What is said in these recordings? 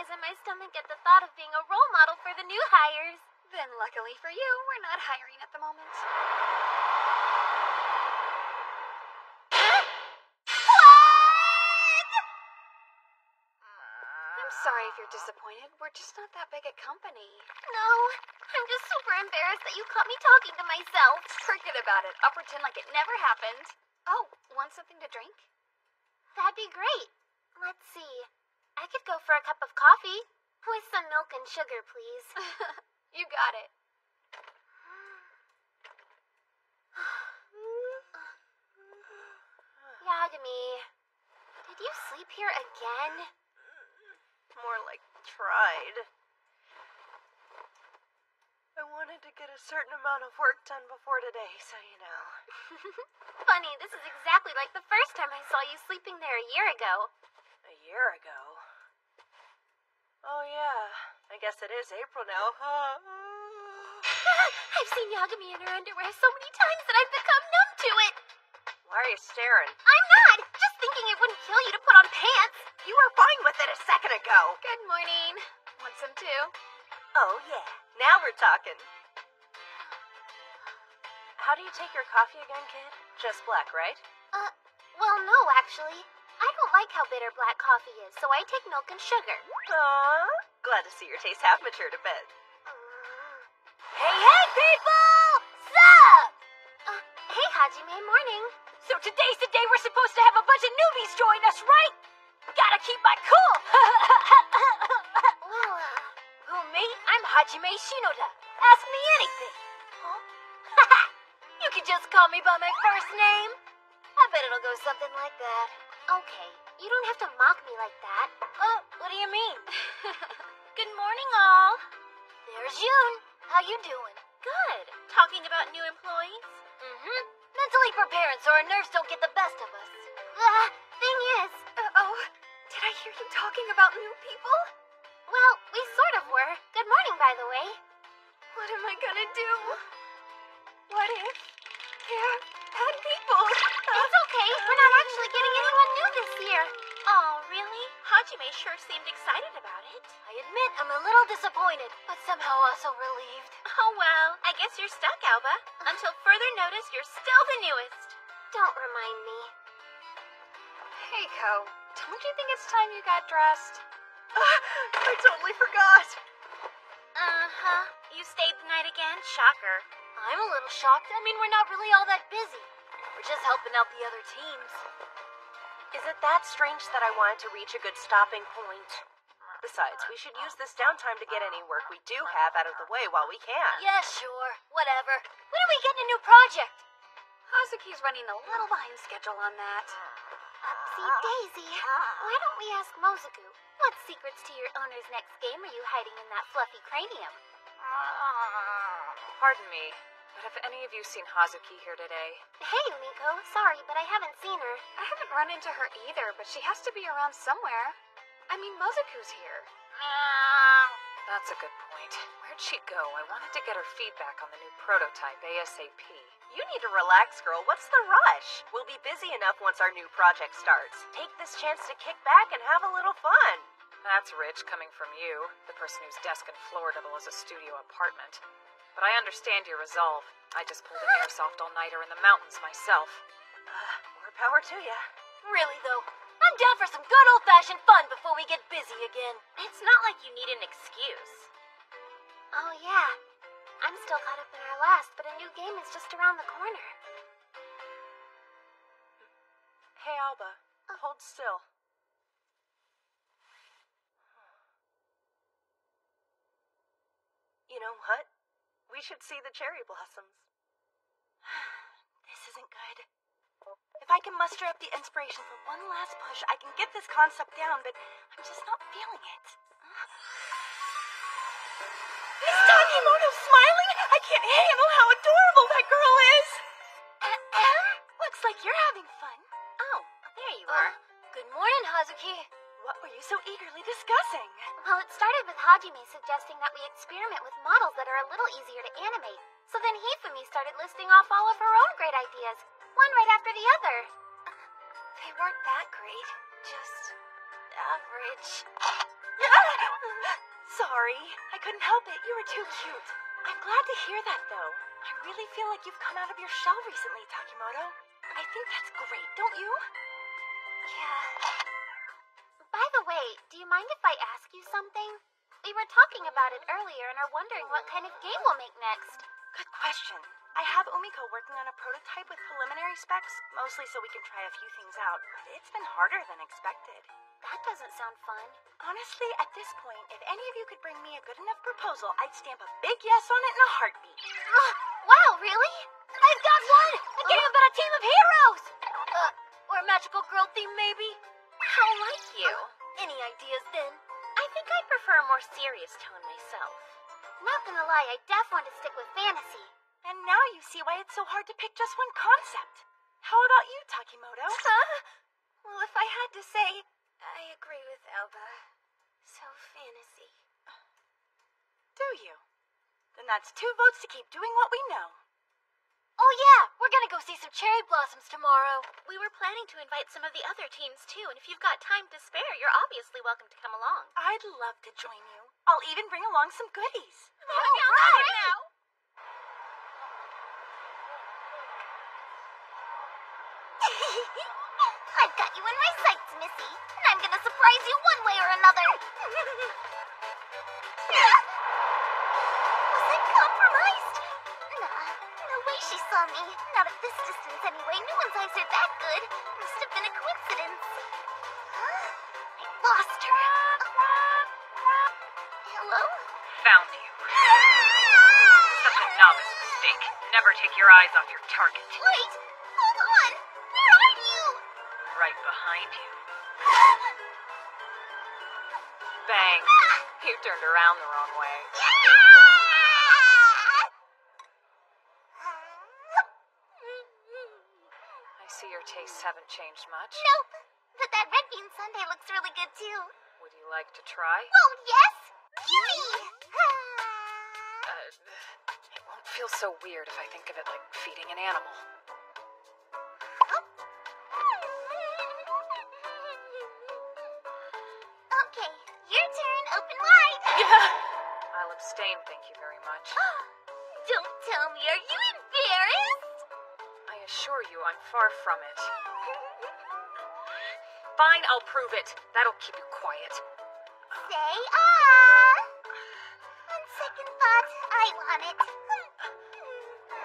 butterflies in my stomach at the thought of being a role model for the new hires. Then luckily for you, we're not hiring at the moment. I'm sorry if you're disappointed. We're just not that big a company. No, I'm just super embarrassed that you caught me talking to myself. Forget about it. I'll pretend like it never happened. Oh, want something to drink? That'd be great. Let's see. I could go for a cup of coffee. With some milk and sugar, please. You got it. Yagami, did you sleep here again? More like tried. I wanted to get a certain amount of work done before today, so you know. Funny, this is exactly like the first time I saw you sleeping there a year ago. A year ago? Oh yeah, I guess it is April now, huh? I've seen Yagami in her underwear so many times that I've become numb to it. Why are you staring? I'm not! Just thinking it wouldn't kill you to put on pants. You were fine with it a second ago. Good morning. Want some too? Oh yeah, now we're talking. How do you take your coffee again, kid? Just black, right? Well, no, actually. I don't like how bitter black coffee is, so I take milk and sugar. Aww, glad to see your taste have matured a bit. Hey, people! Sup? Hey, Hajime, morning. So today's the day we're supposed to have a bunch of newbies join us, right? Gotta keep my cool! Well, Who, me? I'm Hajime Shinoda. Ask me anything. huh? You can just call me by my first name. I bet it'll go something like that. Okay, you don't have to mock me like that. What do you mean? Good morning, all. There's Yoon. How you doing? Good. Talking about new employees? Mm-hmm. Mentally preparing so our nerves don't get the best of us. Thing is... Uh-oh. Did I hear you talking about new people? Well, we sort of were. Good morning, by the way. What am I gonna do? What if they're bad people? It's okay. We're not actually getting anyone new this year. Oh, really? Hajime sure seemed excited about it. I admit I'm a little disappointed, but somehow also relieved. Oh, well, I guess you're stuck, Alba. Until further notice, you're still the newest. Don't remind me. Hey, Ko. Don't you think it's time you got dressed? I totally forgot. Uh-huh. You stayed the night again? Shocker. I'm a little shocked. I mean, we're not really all that busy. We're just helping out the other teams. Is it that strange that I wanted to reach a good stopping point? Besides, we should use this downtime to get any work we do have out of the way while we can. Yeah, sure. Whatever. When are we getting a new project? Hazuki's running a little behind schedule on that. Upsy daisy. Why don't we ask Mozoku? What secrets to your owner's next game are you hiding in that fluffy cranium? Pardon me, but have any of you seen Hazuki here today? Hey, Miko. Sorry, but I haven't seen her. I haven't run into her either, but she has to be around somewhere. I mean, Mozoku's here. That's a good point. Where'd she go? I wanted to get her feedback on the new prototype ASAP. You need to relax, girl. What's the rush? We'll be busy enough once our new project starts. Take this chance to kick back and have a little fun. That's rich coming from you, the person whose desk and floor double as a studio apartment. But I understand your resolve. I just pulled an airsoft all-nighter in the mountains myself. More power to ya. Really, though, I'm down for some good old-fashioned fun before we get busy again. It's not like you need an excuse. Oh, yeah. I'm still caught up in our last, but a new game is just around the corner. Hey, Alba. Hold still. You know what? We should see the cherry blossoms. This isn't good. If I can muster up the inspiration for one last push, I can get this concept down, but I'm just not feeling it. Is Takimono smiling? I can't handle how adorable that girl is. Looks like you're having fun. Oh, there you are. Good morning, Hazuki. What were you so eagerly discussing? Well, it started with Hajime suggesting that we experiment with models that are a little easier to animate. So then Hifumi started listing off all of her own great ideas, one right after the other. They weren't that great, just average. Sorry, I couldn't help it. You were too cute. I'm glad to hear that, though. I really feel like you've come out of your shell recently, Takimoto. I think that's great, don't you? Yeah. By the way, do you mind if I ask you something? We were talking about it earlier and are wondering what kind of game we'll make next. Good question. I have Umiko working on a prototype with preliminary specs, mostly so we can try a few things out, but it's been harder than expected. That doesn't sound fun. Honestly, at this point, if any of you could bring me a good enough proposal, I'd stamp a big yes on it in a heartbeat. Wow, really? I've got one! A game about a team of heroes! Or a magical girl theme, maybe? How like you? Any ideas, then? I think I prefer a more serious tone myself. Not gonna lie, I def want to stick with fantasy. And now you see why it's so hard to pick just one concept. How about you, Takimoto? Well, if I had to say, I agree with Elba. So fantasy. Do you? Then that's 2 votes to keep doing what we know. Oh yeah, we're gonna go see some cherry blossoms tomorrow. We were planning to invite some of the other teams too, and if you've got time to spare, you're obviously welcome to come along. I'd love to join you. I'll even bring along some goodies. Right! I've got you in my sights, Missy, and I'm gonna surprise you one way or another. Was I compromised? Nah, no way she saw me. Not at this distance anyway. No one's eyes are that good. Must have been a coincidence. Huh? I lost her. Hello? Found you. Such a novice mistake. Never take your eyes off your target. Wait! Hold on! Where are you? Right behind you. Bang. You turned around the wrong way. I see your tastes haven't changed much. Nope. But that red bean sundae looks really good too. Would you like to try? Well, yes! Gimme! It won't feel so weird if I think of it like feeding an animal. Okay, your turn. Open wide. I'll abstain, thank you very much. Don't tell me. Are you embarrassed? I assure you I'm far from it. Fine, I'll prove it. That'll keep you quiet. Say ah. On second thought, I want it.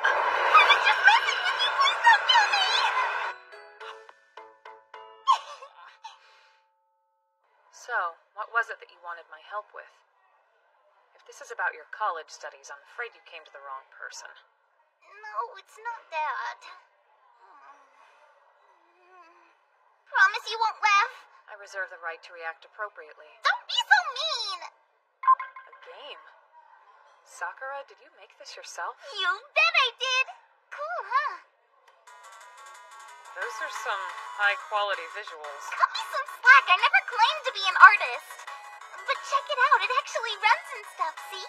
I was just messing with you. Please don't kill me. So, what was it that you wanted my help with? If this is about your college studies, I'm afraid you came to the wrong person. No, it's not that. Promise you won't laugh? I reserve the right to react appropriately. Don't be so mean! A game? Sakura, did you make this yourself? You bet I did! Cool, huh? Those are some high-quality visuals. Cut me some slack, I never claimed to be an artist. But check it out, it actually runs and stuff, see?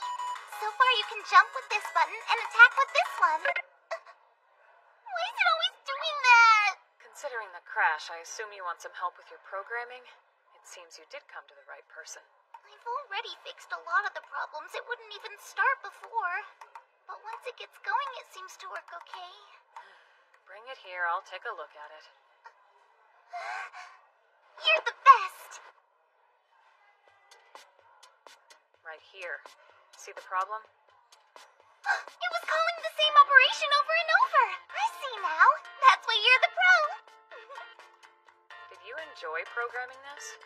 So far you can jump with this button and attack with this one. Why is it always doing that? Considering the crash, I assume you want some help with your programming? It seems you did come to the right person. I've already fixed a lot of the problems. It wouldn't even start before. But once it gets going, it seems to work okay. Bring it here, I'll take a look at it. You're the best! Right here. See the problem? It was calling the same operation over and over. I see now. That's why you're the pro. Did you enjoy programming this?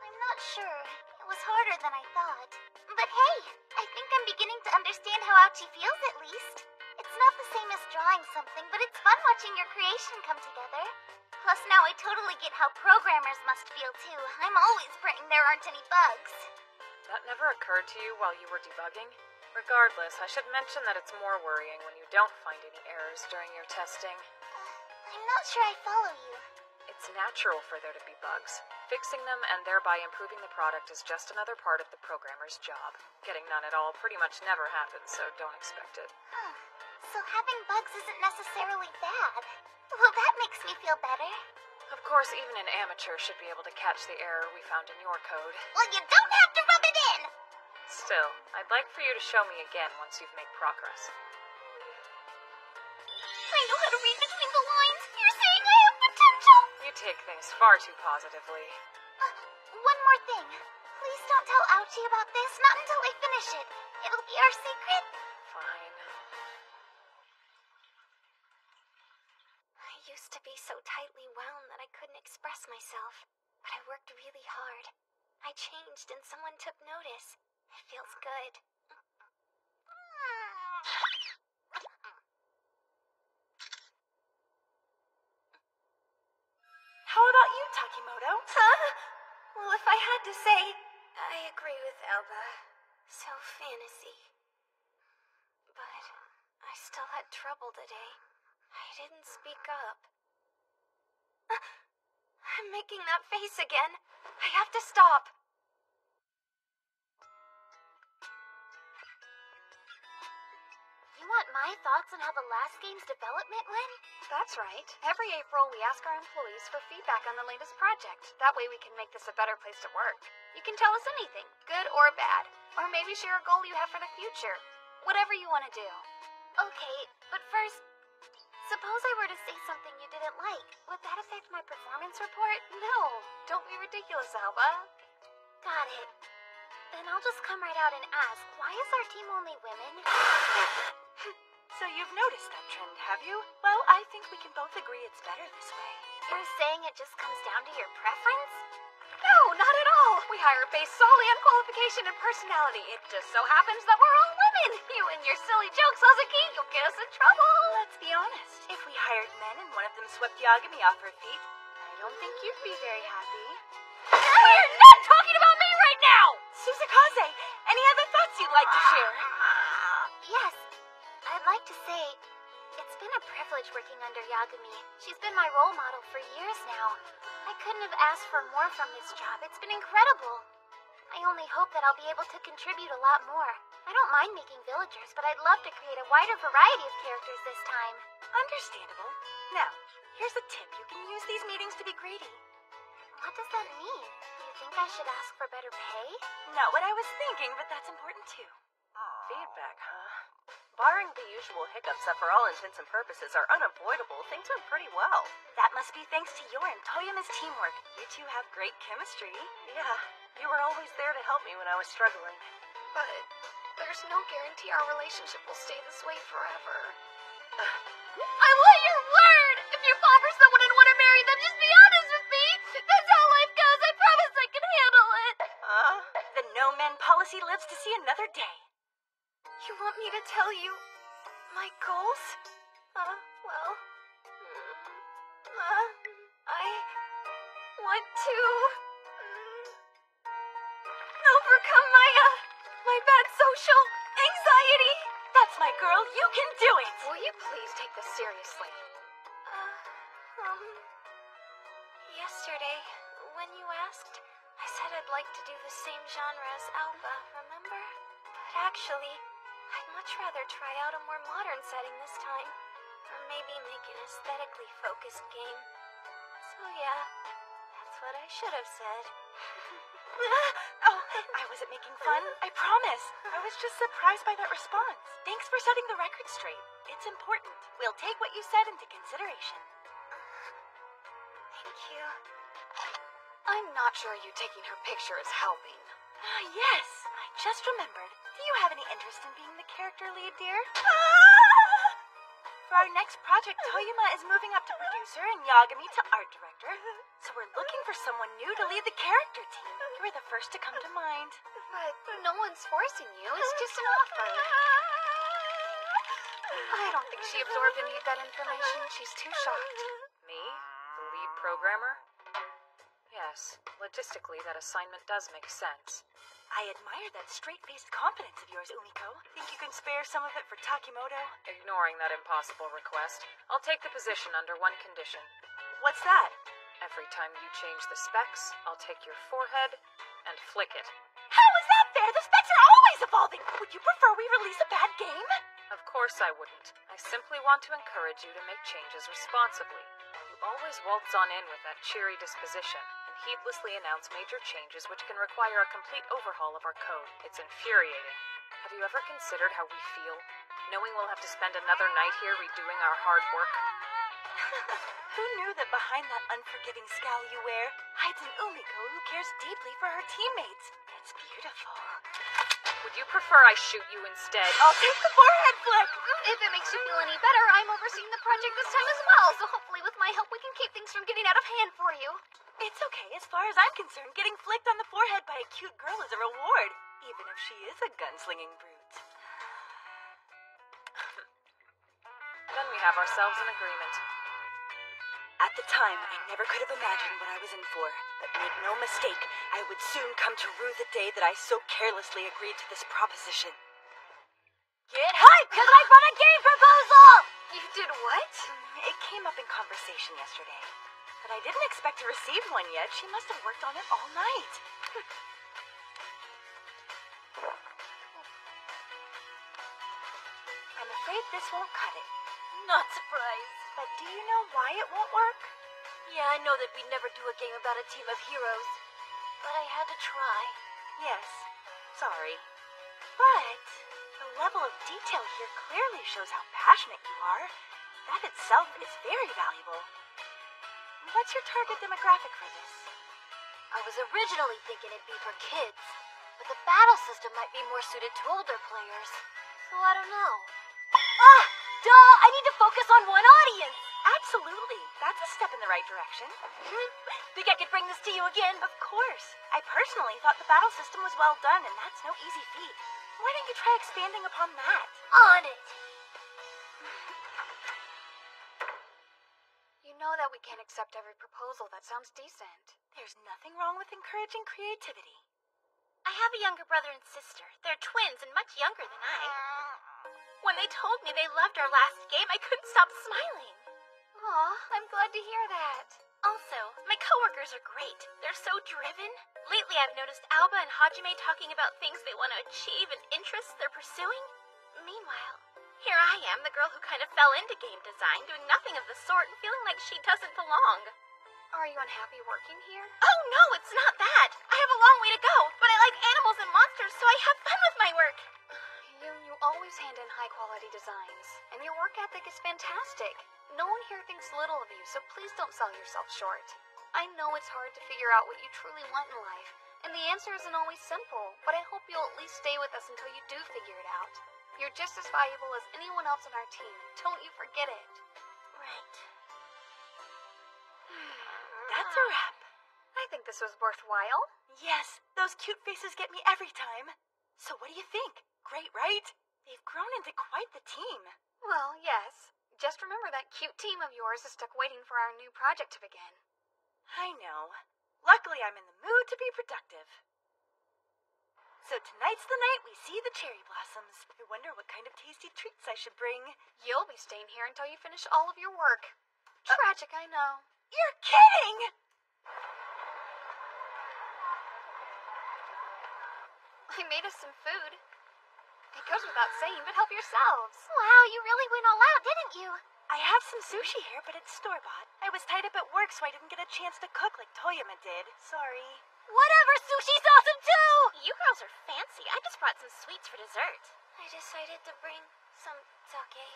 I'm not sure. It was harder than I thought. But hey, I think I'm beginning to understand how Ouchie feels at least. It's not the same as drawing something, but it's fun watching your creation come together. Plus now I totally get how programmers must feel too. I'm always praying there aren't any bugs. That never occurred to you while you were debugging? Regardless, I should mention that it's more worrying when you don't find any errors during your testing. I'm not sure I follow you. It's natural for there to be bugs. Fixing them and thereby improving the product is just another part of the programmer's job. Getting none at all pretty much never happens, so don't expect it. Huh. So having bugs isn't necessarily bad. Well, that makes me feel better. Of course, even an amateur should be able to catch the error we found in your code. Well, you don't have to rub it in! Still, I'd like for you to show me again once you've made progress. I know how to read between the lines. You're saying I have potential! You take things far too positively. One more thing. Please don't tell Ouchie about this, not until I finish it. It'll be our secret. Fine. I used to be so tightly wound that I couldn't express myself, but I worked really hard. I changed and someone took notice. It feels good. How about you, Takimoto? Huh? Well, if I had to say, I agree with Elba. So fantasy. But I still had trouble today. I didn't speak up. I'm making that face again. I have to stop. You want my thoughts on how the last game's development went? That's right. Every April, we ask our employees for feedback on the latest project. That way we can make this a better place to work. You can tell us anything, good or bad. Or maybe share a goal you have for the future. Whatever you want to do. Okay, but first, suppose I were to say something you didn't like. Would that affect my performance report? No, don't be ridiculous, Alba. Got it. Then I'll just come right out and ask, why is our team only women? So you've noticed that trend, have you? Well, I think we can both agree it's better this way. You're saying it just comes down to your preference? No, not at all. We hire based solely on qualification and personality. It just so happens that we're all women. You and your silly jokes, Ozaki, you'll get us in trouble. Let's be honest. If we hired men and one of them swept Yagami off her feet, I don't think you'd be very happy. We're not talking about me right now! Suzukaze, any other thoughts you'd like to share? Yes. I'd like to say, it's been a privilege working under Yagami. She's been my role model for years now. I couldn't have asked for more from this job. It's been incredible. I only hope that I'll be able to contribute a lot more. I don't mind making villagers, but I'd love to create a wider variety of characters this time. Understandable. Now, here's a tip. You can use these meetings to be greedy. What does that mean? Do you think I should ask for better pay? Not what I was thinking, but that's important too. Feedback, huh? Barring the usual hiccups that for all intents and purposes are unavoidable, things went pretty well. That must be thanks to your and Toyama's teamwork. You two have great chemistry. Yeah, you were always there to help me when I was struggling. But there's no guarantee our relationship will stay this way forever. I want your word! If you fall for someone and want to marry them, just be honest with me! That's how life goes, I promise I can handle it! The no-men policy lives to see another day. You want me to tell you my goals? Well, I want to overcome my bad social anxiety. That's my girl, you can do it! Will you please take this seriously? Yesterday, when you asked, I said I'd like to do the same genre as Alba, remember? But actually, I'd much rather try out a more modern setting this time. Or maybe make an aesthetically focused game. So yeah, that's what I should have said. Oh, I wasn't making fun, I promise. I was just surprised by that response. Thanks for setting the record straight. It's important. We'll take what you said into consideration. Thank you. I'm not sure you taking her picture is helping. Yes, I just remembered. Do you have any interest in being the character lead, dear? For our next project, Toyama is moving up to producer and Yagami to art director. So we're looking for someone new to lead the character team. You were the first to come to mind. But no one's forcing you. It's just an offer. I don't think she absorbed any of that information. She's too shocked. Me? The lead programmer? Yes, logistically that assignment does make sense. I admire that straight-faced confidence of yours, Umiko. Think you can spare some of it for Takimoto? Ignoring that impossible request, I'll take the position under one condition. What's that? Every time you change the specs, I'll take your forehead and flick it. How is that fair? The specs are always evolving! Would you prefer we release a bad game? Of course I wouldn't. I simply want to encourage you to make changes responsibly. You always waltz on in with that cheery disposition and heedlessly announce major changes which can require a complete overhaul of our code. It's infuriating. Have you ever considered how we feel, knowing we'll have to spend another night here redoing our hard work? Who knew that behind that unforgiving scowl you wear hides an Umiko who cares deeply for her teammates? It's beautiful. Would you prefer I shoot you instead? I'll take the forehead flick! If it makes you feel any better, I'm overseeing the project this time as well, so hopefully with my help we can keep things from getting out of hand for you. It's okay, as far as I'm concerned, getting flicked on the forehead by a cute girl is a reward, even if she is a gunslinging brute. Then we have ourselves an agreement. At the time, I never could have imagined what I was in for, but make no mistake, I would soon come to rue the day that I so carelessly agreed to this proposition. Get hyped, because I brought a game proposal! You did what? It came up in conversation yesterday, but I didn't expect to receive one yet. She must have worked on it all night. I'm afraid this won't cut it. Not surprised. But do you know why it won't work? Yeah, I know that we'd never do a game about a team of heroes, but I had to try. Yes, sorry. But the level of detail here clearly shows how passionate you are. That itself is very valuable. What's your target demographic for this? I was originally thinking it'd be for kids, but the battle system might be more suited to older players, so I don't know. Ah! Duh! I need to focus on one audience! Absolutely. That's a step in the right direction. Think I could bring this to you again? Of course. I personally thought the battle system was well done, and that's no easy feat. Why don't you try expanding upon that? On it! You know that we can't accept every proposal. That sounds decent. There's nothing wrong with encouraging creativity. I have a younger brother and sister. They're twins and much younger than I. When they told me they loved our last game, I couldn't stop smiling. Aw, I'm glad to hear that. Also, my coworkers are great. They're so driven. Lately, I've noticed Alba and Hajime talking about things they want to achieve and interests they're pursuing. Meanwhile, here I am, the girl who kind of fell into game design, doing nothing of the sort and feeling like she doesn't belong. Are you unhappy working here? Oh no, it's not that. I have a long way to go, but I like animals and monsters, so I have fun with my work. You always hand in high-quality designs, and your work ethic is fantastic. No one here thinks little of you, so please don't sell yourself short. I know it's hard to figure out what you truly want in life, and the answer isn't always simple, but I hope you'll at least stay with us until you do figure it out. You're just as valuable as anyone else on our team, and don't you forget it. Right. That's a wrap. I think this was worthwhile. Yes, those cute faces get me every time. So what do you think? Great, right? They've grown into quite the team. Well, yes. Just remember that cute team of yours is stuck waiting for our new project to begin. I know. Luckily, I'm in the mood to be productive. So tonight's the night we see the cherry blossoms. I wonder what kind of tasty treats I should bring. You'll be staying here until you finish all of your work. Tragic, I know. You're kidding! I made us some food. It goes without saying, but help yourselves. Wow, you really went all out, didn't you? I have some sushi here, but it's store-bought. I was tied up at work, so I didn't get a chance to cook like Toyama did. Sorry. Whatever, sushi's awesome too! You girls are fancy. I just brought some sweets for dessert. I decided to bring some sake.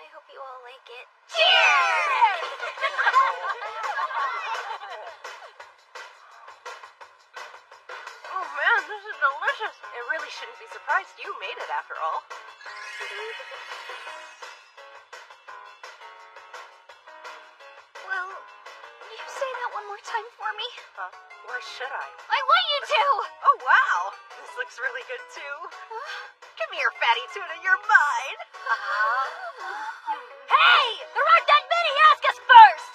I hope you all like it. Cheers! Oh man, this is delicious. I really shouldn't be surprised you made it after all. Well, will you say that one more time for me? Or should I? I want you to! Oh wow, this looks really good too. Come here, fatty tuna, you're mine. Hey! There aren't that many! Ask us first!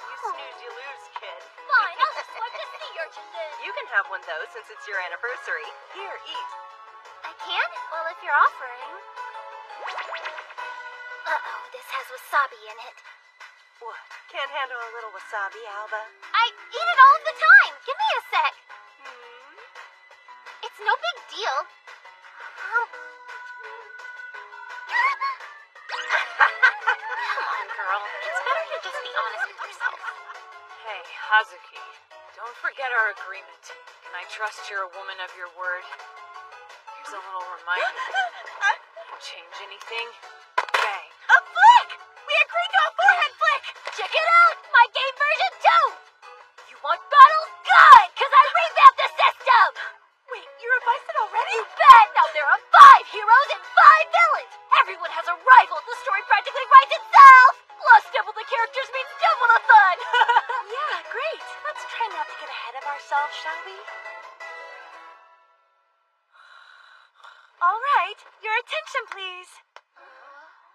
You snooze, you lose, kid. Fine, I'll just swipe the sea urchin then. You can have one though, since it's your anniversary. Here, eat. I can? Well, if you're offering. Uh-oh, this has wasabi in it. What? Can't handle a little wasabi, Alba? I eat it all of the time. Give me a sec. It's no big deal. Come on, girl. girl. It's better to just be honest with yourself. Hey, Hazuki, don't forget our agreement. Can I trust you're a woman of your word? Here's a little reminder. Change anything? Bang. A flick! We agreed to a forehead flick! Check it out! My game version too! You want battles? Good! Cause I revamped the system! Wait, you revised it already? You bet! Now there are 5 heroes and 5 villains! Everyone has a rival! The story practically writes itself! Plus double the characters means double the fun! Yeah, great. Let's try not to get ahead of ourselves, shall we? All right, your attention, please.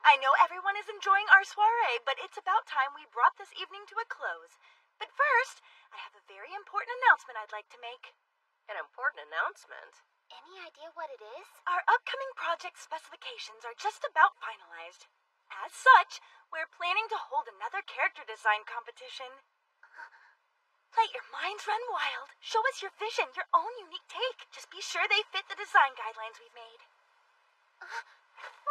I know everyone is enjoying our soiree, but it's about time we brought this evening to a close. But first, I have a very important announcement I'd like to make. An important announcement? Any idea what it is? Our upcoming project specifications are just about finalized. As such, we're planning to hold another character design competition. Let your minds run wild. Show us your vision, your own unique take. Just be sure they fit the design guidelines we've made.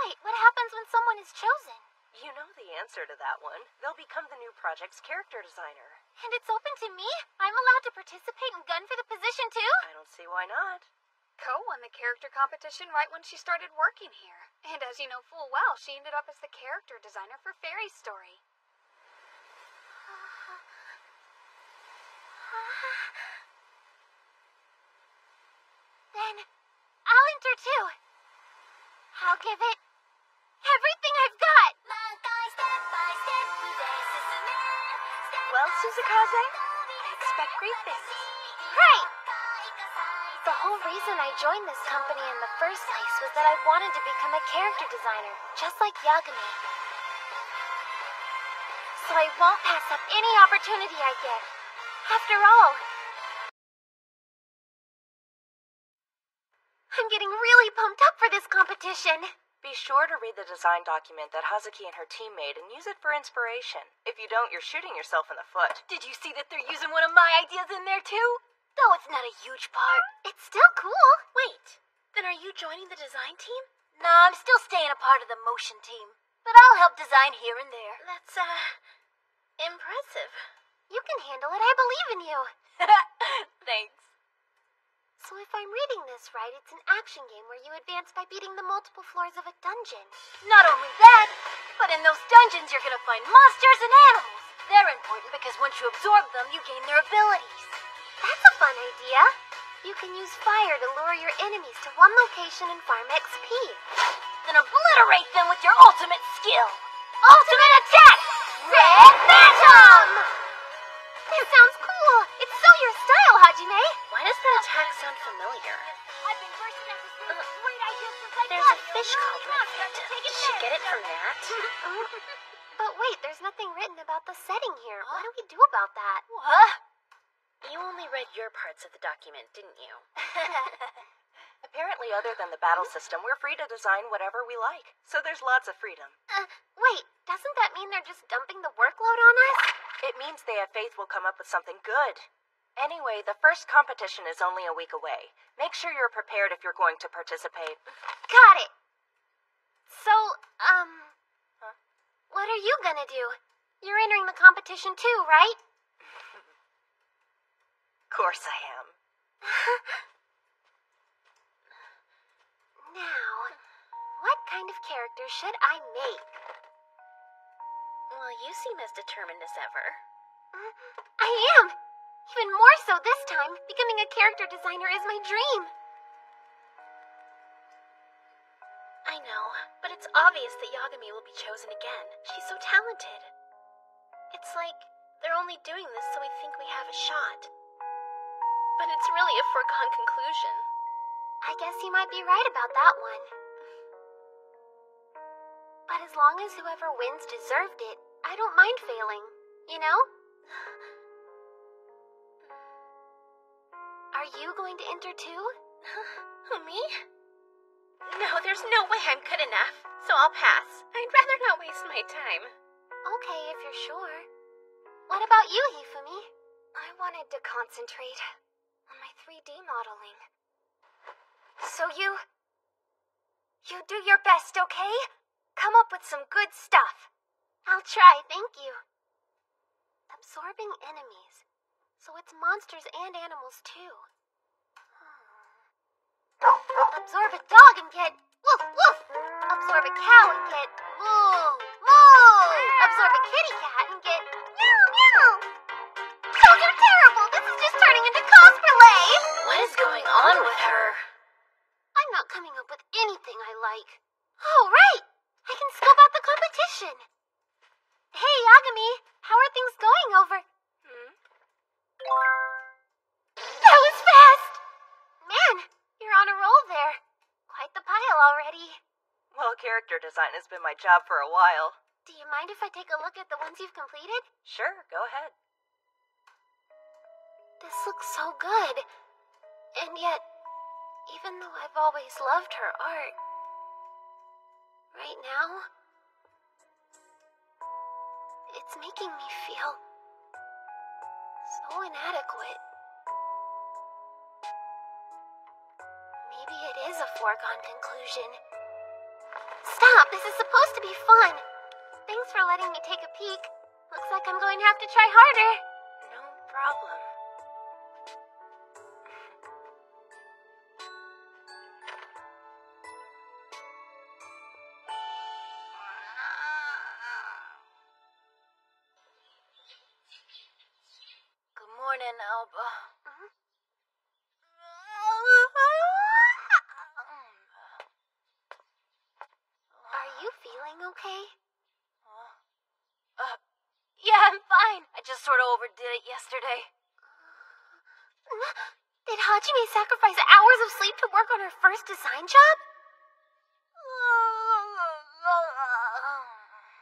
Wait, what happens when someone is chosen? You know the answer to that one. They'll become the new project's character designer. And it's open to me? I'm allowed to participate and gun for the position too? I don't see why not. Ko won the character competition right when she started working here. And as you know full well, she ended up as the character designer for Fairy's Story. Then I'll enter too. I'll give it everything I've got. Well, Suzukaze, I expect great things. Great! The whole reason I joined this company in the first place was that I wanted to become a character designer, just like Yagami. So I won't pass up any opportunity I get. After all, I'm getting really pumped up for this competition. Be sure to read the design document that Hazuki and her team made and use it for inspiration. If you don't, you're shooting yourself in the foot. Did you see that they're using one of my ideas in there too? Though it's not a huge part, it's still cool. Wait, then are you joining the design team? No, I'm still staying a part of the motion team. But I'll help design here and there. That's, impressive. You can handle it. I believe in you. Thanks. So if I'm reading this right, it's an action game where you advance by beating the multiple floors of a dungeon. Not only that, but in those dungeons you're gonna find monsters and animals. They're important because once you absorb them, you gain their abilities. That's a fun idea. You can use fire to lure your enemies to one location and farm XP. Then obliterate them with your ultimate skill. Ultimate attack! Red Phantom! It sounds cool. It's so your style, Hajime. Why does that attack sound familiar? I've been bursting out with great ideas since I There's a fish called Red Phantom. Did she get it from that? But wait, there's nothing written about the setting here. What do we do about that? What? You only read your parts of the document, didn't you? Apparently, other than the battle system, we're free to design whatever we like. So there's lots of freedom. Wait, doesn't that mean they're just dumping the workload on us? It means they have faith we'll come up with something good. Anyway, the first competition is only a week away. Make sure you're prepared if you're going to participate. Got it. So, what are you gonna do? You're entering the competition too, right? Of course I am. Now, what kind of character should I make? Well, you seem as determined as ever. I am! Even more so this time. Becoming a character designer is my dream. I know, but it's obvious that Yagami will be chosen again. She's so talented. It's like they're only doing this so we think we have a shot. But it's really a foregone conclusion. I guess you might be right about that one. But as long as whoever wins deserved it, I don't mind failing, you know? Are you going to enter too? Who, me? No, there's no way I'm good enough, so I'll pass. I'd rather not waste my time. Okay, if you're sure. What about you, Hifumi? I wanted to concentrate on my 3D modeling. So you do your best, okay? Come up with some good stuff. I'll try, thank you. Absorbing enemies. So it's monsters and animals too. Absorb a dog and get woof woof. Absorb a cow and get moo moo. Absorb a kitty cat and get meow meow. Those are terrible. This is just turning into cosplay. What is going on with her? I'm not coming up with anything I like. Oh, right! I can scope out the competition. Hey, Yagami, how are things going over? That was fast! Man, you're on a roll there. Quite the pile already. Well, character design has been my job for a while. Do you mind if I take a look at the ones you've completed? Sure, go ahead. This looks so good. And yet, even though I've always loved her art, right now, it's making me feel so inadequate. Maybe it is a foregone conclusion. Stop! This is supposed to be fun. Thanks for letting me take a peek. Looks like I'm going to have to try harder. No problem. Good morning, Alba. Are you feeling okay? Yeah, I'm fine. I just sort of overdid it yesterday. Did Hajime sacrifice hours of sleep to work on her first design job?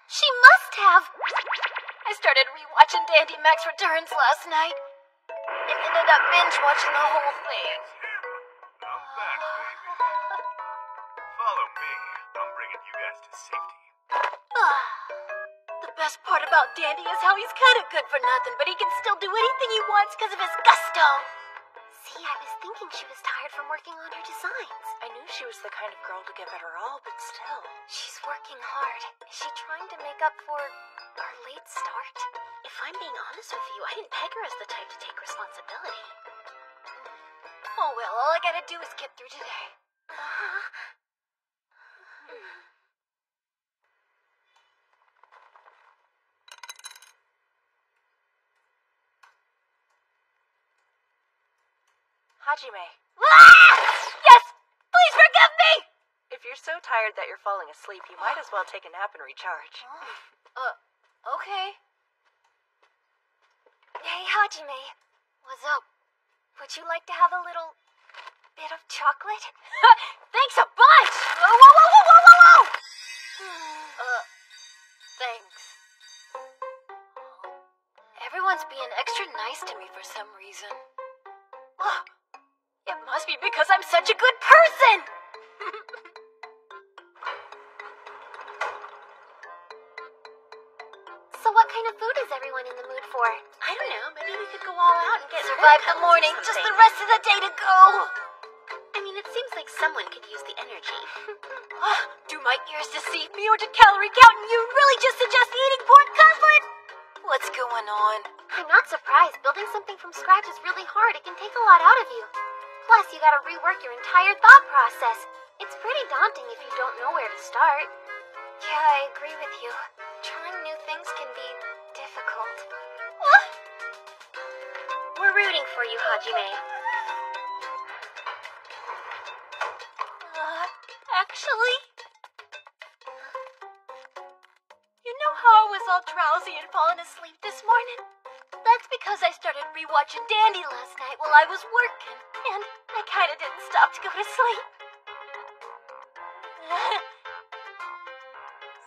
She must have! I started rewatching Dandy Max Returns last night and ended up binge watching the whole thing. I'm back, baby. Follow me. I'm bringing you guys to safety. The best part about Dandy is how he's kind of good for nothing, but he can still do anything he wants because of his gusto. See, I was thinking she was tired from working on her designs. I knew she was the kind of girl to give it her all, but still. She's working hard. Is she trying to make up for our late start? If I'm being honest with you, I didn't peg her as the type to take responsibility. Oh well, all I gotta do is get through today. Hajime, Yes! Please forgive me! if you're so tired that you're falling asleep, you might as well take a nap and recharge. Okay. Hey, Hajime. What's up? Would you like to have a little bit of chocolate? Thanks a bunch! Whoa, whoa, whoa, whoa, whoa, whoa, whoa! Thanks. Everyone's being extra nice to me for some reason. It must be because I'm such a good person! So what kind of food is everyone in the mood for? I don't know, maybe we could go all out and get Survive the morning, just the rest of the day to go! I mean, it seems like someone could use the energy. Do my ears deceive me, or did calorie counting you really just suggest eating pork cutlet? What's going on? I'm not surprised. Building something from scratch is really hard. It can take a lot out of you. Plus, you gotta rework your entire thought process. It's pretty daunting if you don't know where to start. Yeah, I agree with you. Trying new things can be difficult. We're rooting for you, Hajime. Actually? You know how I was all drowsy and falling asleep this morning? That's because I started rewatching Dandy last night while I was working, and I kinda didn't stop to go to sleep.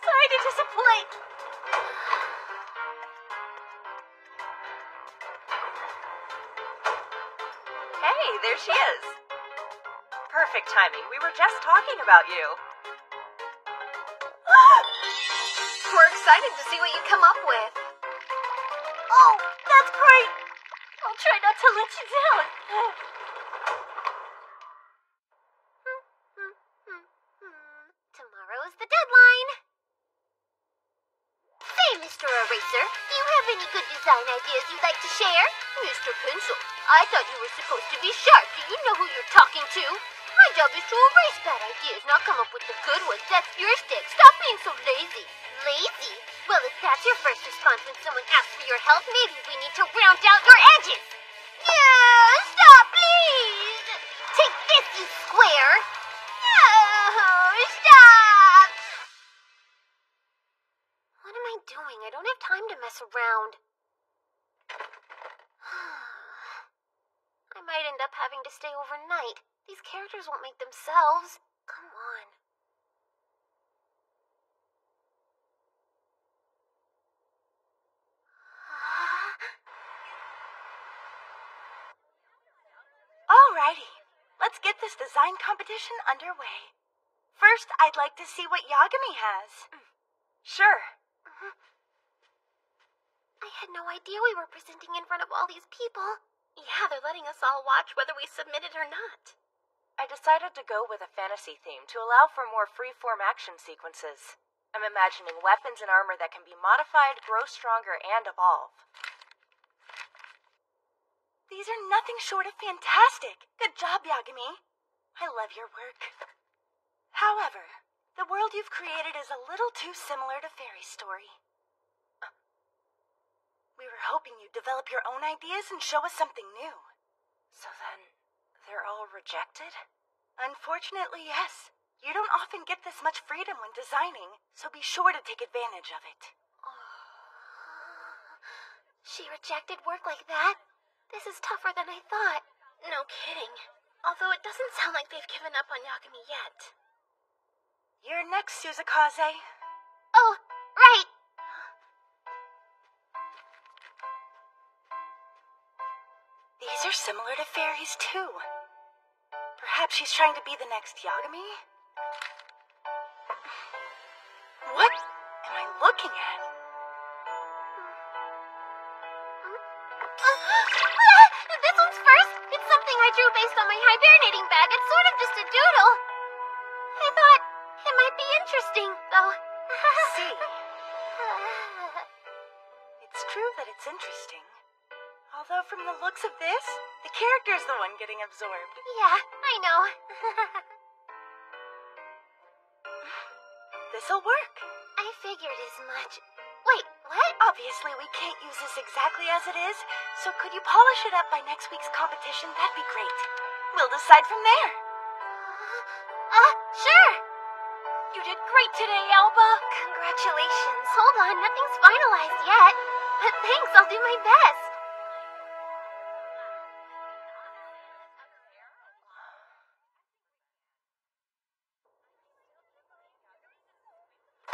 Sorry to disappoint. Hey, there she is. Perfect timing. We were just talking about you. We're excited to see what you come up with. Oh, that's great. I'll try not to let you down. Tomorrow is the deadline. Same sir. Do you have any good design ideas you'd like to share? Mr. Pencil, I thought you were supposed to be sharp. Do you know who you're talking to? My job is to erase bad ideas, not come up with the good ones. That's your stick. Stop being so lazy. Lazy? Well, if that's your first response when someone asks for your help, maybe we need to round out your edges. Yeah, stop, please. Take this, you square. Oh, stop. What am I doing? I don't have time to mess around. I might end up having to stay overnight. These characters won't make themselves. Come on. Alrighty, let's get this design competition underway. First, I'd like to see what Yagami has. Sure. I had no idea we were presenting in front of all these people. Yeah, they're letting us all watch whether we submitted or not. I decided to go with a fantasy theme to allow for more free-form action sequences. I'm imagining weapons and armor that can be modified, grow stronger, and evolve. These are nothing short of fantastic. Good job, Yagami. I love your work. However, the world you've created is a little too similar to Fairy Story. We were hoping you'd develop your own ideas and show us something new. So then, they're all rejected? Unfortunately, yes. You don't often get this much freedom when designing, so be sure to take advantage of it. She rejected work like that? This is tougher than I thought. No kidding. Although it doesn't sound like they've given up on Yagami yet. You're next, Suzukaze. Oh, right. These are similar to fairies, too. Perhaps she's trying to be the next Yagami? What am I looking at? This one's first. It's something I drew based on my hibernating bag. It's sort of just a doodle. I thought it might be interesting, though. I see. It's true that it's interesting. Although from the looks of this, the character's the one getting absorbed. Yeah, I know. This'll work. I figured as much. Wait, what? Obviously, we can't use this exactly as it is, so could you polish it up by next week's competition? That'd be great. We'll decide from there. Sure. You did great today, Alba. Congratulations. Hold on, nothing's finalized yet. But thanks, I'll do my best.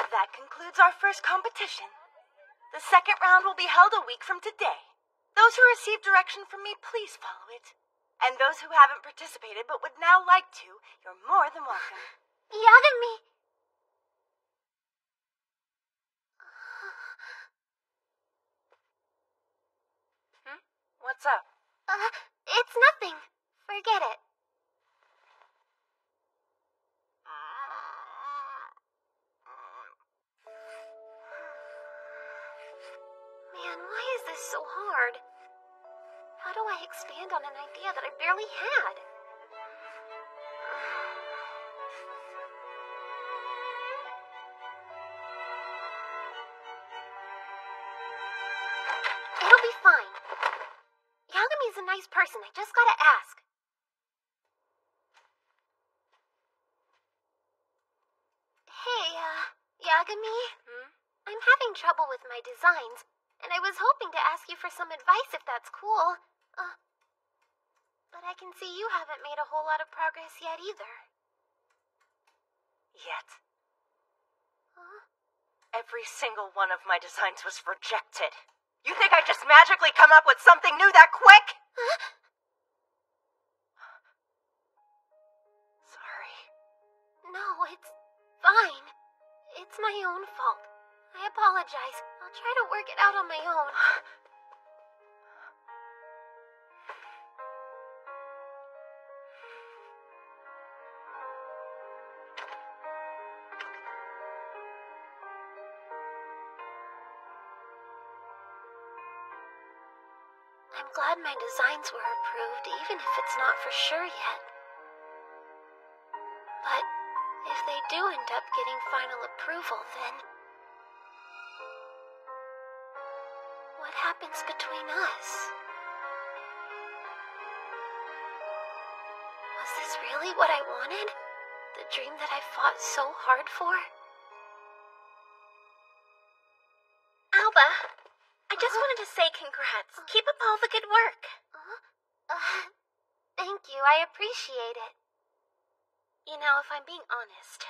That concludes our first competition. The second round will be held a week from today. Those who receive direction from me, please follow it. And those who haven't participated but would now like to, you're more than welcome. Yagami. What's up? It's nothing. Forget it. Man, why is this so hard? How do I expand on an idea that I barely had? It'll be fine. Yagami's a nice person. I just gotta ask. Hey, Yagami? I'm having trouble with my designs, and I was hoping to ask you for some advice if that's cool. But I can see you haven't made a whole lot of progress yet either. Yet. Huh? Every single one of my designs was rejected. You think I just magically come up with something new that quick? Sorry. No, it's fine. It's my own fault. I apologize. I'll try to work it out on my own. I'm glad my designs were approved, even if it's not for sure yet. But if they do end up getting final approval, then what happens between us? Was this really what I wanted? The dream that I fought so hard for? Alba, I just wanted to say congrats. Keep up all the good work. Thank you, I appreciate it. You know, if I'm being honest,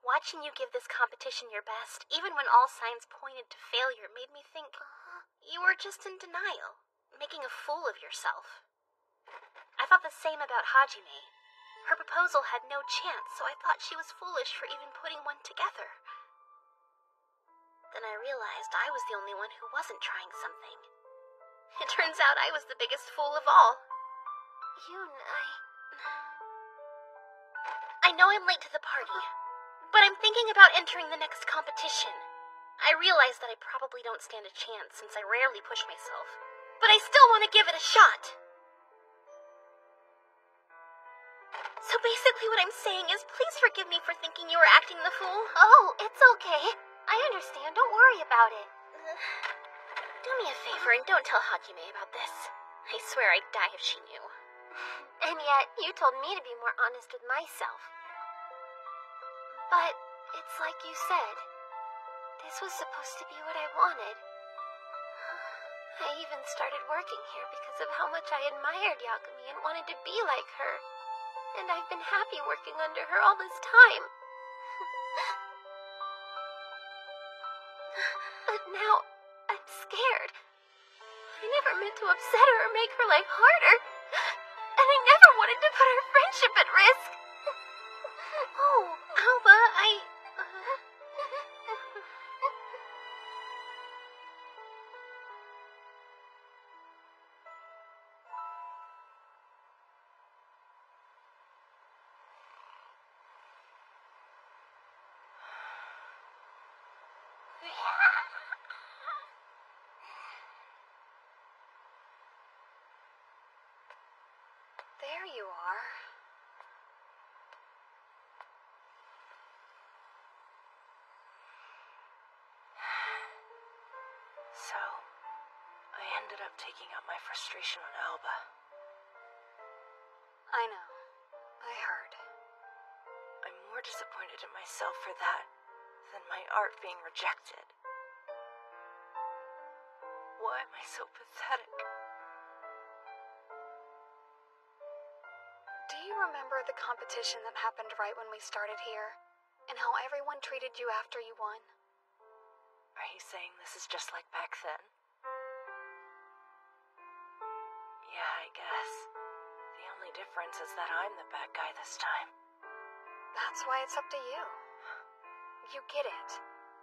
watching you give this competition your best, even when all signs pointed to failure, made me think you were just in denial, making a fool of yourself. I thought the same about Hajime. Her proposal had no chance, so I thought she was foolish for even putting one together. Then I realized I was the only one who wasn't trying something. It turns out I was the biggest fool of all. I know I'm late to the party, but I'm thinking about entering the next competition. I realize that I probably don't stand a chance since I rarely push myself, but I still want to give it a shot. So basically what I'm saying is please forgive me for thinking you were acting the fool. Oh, it's okay. I understand. Don't worry about it. Do me a favor and don't tell Hajime about this. I swear I'd die if she knew. And yet, you told me to be more honest with myself. But it's like you said. This was supposed to be what I wanted. I even started working here because of how much I admired Yagami and wanted to be like her. And I've been happy working under her all this time. But now, I'm scared. I never meant to upset her or make her life harder. And I never wanted to put our friendship at risk. Oh, Alba, There you are. So, I ended up taking out my frustration on Alba. I know. I heard. I'm more disappointed in myself for that than my art being rejected. Why am I so pathetic? Do you remember the competition that happened right when we started here? And how everyone treated you after you won? Are you saying this is just like back then? Yeah, I guess. The only difference is that I'm the bad guy this time. That's why it's up to you. You get it.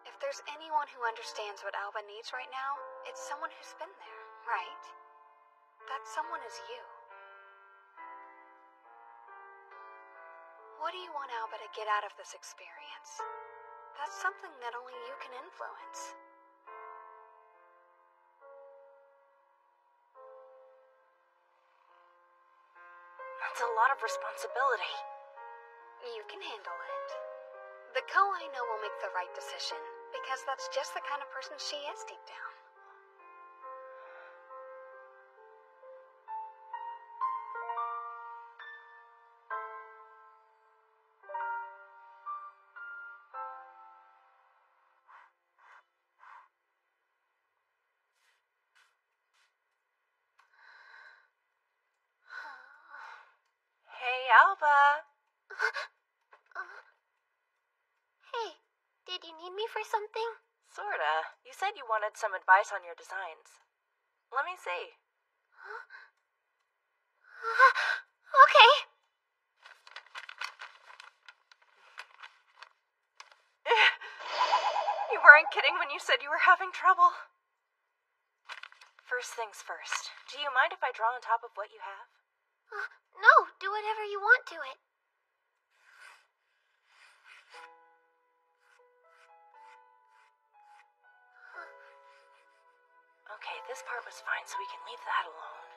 If there's anyone who understands what Alba needs right now, it's someone who's been there, right? That someone is you. What do you want Alba to get out of this experience? That's something that only you can influence. That's a lot of responsibility. You can handle it. The Ko I know will make the right decision, because that's just the kind of person she is deep down. Hey, Alba. Hey, did you need me for something? Sorta. You said you wanted some advice on your designs. Let me see. Okay. You weren't kidding when you said you were having trouble. First things first. Do you mind if I draw on top of what you have? No, do whatever you want to it. Okay This part was fine, so we can leave that alone.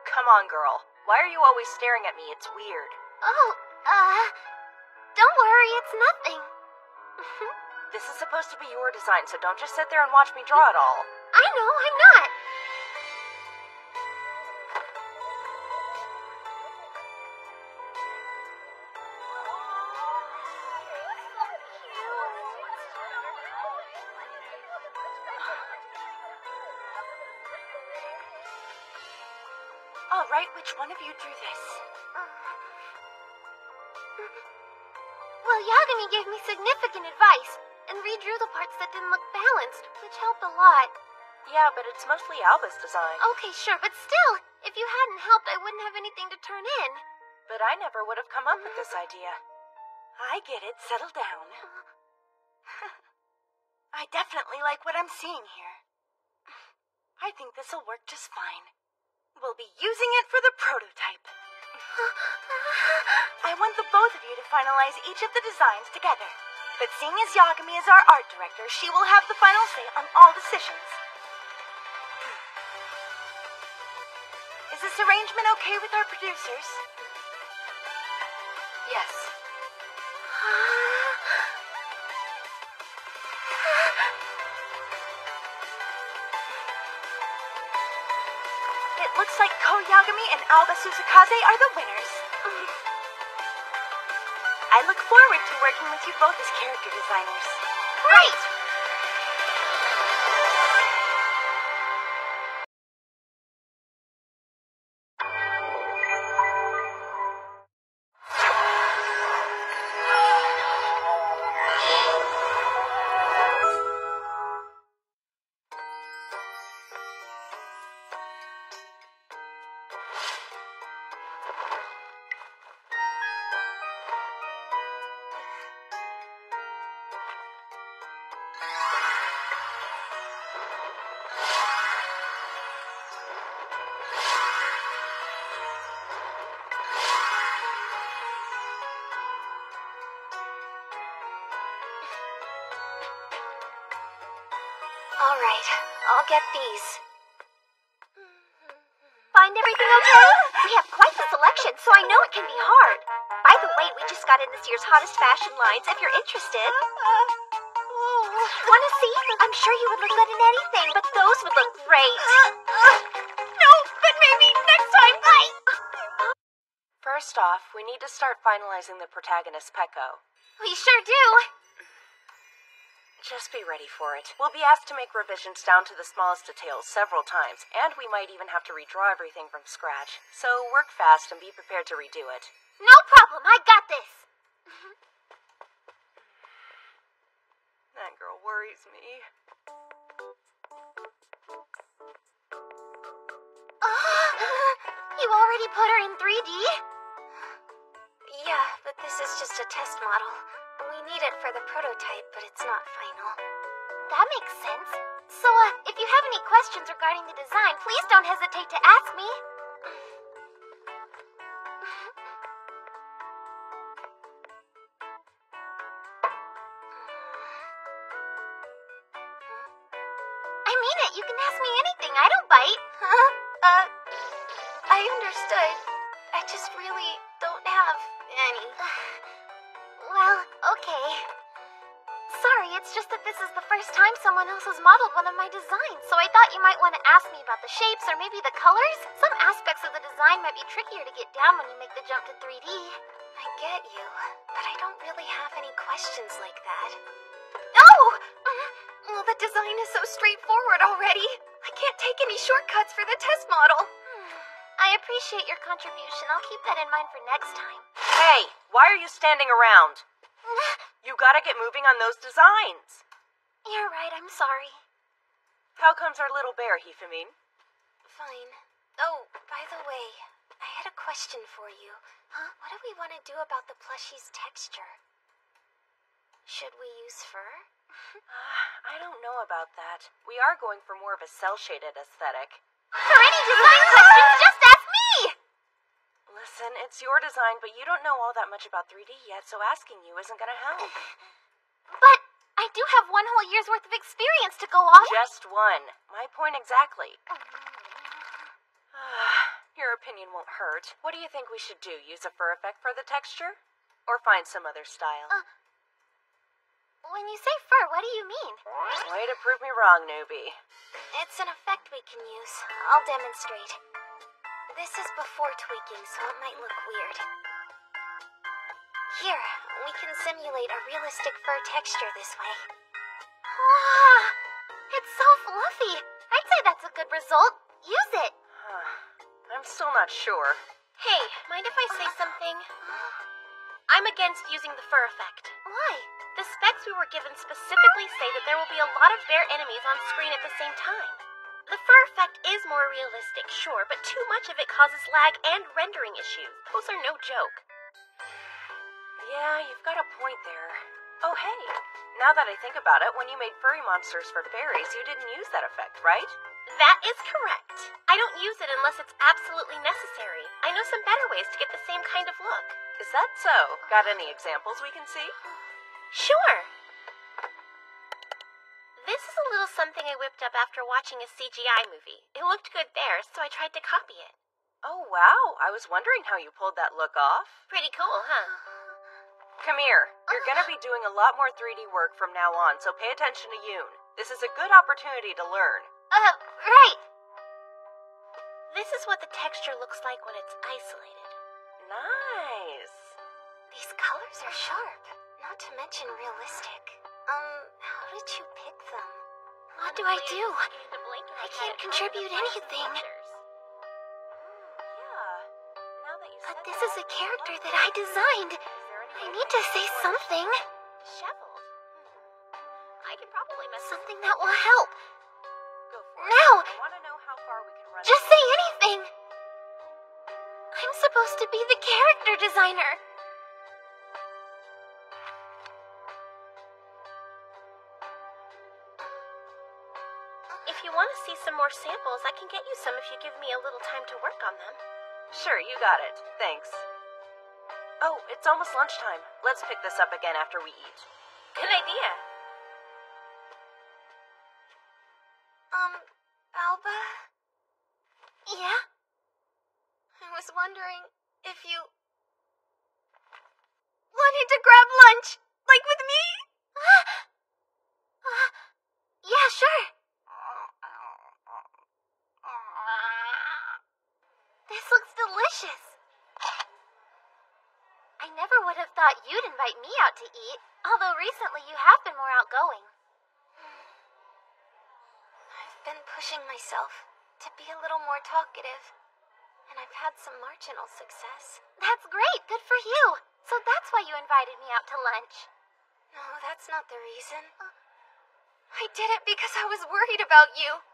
Come on, girl. Why are you always staring at me? It's weird. Oh, don't worry, it's nothing. This is supposed to be your design, so don't just sit there and watch me draw it all. I know, I'm not. All right, which one of you drew this? Well, Yagami gave me significant advice and redrew the parts that didn't look balanced, which helped a lot. Yeah, but it's mostly Alba's design. Okay, sure, but still, if you hadn't helped, I wouldn't have anything to turn in. But I never would have come up with this idea. I get it. Settle down. I definitely like what I'm seeing here. I think this'll work just fine. We'll be using it for the prototype. I want the both of you to finalize each of the designs together. But seeing as Yagami is our art director, she will have the final say on all decisions. Is this arrangement okay with our producers? Yes. It looks like Ko Yagami and Alba Suzukaze are the winners. I look forward to working with you both as character designers. Great! All right, I'll get these. Find everything okay? We have quite the selection, so I know it can be hard. By the way, we just got in this year's hottest fashion lines, if you're interested. Want to see? I'm sure you would look good in anything, but those would look great. No, but maybe next time. First off, we need to start finalizing the protagonist, Peko. We sure do. Just be ready for it. We'll be asked to make revisions down to the smallest details several times, and we might even have to redraw everything from scratch. So work fast and be prepared to redo it. No problem, I got this. That girl worries me. You already put her in 3D? Yeah, but this is just a test model. We need it for the prototype, but it's not final. That makes sense. So, if you have any questions regarding the design, please don't hesitate to ask me. I mean it, you can ask me anything, I don't bite. I understood. I just really don't have any. Well, okay. Sorry, it's just that this is the first time someone else has modeled one of my designs, so I thought you might want to ask me about the shapes or maybe the colors. Some aspects of the design might be trickier to get down when you make the jump to 3D. I get you, but I don't really have any questions like that. Oh! Well, the design is so straightforward already. I can't take any shortcuts for the test model. I appreciate your contribution. I'll keep that in mind for next time. Hey, why are you standing around? You gotta get moving on those designs. You're right, I'm sorry. How comes our little bear, Hifemin? Fine. Oh, by the way, I had a question for you. What do we want to do about the plushie's texture? Should we use fur? I don't know about that. We are going for more of a cel-shaded aesthetic. For any design questions, just ask me! Listen, it's your design, but you don't know all that much about 3D yet, so asking you isn't gonna help. But I do have one whole year's worth of experience to go off. Just one. My point exactly. Your opinion won't hurt. What do you think we should do? Use a fur effect for the texture? Or find some other style? When you say fur, what do you mean? Way to prove me wrong, newbie. It's an effect we can use. I'll demonstrate. This is before tweaking, so it might look weird. Here, we can simulate a realistic fur texture this way. Wow! It's so fluffy. I'd say that's a good result. Use it. I'm still not sure. Hey, mind if I say something? I'm against using the fur effect. Why? The specs we were given specifically say that there will be a lot of bare enemies on screen at the same time. The fur effect is more realistic, sure, but too much of it causes lag and rendering issues. Those are no joke. Yeah, you've got a point there. Oh, hey, now that I think about it, when you made furry monsters for fairies, you didn't use that effect, right? That is correct. I don't use it unless it's absolutely necessary. I know some better ways to get the same kind of look. Is that so? Got any examples we can see? Sure. This is a little something I whipped up after watching a CGI movie. It looked good there, so I tried to copy it. Oh, wow. I was wondering how you pulled that look off. Pretty cool, huh? Come here. You're gonna be doing a lot more 3D work from now on, so pay attention to Yoon. This is a good opportunity to learn. Right. This is what the texture looks like when it's isolated. Nice. These colors are sharp, not to mention realistic. How did you pick them? What do I do? I can't contribute anything. But this is a character that I designed. I need to say something. Disheveled. I could probably mess Something that will help. Go for it. Now, I want to know how far we can run. just say anything. I'm supposed to be the character designer. If you want to see some more samples, I can get you some if you give me a little time to work on them. Sure, you got it. Thanks. Oh, it's almost lunchtime. Let's pick this up again after we eat. Good idea. Alba? Yeah? I was wondering if you wanted to grab lunch, like with me? Yeah, sure. This looks delicious. I never would have thought you'd invite me out to eat, although recently you have been more outgoing. I've been pushing myself to be a little more talkative, and I've had some marginal success. That's great, good for you. So that's why you invited me out to lunch. No, that's not the reason. I did it because I was worried about you.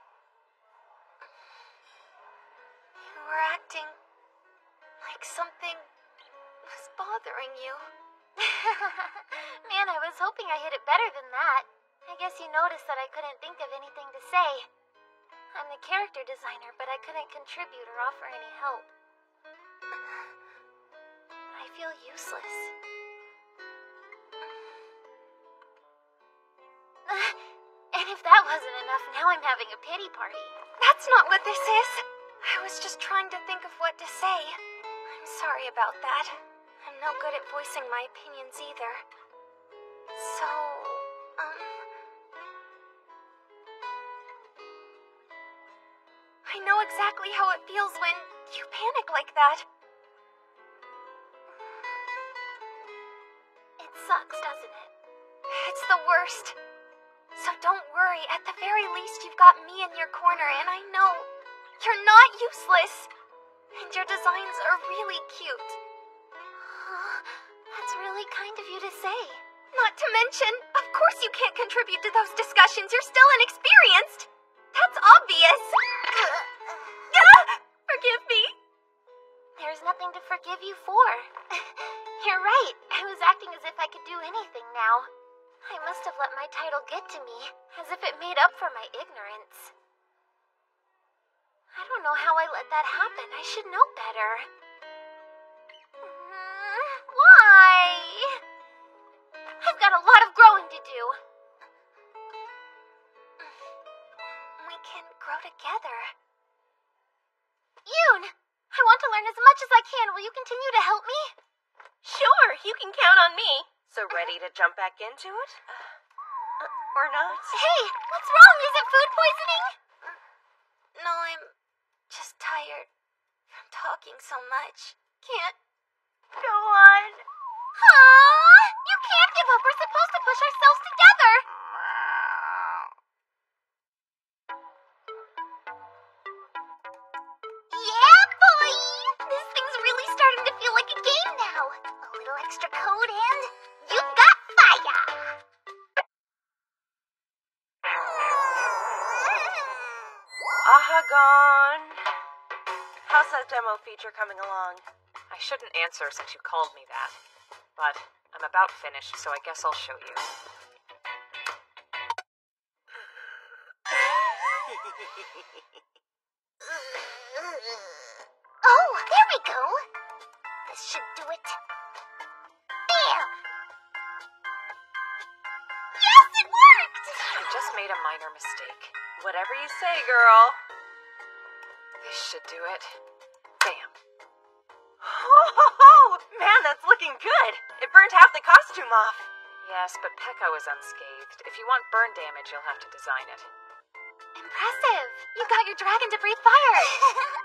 You were acting like something was bothering you. Man, I was hoping I hit it better than that. I guess you noticed that I couldn't think of anything to say. I'm the character designer, but I couldn't contribute or offer any help. I feel useless. And if that wasn't enough, now I'm having a pity party. That's not what this is. I was just trying to think of what to say. I'm sorry about that. I'm no good at voicing my opinions either. So, I know exactly how it feels when you panic like that. It sucks, doesn't it? It's the worst. So don't worry, at the very least you've got me in your corner, and I know you're not useless. And your designs are really cute. That's really kind of you to say. Not to mention, of course you can't contribute to those discussions. You're still inexperienced. That's obvious. Forgive me. There's nothing to forgive you for. You're right. I was acting as if I could do anything now. I must have let my title get to me, as if it made up for my ignorance. I don't know how I let that happen. I should know better. Why? I've got a lot of growing to do. We can grow together. Yoon, I want to learn as much as I can. Will you continue to help me? Sure, you can count on me. So ready to jump back into it? Or not? Hey, what's wrong? Is it food poisoning? No, I'm just tired from talking so much. Can't go on. You can't give up. We're supposed to push ourselves together. Yeah, boy! This thing's really starting to feel like a game now. A little extra code and you've got fire! Ahagon! How's that demo feature coming along? I shouldn't answer since you called me that. But I'm about finished, so I guess I'll show you. Oh, there we go. This should do it. Bam! Yes, it worked! I just made a minor mistake. Whatever you say, girl. This should do it. Bam. Oh, man, that's looking good. It burned half the costume off. Yes, but Pekko is unscathed. If you want burn damage, you'll have to design it. Impressive. You got your dragon to breathe fire.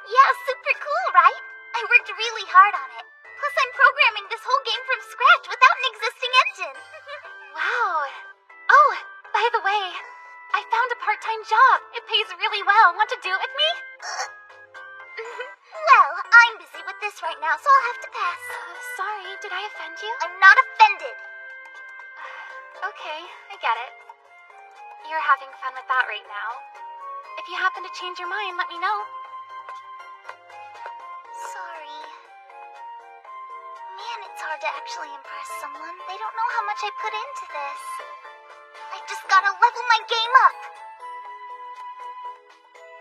Yeah, super cool, right? I worked really hard on it. Plus, I'm programming this whole game from scratch without an existing engine. Wow. Oh, by the way, I found a part-time job. It pays really well. Want to do it with me? Well, I'm busy with this right now, so I'll have to pass. Sorry, did I offend you? I'm not offended. Okay, I get it. You're having fun with that right now. If you happen to change your mind, let me know. Sorry. Man, it's hard to actually impress someone. They don't know how much I put into this. I just gotta level my game up.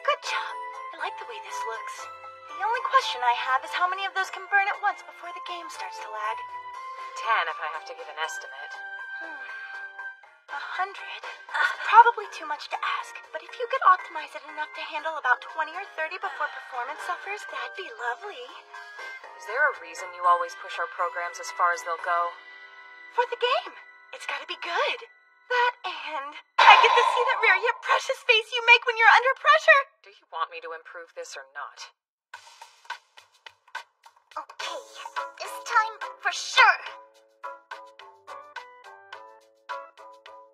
Good job. I like the way this looks. The only question I have is how many of those can burn at once before the game starts to lag? 10 if I have to give an estimate. 100? Probably too much to ask, but if you could optimize it enough to handle about 20 or 30 before performance suffers, that'd be lovely. Is there a reason you always push our programs as far as they'll go? For the game. It's gotta be good. That and I get to see that rare yet precious face you make when you're under pressure. Do you want me to improve this or not? Okay, this time for sure.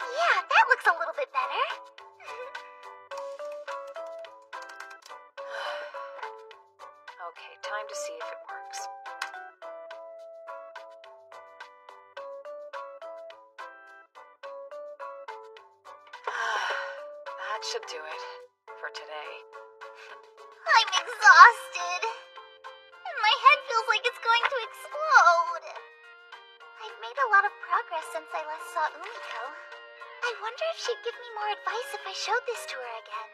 Yeah, that looks a little bit better. Okay, time to see if it works. That should do it for today. I'm exhausted. And my head feels like it's going to explode. I've made a lot of progress since I last saw Umiko. I wonder if she'd give me more advice if I showed this to her again.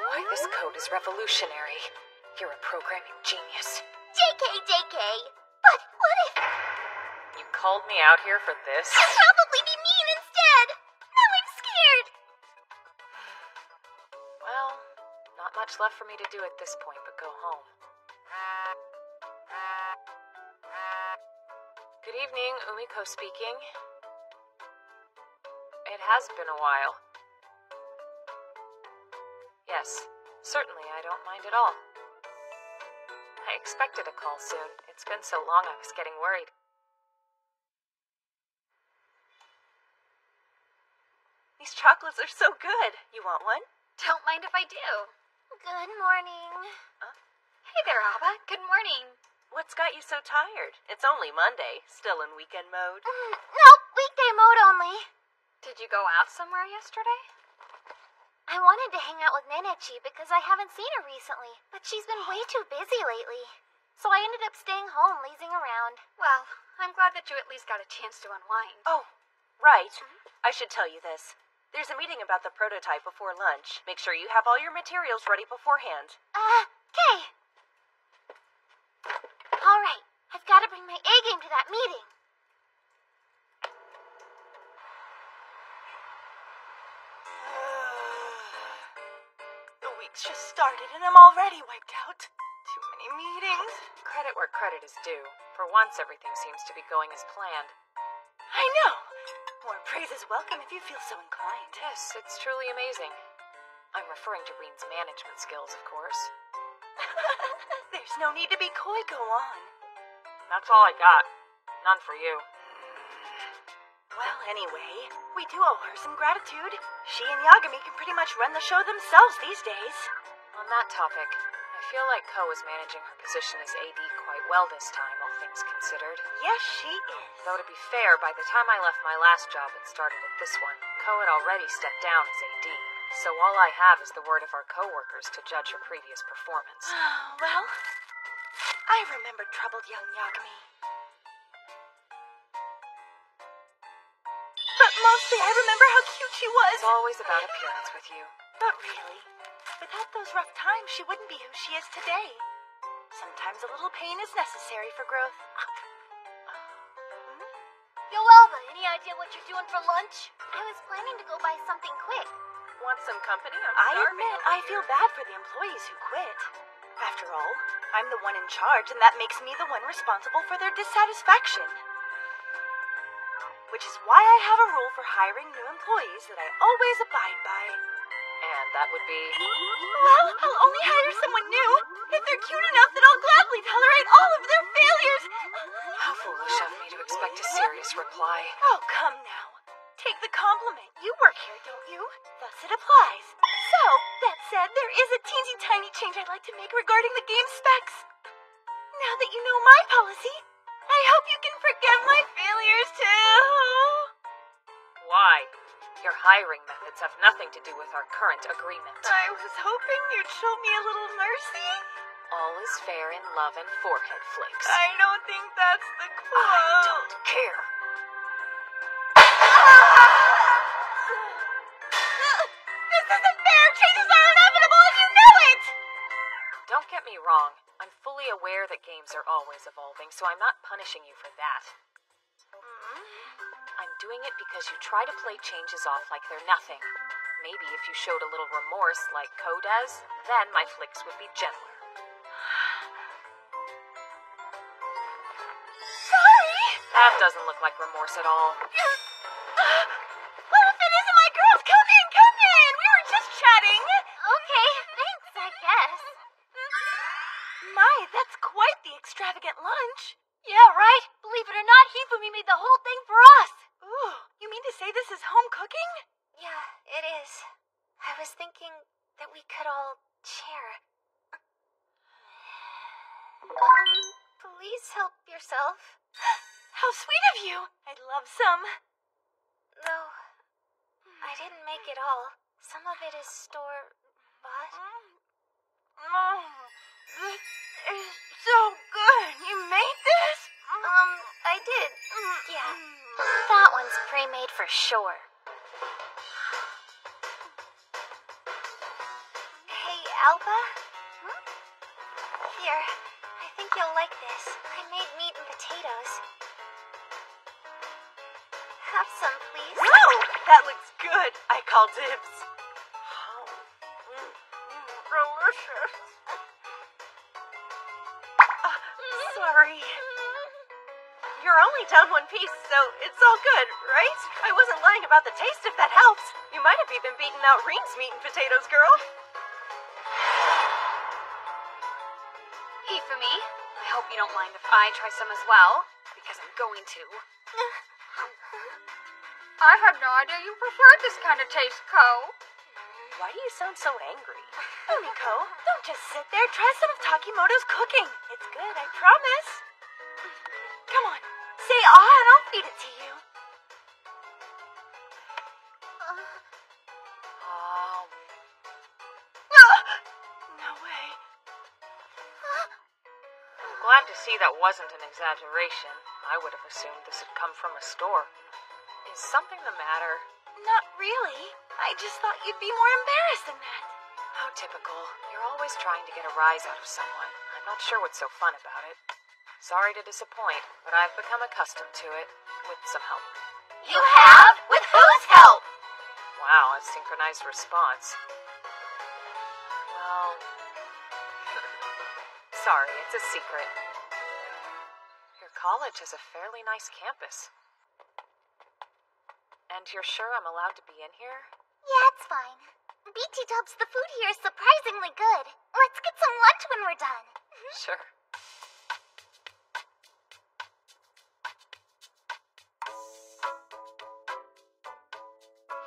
Why, this code is revolutionary. You're a programming genius. JK. But what if... You called me out here for this? I'll probably be mean instead. Now I'm scared. Well, not much left for me to do at this point but go home. Good evening, Umiko speaking. It has been a while. Yes, certainly, I don't mind at all. I expected a call soon. It's been so long I was getting worried. These chocolates are so good. You want one? Don't mind if I do. Good morning. Hey there, Abba. Good morning. What's got you so tired? It's only Monday. Still in weekend mode? Nope, weekday mode only. Did you go out somewhere yesterday? I wanted to hang out with Nenechi because I haven't seen her recently, but she's been way too busy lately. So I ended up staying home, lazing around. Well, I'm glad that you at least got a chance to unwind. Oh, Right. I should tell you this. There's a meeting about the prototype before lunch. Make sure you have all your materials ready beforehand. Okay. All right. I've got to bring my A game to that meeting. The week's just started and I'm already wiped out. Too many meetings. Credit where credit is due. For once, everything seems to be going as planned. I know. More praise is welcome if you feel so inclined. Yes, it's truly amazing. I'm referring to Reen's management skills, of course. There's no need to be coy, go on. That's all I got. None for you. Well, anyway, we do owe her some gratitude. She and Yagami can pretty much run the show themselves these days. On that topic, I feel like Ko is managing her position as AD quite well this time, all things considered. Yes, she is. Though to be fair, by the time I left my last job and started at this one, Ko had already stepped down as AD. So all I have is the word of our coworkers to judge her previous performance. Well, I remember troubled young Yagami. But mostly I remember how cute she was. It's always about appearance with you. But really, without those rough times, she wouldn't be who she is today. Sometimes a little pain is necessary for growth. Yo, Alba, any idea what you're doing for lunch? I was planning to go buy something quick. Want some company? I admit I feel bad for the employees who quit. After all, I'm the one in charge, and that makes me the one responsible for their dissatisfaction. Which is why I have a rule for hiring new employees that I always abide by. And that would be... Well, I'll only hire someone new if they're cute enough that I'll gladly tolerate all of their failures. How foolish of me to expect a serious reply. Oh, come now. Take the compliment. You work here, don't you? Thus it applies. So, that said, there is a teensy tiny change I'd like to make regarding the game specs. Now that you know my policy, I hope you can forgive my failures too. Why? Your hiring methods have nothing to do with our current agreement. I was hoping you'd show me a little mercy. All is fair in love and forehead flicks. I don't think that's the quote. I don't care. This isn't fair! Changes are inevitable and you know it! Don't get me wrong. I'm fully aware that games are always evolving, so I'm not punishing you for that. I'm doing it because you try to play changes off like they're nothing. Maybe if you showed a little remorse like Ko does, then my flicks would be gentler. Sorry! That doesn't look like remorse at all. Well, if it isn't my girls, come in, come in! We were just chatting! Okay, thanks, I guess. My, that's quite the extravagant lunch. Yeah, right? Believe it or not, Hifumi made the whole thing for us. Ooh, you mean to say this is home cooking? Yeah, it is. I was thinking that we could all share. Please help yourself. How sweet of you! I'd love some. No, I didn't make it all. Some of it is store-bought. This is so good. You made this? I did. Yeah. That one's pre-made for sure. Hey, Alba? Here, I think you'll like this. I made meat and potatoes. Have some, please. No! That looks good. I call dibs. Delicious. Sorry. You're only down one piece, so it's all good, right? I wasn't lying about the taste, if that helps. You might have even beaten out Reen's meat and potatoes, girl. Hifumi, I hope you don't mind if I try some as well, because I'm going to. I had no idea you preferred this kind of taste, Ko. Why do you sound so angry? Miko, don't just sit there. Try some of Takimoto's cooking. It's good, I promise. Come on, say ah and I'll feed it to you. No way. I'm glad to see that wasn't an exaggeration. I would have assumed this had come from a store. Is something the matter? Not really. I just thought you'd be more embarrassed than that. How typical. You're always trying to get a rise out of someone. I'm not sure what's so fun about it. Sorry to disappoint, but I've become accustomed to it, with some help. You have? With whose help? Wow, a synchronized response. Well... sorry, it's a secret. Your college has a fairly nice campus. And you're sure I'm allowed to be in here? Yeah, it's fine. BT Dubs, the food here is surprisingly good. Let's get some lunch when we're done. Sure.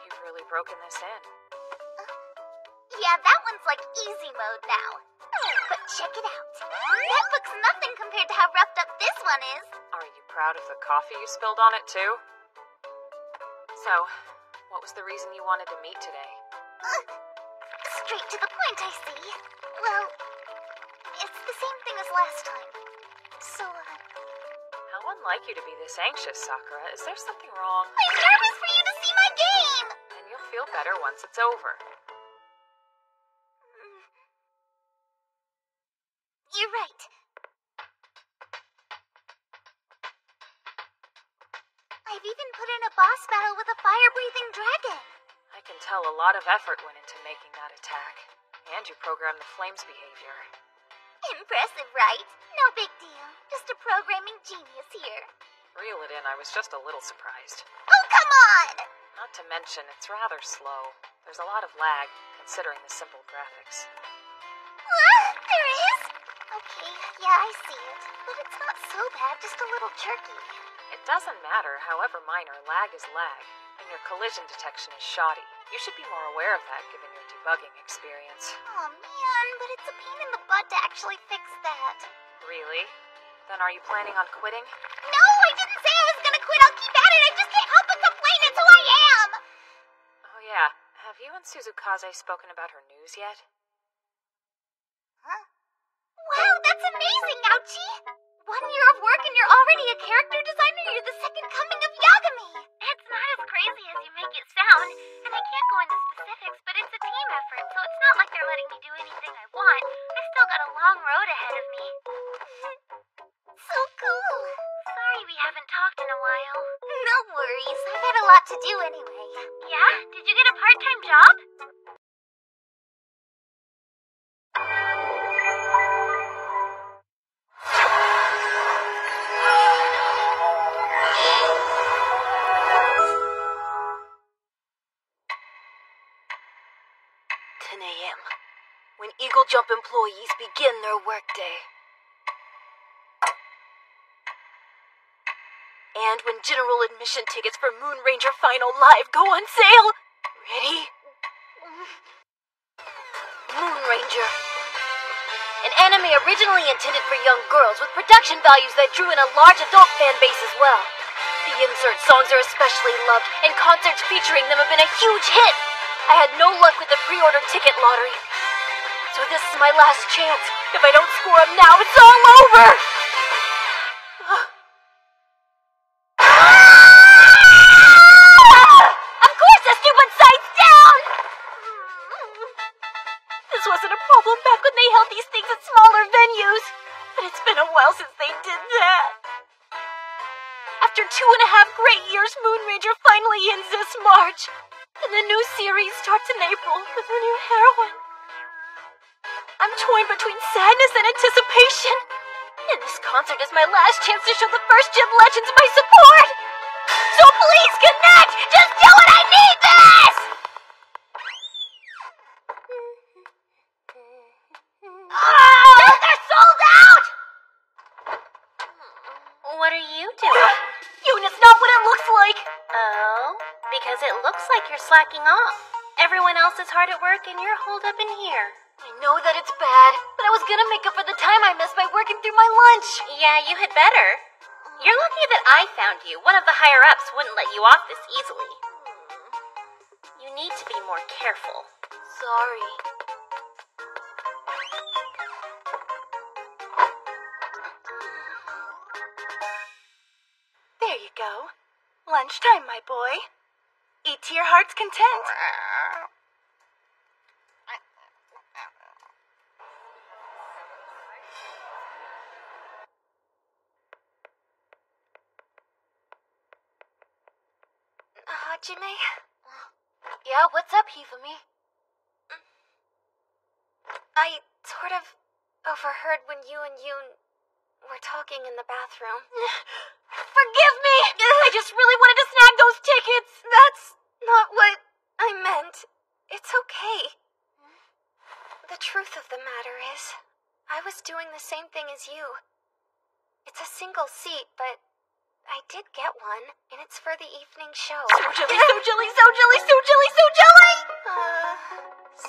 You've really broken this in. Yeah, that one's like easy mode now. But check it out. That looks nothing compared to how roughed up this one is. Are you proud of the coffee you spilled on it, too? So, what was the reason you wanted to meet today? Straight to the point, I see. Well, it's the same thing as last time. So, How unlike you to be this anxious, Sakura. Is there something wrong? I'm nervous for you to see my game! And you'll feel better once it's over. You're right. I've even put in a boss battle with a fire-breathing dragon. I can tell a lot of effort went into making that attack. And you programmed the flame's behavior. Impressive, right? No big deal. Just a programming genius here. Reel it in, I was just a little surprised. Oh, come on! Not to mention, it's rather slow. There's a lot of lag, considering the simple graphics. There is? Okay, yeah, I see it. But it's not so bad, just a little jerky. It doesn't matter, however minor, lag is lag. And your collision detection is shoddy. You should be more aware of that, given your debugging experience. Oh man, but it's a pain in the butt to actually fix that. Really? Then are you planning on quitting? No, I didn't say I was gonna quit. I'll keep at it. I just can't help but complain. It's who I am. Oh yeah, have you and Suzukaze spoken about her news yet? Huh? Wow, that's amazing, Ouchie! 1 year of work and you're already a character designer? You're the second coming of Yagami! It's not as crazy as you make it sound, and I can't go into specifics, but it's a team effort, so it's not like they're letting me do anything I want. I've still got a long road ahead of me. So cool! Sorry we haven't talked in a while. No worries, I've had a lot to do anyway. Yeah? Did you get a part-time job? When Eagle Jump employees begin their workday. And when general admission tickets for Moon Ranger Final Live go on sale. Ready? Moon Ranger. An anime originally intended for young girls with production values that drew in a large adult fan base as well. The insert songs are especially loved, and concerts featuring them have been a huge hit. I had no luck with the pre-order ticket lottery. So this is my last chance. If I don't score them now, it's all over! Of course the stupid site's down! This wasn't a problem back when they held these things at smaller venues. But it's been a while since they did that. After 2.5 great years, Moon Ranger finally ends this March. And the new series starts in April with a new heroine. I'm torn between sadness and anticipation. And this concert is my last chance to show the First Gen Legends my support. So please connect! Just do it! I need this! They're sold out! What are you doing? Unit's not what it looks like. Oh, because it looks like you're slacking off. Everyone else is hard at work and you're holed up in here. I know that it's bad, but I was gonna make up for the time I missed by working through my lunch. Yeah, you had better. You're lucky that I found you. One of the higher-ups wouldn't let you off this easily. You need to be more careful. Sorry. There you go. Lunchtime, my boy. Eat to your heart's content. Hajime? Yeah, what's up, Hifumi? I sort of overheard when you and Yoon were talking in the bathroom. Forgive me! I just really wanted to snag those tickets! That's not what I meant. It's okay. The truth of the matter is, I was doing the same thing as you. It's a single seat, but I did get one, and it's for the evening show. So jelly, so jelly, so jelly, so jelly, so jelly!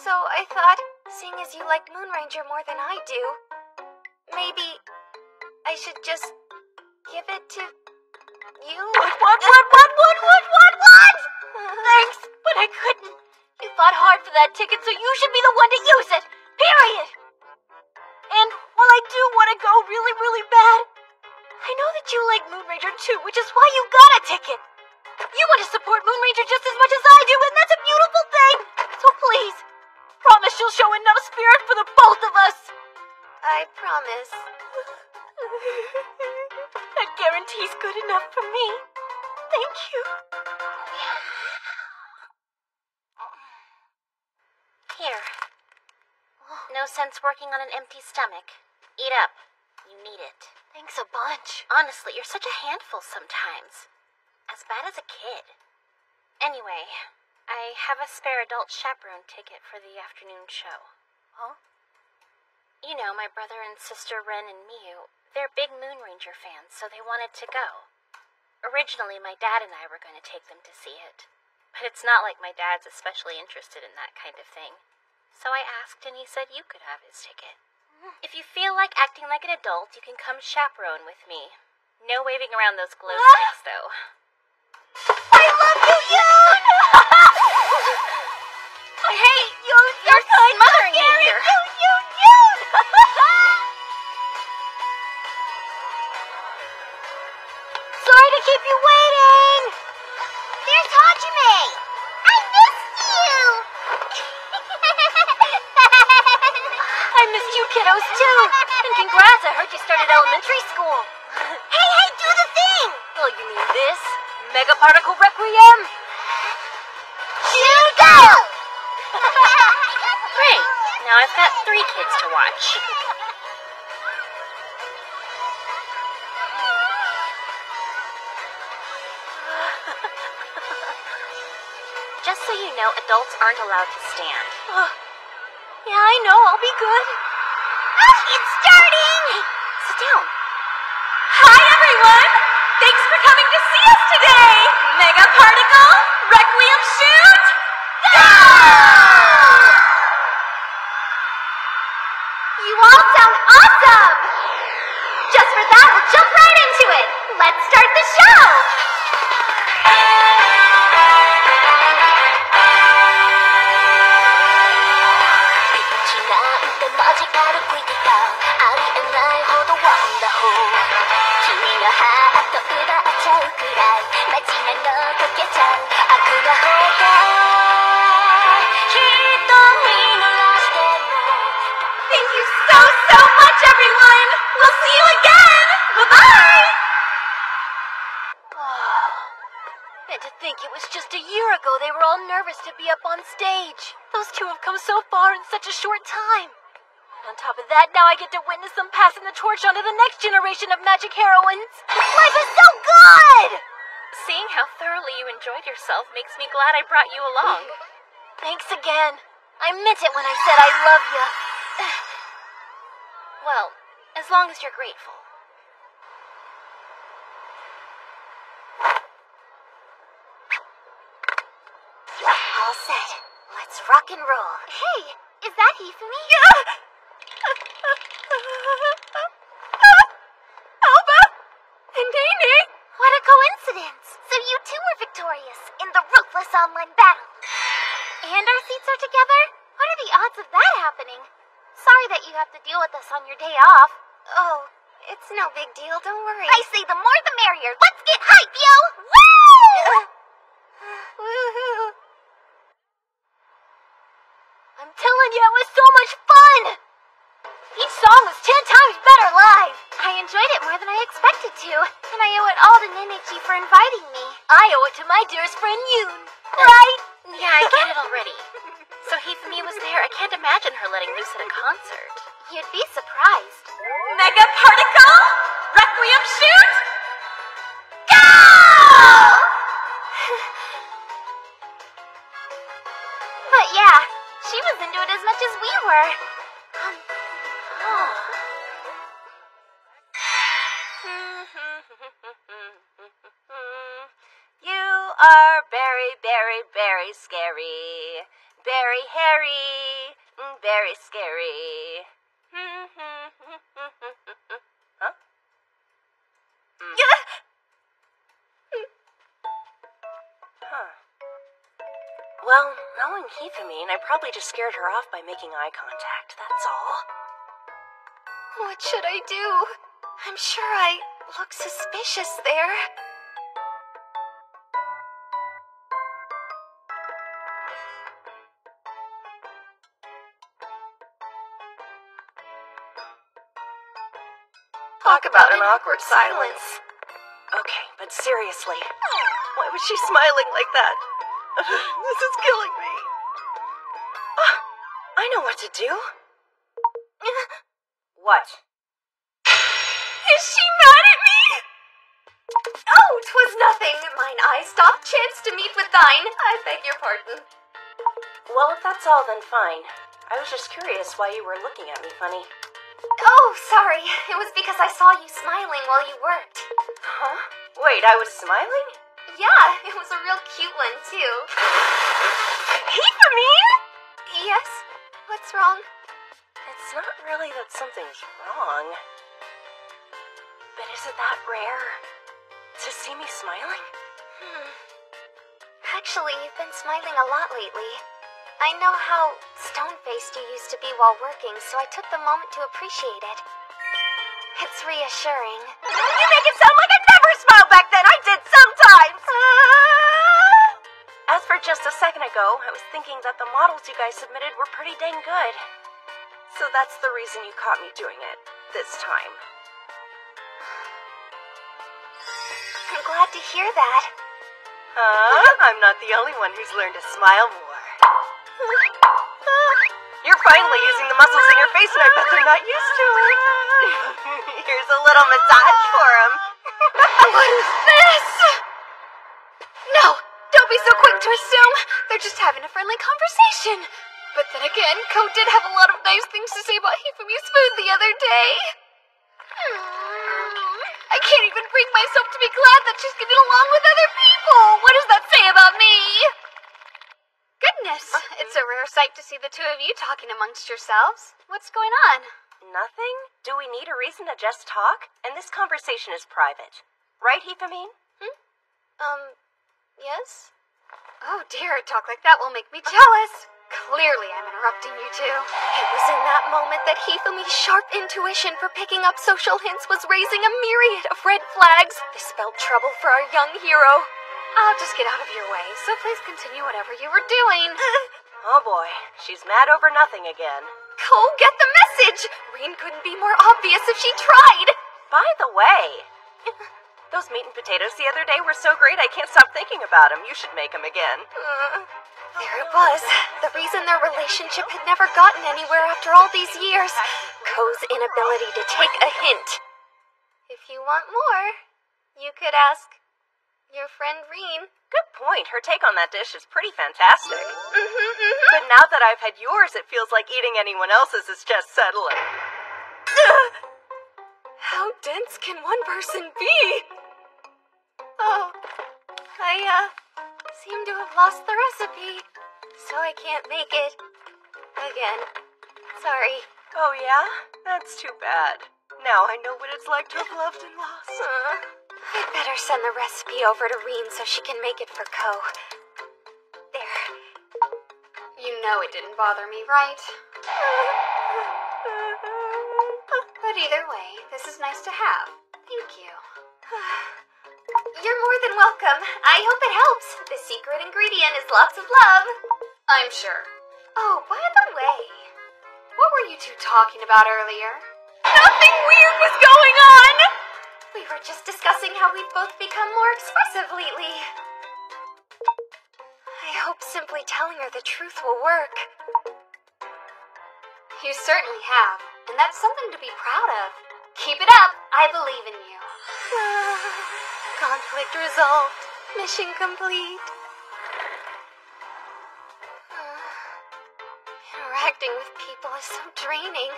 So I thought, seeing as you like Moonranger more than I do, maybe I should just give it to you? What? Thanks, but I couldn't. You fought hard for that ticket, so you should be the one to use it. Period. And while I do want to go really, really bad, I know that you like Moonranger too, which is why you got a ticket. You want to support Moonranger just as much as I do, and that's a beautiful thing. So please, promise you'll show enough spirit for the both of us. I promise. That guarantee's good enough for me. Thank you. Here. No sense working on an empty stomach. Eat up. You need it. Thanks a bunch. Honestly, you're such a handful sometimes. As bad as a kid. Anyway, I have a spare adult chaperone ticket for the afternoon show. Huh? You know, my brother and sister Ren and Miu, they're big Moonranger fans, so they wanted to go. Originally, my dad and I were going to take them to see it. But it's not like my dad's especially interested in that kind of thing. So I asked, and he said you could have his ticket. If you feel like acting like an adult, you can come chaperone with me. No waving around those glow sticks, though. I love you, Yoon! Hey, Yoon, you're smothering me here. Yoon! Sorry to keep you waiting! There's Hajime! I missed you! I missed you kiddos too! And congrats, I heard you started elementary school. Hey, do the thing! Oh, you mean this? Mega Particle Requiem? You go! Great. Now I've got 3 kids to watch. Just so you know, adults aren't allowed to stand. Yeah, I know. I'll be good. It's starting! Hey, sit down. Hi, everyone! Thanks for coming to see us today! Mega Particle, Requiem Shoot, go! You all sound awesome! Just for that, we'll jump right into it. Let's start the show! Thank you so much, everyone! We'll see you again! Bye-bye! And to think it was just a year ago they were all nervous to be up on stage. Those two have come so far in such a short time. And on top of that, now I get to witness them passing the torch on to the next generation of magic heroines. Life is so good! Seeing how thoroughly you enjoyed yourself makes me glad I brought you along. Thanks again. I meant it when I said I love you. Well, as long as you're grateful. All set. Let's rock and roll. Hey, is that Hifumi? Alba! And Nene! What a coincidence! So you two were victorious in the ruthless online battle. And our seats are together? What are the odds of that happening? Sorry that you have to deal with us on your day off. Oh, it's no big deal, don't worry. I say the more the merrier. Let's get hype, yo! Woo! Ichi, for inviting me. I owe it to my dearest friend Yoon. Right? Yeah, I get it already. So Hifumi was there. I can't imagine her letting loose at a concert. You'd be surprised. Mega Particle! Requiem shoot! Go! But yeah, she was into it as much as we were. You are very, very, very scary. Very hairy. Very scary. Huh? Huh. Well, knowing Hifumi, I probably just scared her off by making eye contact, that's all. What should I do? I'm sure I look suspicious there. Talk about an awkward silence. Okay, but seriously, why was she smiling like that? This is killing me. I know what to do. What? Is she mad at me? Oh, 'twas nothing. Mine eyes stopped chance to meet with thine. I beg your pardon. Well, if that's all, then fine. I was just curious why you were looking at me funny. Oh, sorry. It was because I saw you smiling while you worked. Huh? Wait, I was smiling? Yeah, it was a real cute one, too. Hifumi! Yes? What's wrong? It's not really that something's wrong. But is it that rare to see me smiling? Actually, you've been smiling a lot lately. I know how stone-faced you used to be while working, so I took the moment to appreciate it. It's reassuring. You make it sound like I never smiled back then! I did sometimes! As for just a second ago, I was thinking that the models you guys submitted were pretty dang good. So that's the reason you caught me doing it this time. I'm glad to hear that. Huh? I'm not the only one who's learned to smile more. You're finally using the muscles in your face, and I bet they're not used to it. Here's a little massage for them. What is this? No, don't be so quick to assume. They're just having a friendly conversation. But then again, Ko did have a lot of nice things to say about Hifumi's food the other day. I can't even bring myself to be glad that she's getting along with other people. What does that say about me? Goodness, it's a rare sight to see the two of you talking amongst yourselves. What's going on? Nothing? Do we need a reason to just talk? And this conversation is private. Right, Hifumi? Yes? Oh dear, talk like that will make me jealous. Clearly I'm interrupting you two. It was in that moment that Hifumi's sharp intuition for picking up social hints was raising a myriad of red flags. This spelled trouble for our young hero. I'll just get out of your way, so please continue whatever you were doing. Oh boy, she's mad over nothing again. Ko, get the message! Rin couldn't be more obvious if she tried. By the way, those meat and potatoes the other day were so great I can't stop thinking about them. You should make them again. There it was. The reason their relationship had never gotten anywhere after all these years. Ko's inability to take a hint. If you want more, you could ask your friend Rin. Good point. Her take on that dish is pretty fantastic. But now that I've had yours, it feels like eating anyone else's is just settling. How dense can one person be? Oh, I seem to have lost the recipe, so I can't make it again. Sorry. Oh yeah? That's too bad. Now I know what it's like to have loved and lost. I'd better send the recipe over to Rin so she can make it for Ko. There. You know it didn't bother me, right? But either way, this is nice to have. Thank you. You're more than welcome. I hope it helps. The secret ingredient is lots of love. I'm sure. Oh, by the way, what were you two talking about earlier? Nothing weird was going on! We were just discussing how we've both become more expressive lately. I hope simply telling her the truth will work. You certainly have, and that's something to be proud of. Keep it up. I believe in you. Conflict resolved. Mission complete. Interacting with people is so draining,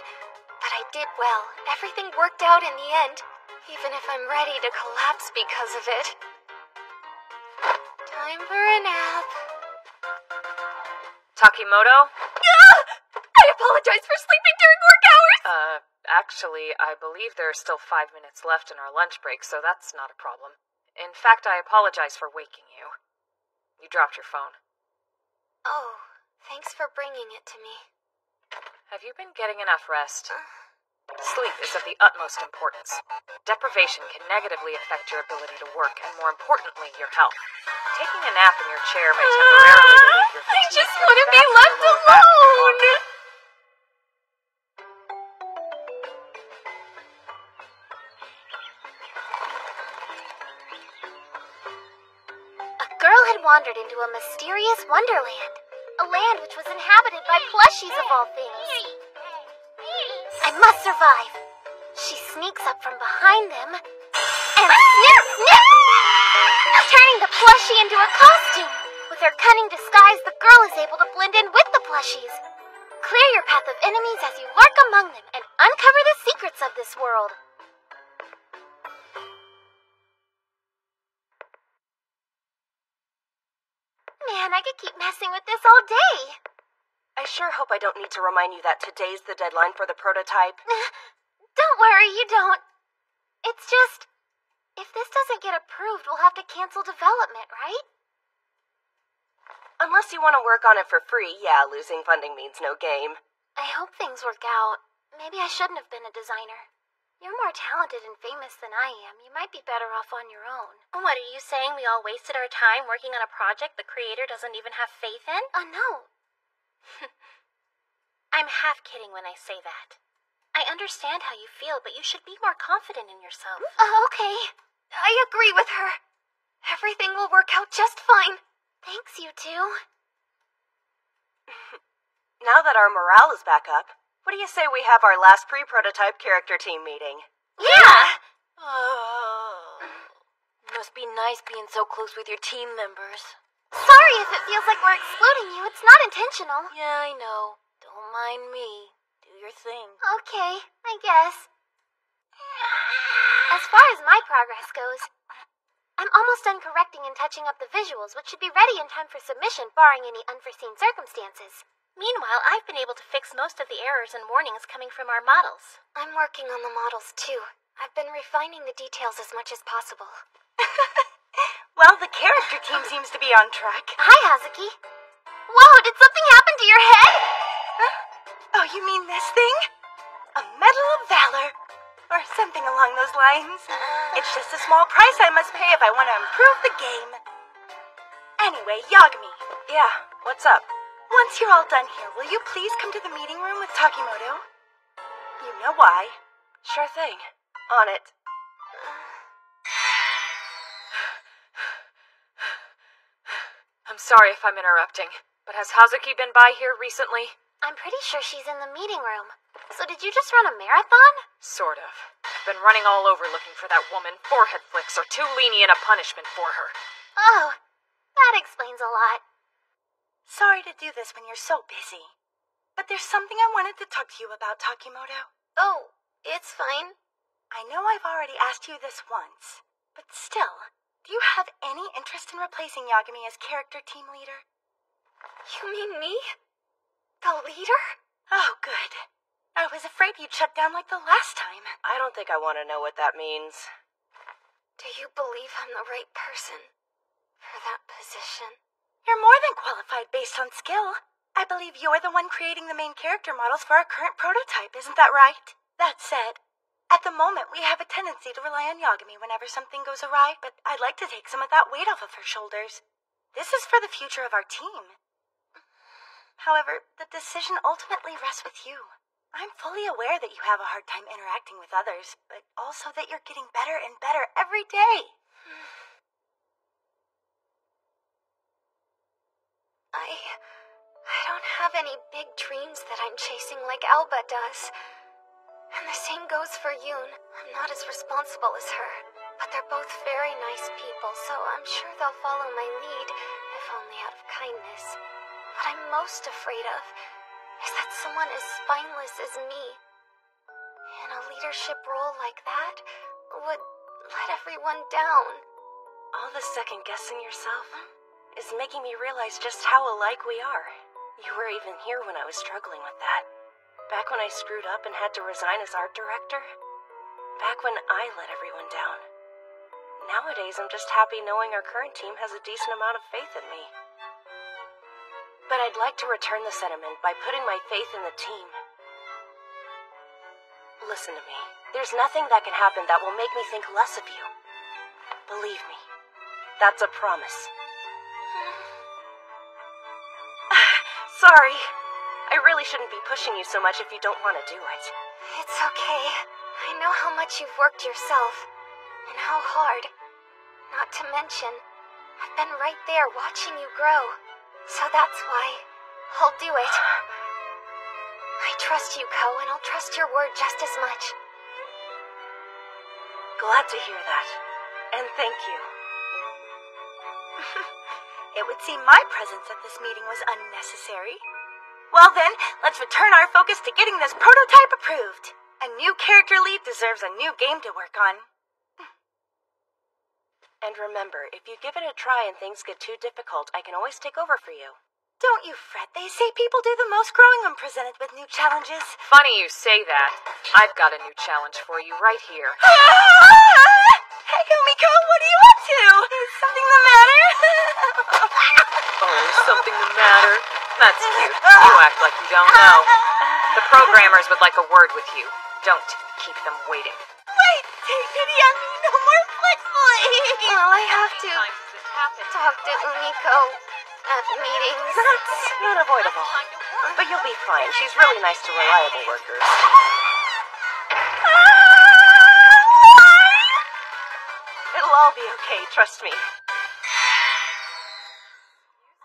but I did well. Everything worked out in the end, even if I'm ready to collapse because of it. Time for a nap. Takimoto? I apologize for sleeping during work hours! Actually, I believe there are still 5 minutes left in our lunch break, so that's not a problem. In fact, I apologize for waking you. You dropped your phone. Oh, thanks for bringing it to me. Have you been getting enough rest? Sleep is of the utmost importance. Deprivation can negatively affect your ability to work, and more importantly, your health. Taking a nap in your chair may temporarily relieve your fatigue. I just want to be left alone! A girl had wandered into a mysterious wonderland. A land which was inhabited by plushies of all things. I must survive. She sneaks up from behind them and snip, snip! Turning the plushie into a costume. With her cunning disguise, the girl is able to blend in with the plushies. Clear your path of enemies as you lurk among them and uncover the secrets of this world. Man, I could keep messing with this all day. I sure hope I don't need to remind you that today's the deadline for the prototype. Don't worry, you don't. It's just, if this doesn't get approved, we'll have to cancel development, right? Unless you want to work on it for free, yeah, losing funding means no game. I hope things work out. Maybe I shouldn't have been a designer. You're more talented and famous than I am. You might be better off on your own. What are you saying? We all wasted our time working on a project the creator doesn't even have faith in? Oh, no. I'm half kidding when I say that. I understand how you feel, but you should be more confident in yourself. Oh, okay. I agree with her. Everything will work out just fine. Thanks, you two. Now that our morale is back up, what do you say we have our last pre-prototype character team meeting? Yeah! Must be nice being so close with your team members. Sorry if it feels like we're excluding you. It's not intentional. Yeah, I know. Don't mind me. Do your thing. Okay, I guess. As far as my progress goes, I'm almost done correcting and touching up the visuals, which should be ready in time for submission, barring any unforeseen circumstances. Meanwhile, I've been able to fix most of the errors and warnings coming from our models. I'm working on the models, too. I've been refining the details as much as possible. Well, the character team seems to be on track. Hi, Hazuki. Whoa, did something happen to your head? Oh, you mean this thing? A Medal of Valor. Or something along those lines. It's just a small price I must pay if I want to improve the game. Anyway, Yagami. Yeah, what's up? Once you're all done here, will you please come to the meeting room with Takimoto? You know why. Sure thing. On it. I'm sorry if I'm interrupting, but has Hazuki been by here recently? I'm pretty sure she's in the meeting room. So did you just run a marathon? Sort of. I've been running all over looking for that woman. Forehead flicks are too lenient a punishment for her. Oh, that explains a lot. Sorry to do this when you're so busy, but there's something I wanted to talk to you about, Takimoto. Oh, it's fine. I know I've already asked you this once, but still, do you have any interest in replacing Yagami as character team leader? You mean me? The leader? Oh, good. I was afraid you'd shut down like the last time. I don't think I want to know what that means. Do you believe I'm the right person for that position? You're more than qualified based on skill. I believe you're the one creating the main character models for our current prototype, isn't that right? That said, at the moment we have a tendency to rely on Yagami whenever something goes awry, but I'd like to take some of that weight off of her shoulders. This is for the future of our team. However, the decision ultimately rests with you. I'm fully aware that you have a hard time interacting with others, but also that you're getting better and better every day. I don't have any big dreams that I'm chasing like Alba does. And the same goes for Yoon. I'm not as responsible as her. But they're both very nice people, so I'm sure they'll follow my lead, if only out of kindness. What I'm most afraid of is that someone as spineless as me, in a leadership role like that, would let everyone down. All the second-guessing yourself is making me realize just how alike we are. You were even here when I was struggling with that. Back when I screwed up and had to resign as art director. Back when I let everyone down. Nowadays, I'm just happy knowing our current team has a decent amount of faith in me. But I'd like to return the sentiment by putting my faith in the team. Listen to me. There's nothing that can happen that will make me think less of you. Believe me. That's a promise. Sorry. I really shouldn't be pushing you so much if you don't want to do it. It's okay. I know how much you've worked yourself. And how hard. Not to mention, I've been right there watching you grow. So that's why I'll do it. I trust you, Ko, and I'll trust your word just as much. Glad to hear that. And thank you. It would seem my presence at this meeting was unnecessary. Well then, let's return our focus to getting this prototype approved. A new character lead deserves a new game to work on. And remember, if you give it a try and things get too difficult, I can always take over for you. Don't you fret. They say people do the most growing when presented with new challenges. Funny you say that. I've got a new challenge for you right here. Hey, Kumiko, what are you up to? Is something the matter? Oh, something the matter? That's cute. You act like you don't know. The programmers would like a word with you. Don't keep them waiting. Wait, take pity on me. No more flexibly. Well, I have to talk to Umiko at meetings. That's unavoidable. But you'll be fine. She's really nice to reliable workers. It'll all be okay, trust me.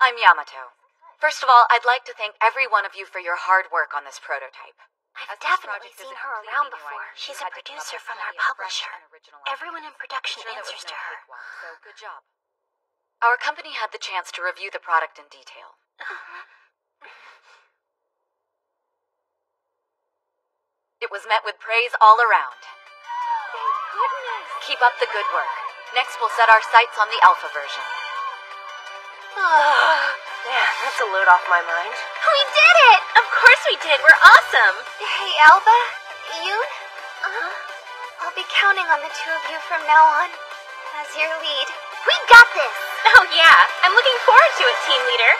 I'm Yamato. First of all, I'd like to thank every one of you for your hard work on this prototype. I've definitely seen her around before. She's a producer from our publisher. Everyone in production answers to her. So good job. Our company had the chance to review the product in detail. It was met with praise all around. Thank goodness. Keep up the good work. Next, we'll set our sights on the alpha version. Man, that's a load off my mind. We did it! Of course we did. We're awesome. Hey, Alba, Yoon? I'll be counting on the two of you from now on as your lead. We got this. Oh yeah, I'm looking forward to it, team leader.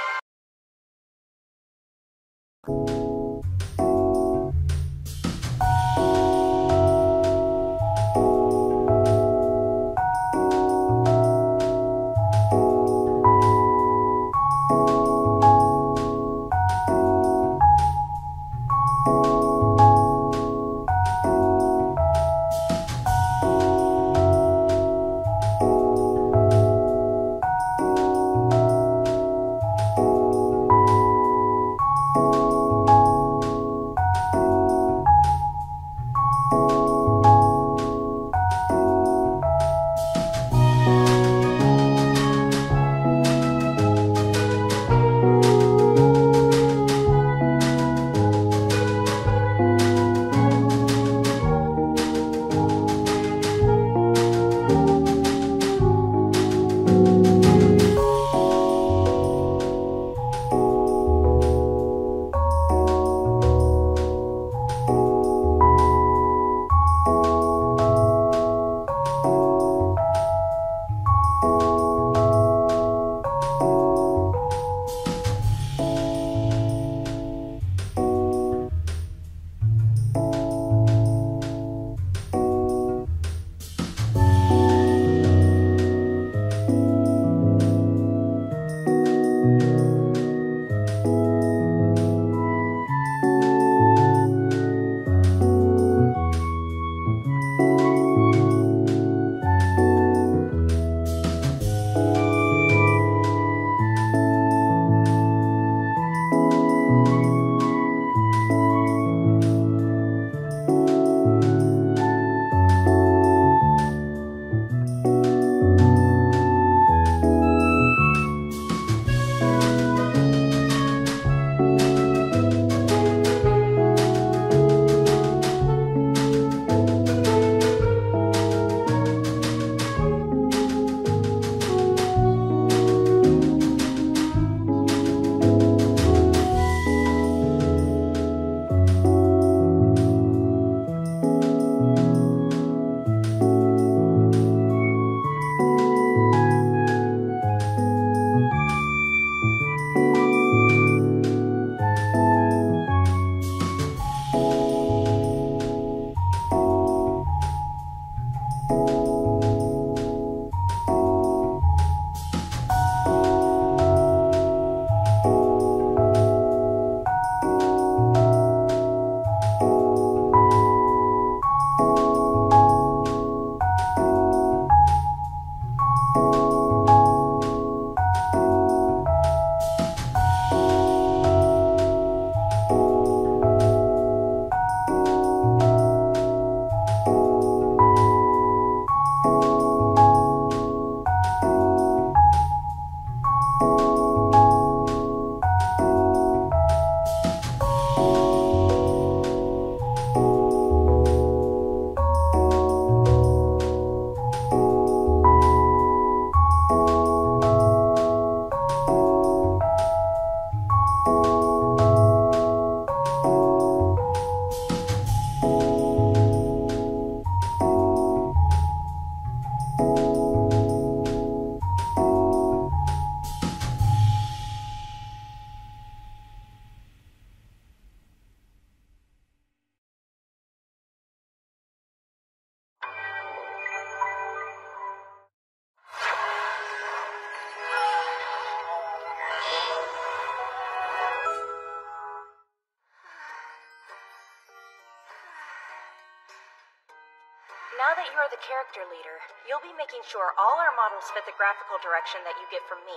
Now that you are the character leader, you'll be making sure all our models fit the graphical direction that you get from me.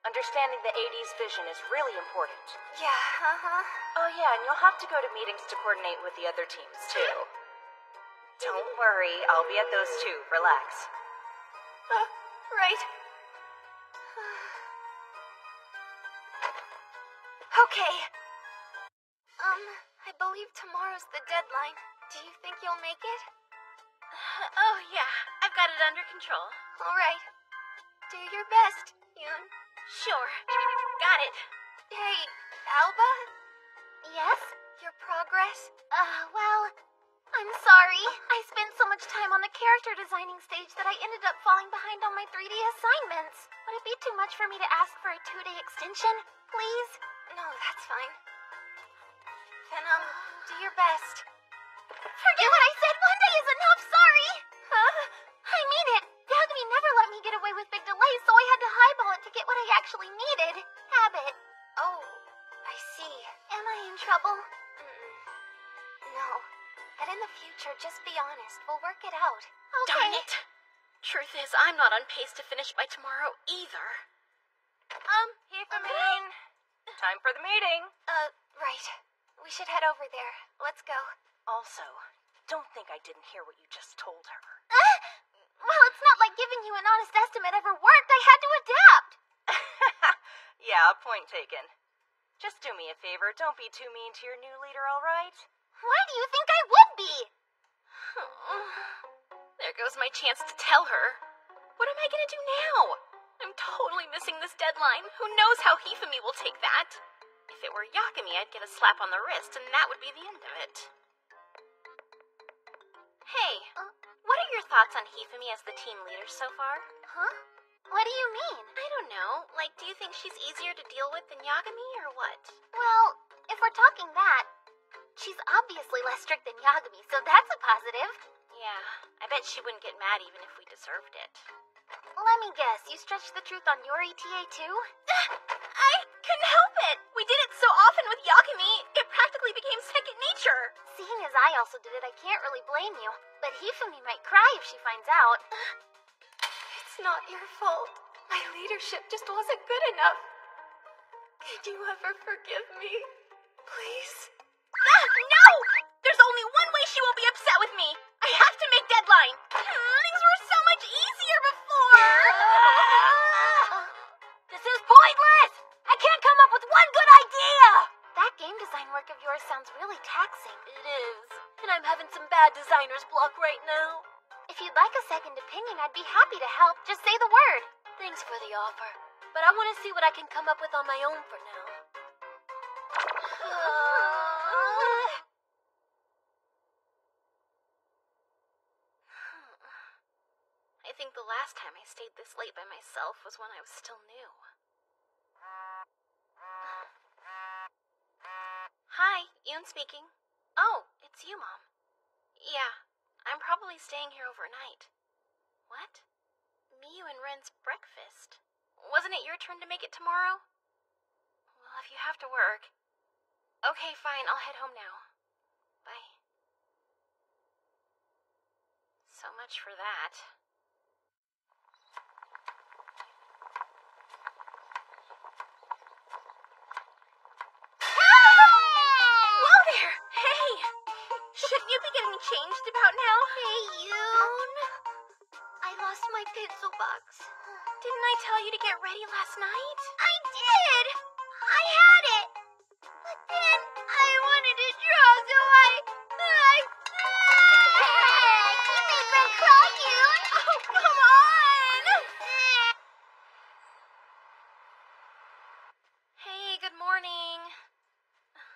Understanding the AD's vision is really important. Yeah, Oh yeah, and you'll have to go to meetings to coordinate with the other teams, too. Don't worry, I'll be at those too. Relax. Right. Okay. I believe tomorrow's the deadline. Do you think you'll make it? Oh, yeah. I've got it under control. All right. Do your best, Yoon. Sure. Got it. Hey, Alba? Yes? Your progress? Well, I'm sorry. I spent so much time on the character designing stage that I ended up falling behind on my 3D assignments. Would it be too much for me to ask for a 2-day extension, please? No, that's fine. Then, do your best. Forget what I said. 1 day is enough. Sorry. I mean it. Yagami never let me get away with big delays, so I had to highball it to get what I actually needed. Habit. Oh, I see. Am I in trouble? No. But in the future, just be honest. We'll work it out. Okay. Darn it. Truth is, I'm not on pace to finish by tomorrow either. Hifamine. Time for the meeting. Right. We should head over there. Let's go. Also, don't think I didn't hear what you just told her. Well, it's not like giving you an honest estimate ever worked. I had to adapt. Yeah, point taken. Just do me a favor. Don't be too mean to your new leader, all right? Why do you think I would be? There goes my chance to tell her. What am I gonna do now? I'm totally missing this deadline. Who knows how Hifumi will take that? If it were Yagami, I'd get a slap on the wrist, and that would be the end of it. Hey, what are your thoughts on Hifumi as the team leader so far? Huh? What do you mean? I don't know. Like, do you think she's easier to deal with than Yagami, or what? Well, if we're talking that, she's obviously less strict than Yagami, so that's a positive. Yeah, I bet she wouldn't get mad even if we deserved it. Let me guess, you stretched the truth on your ETA too? I couldn't help it! We did it so often with Yagami, it practically became second nature. Seeing as I also did it, I can't really blame you. But Hifumi might cry if she finds out. It's It's not your fault. My leadership just wasn't good enough. Can you ever forgive me? Please? No! There's only one way she won't be upset with me. I have to make deadline. Things were so much easier before. This is pointless! I can't come up with one good idea! That game design work of yours sounds really taxing. It is. And I'm having some bad designer's block right now. If you'd like a second opinion, I'd be happy to help. Just say the word. Thanks for the offer. But I want to see what I can come up with on my own for now. I think the last time I stayed this late by myself was when I was still new. Hi, Yoon speaking. Oh, it's you, Mom. Yeah, I'm probably staying here overnight. What? Miyu and Ren's breakfast? Wasn't it your turn to make it tomorrow? Well, if you have to work. Okay, fine, I'll head home now. Bye. So much for that. Whoa there! Hey! Shouldn't you be getting changed about now? Hey, Yoon. I lost my pencil box. Didn't I tell you to get ready last night? I did! I had it! But then I wanted to draw, so I... You made Ren cry, Yoon! Oh, come on! Hey, good morning.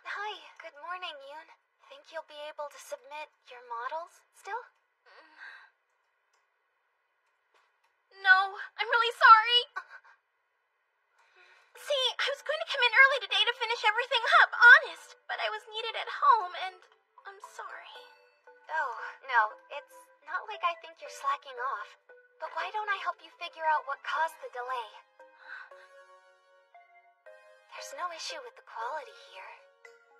Hi, good morning, Yoon. Think you'll be able to submit your models still? No, I'm really sorry. See, I was going to come in early today to finish everything up, honest. But I was needed at home, and I'm sorry. Oh, no, it's not like I think you're slacking off. But why don't I help you figure out what caused the delay? There's no issue with the quality here.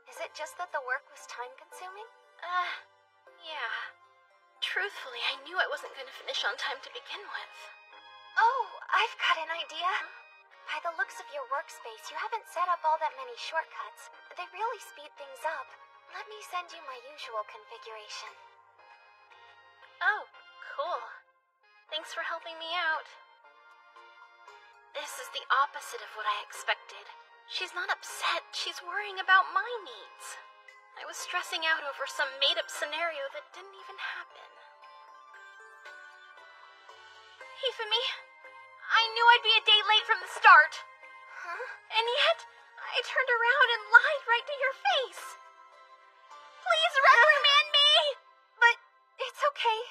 Is it just that the work was time-consuming? Yeah. Truthfully, I knew I wasn't going to finish on time to begin with. Oh, I've got an idea. By the looks of your workspace, you haven't set up all that many shortcuts. They really speed things up. Let me send you my usual configuration. Oh, cool. Thanks for helping me out. This is the opposite of what I expected. She's not upset, she's worrying about my needs. I was stressing out over some made-up scenario that didn't even happen. Hifumi, I knew I'd be a day late from the start. Huh? And yet, I turned around and lied right to your face. Please reprimand me! But it's okay.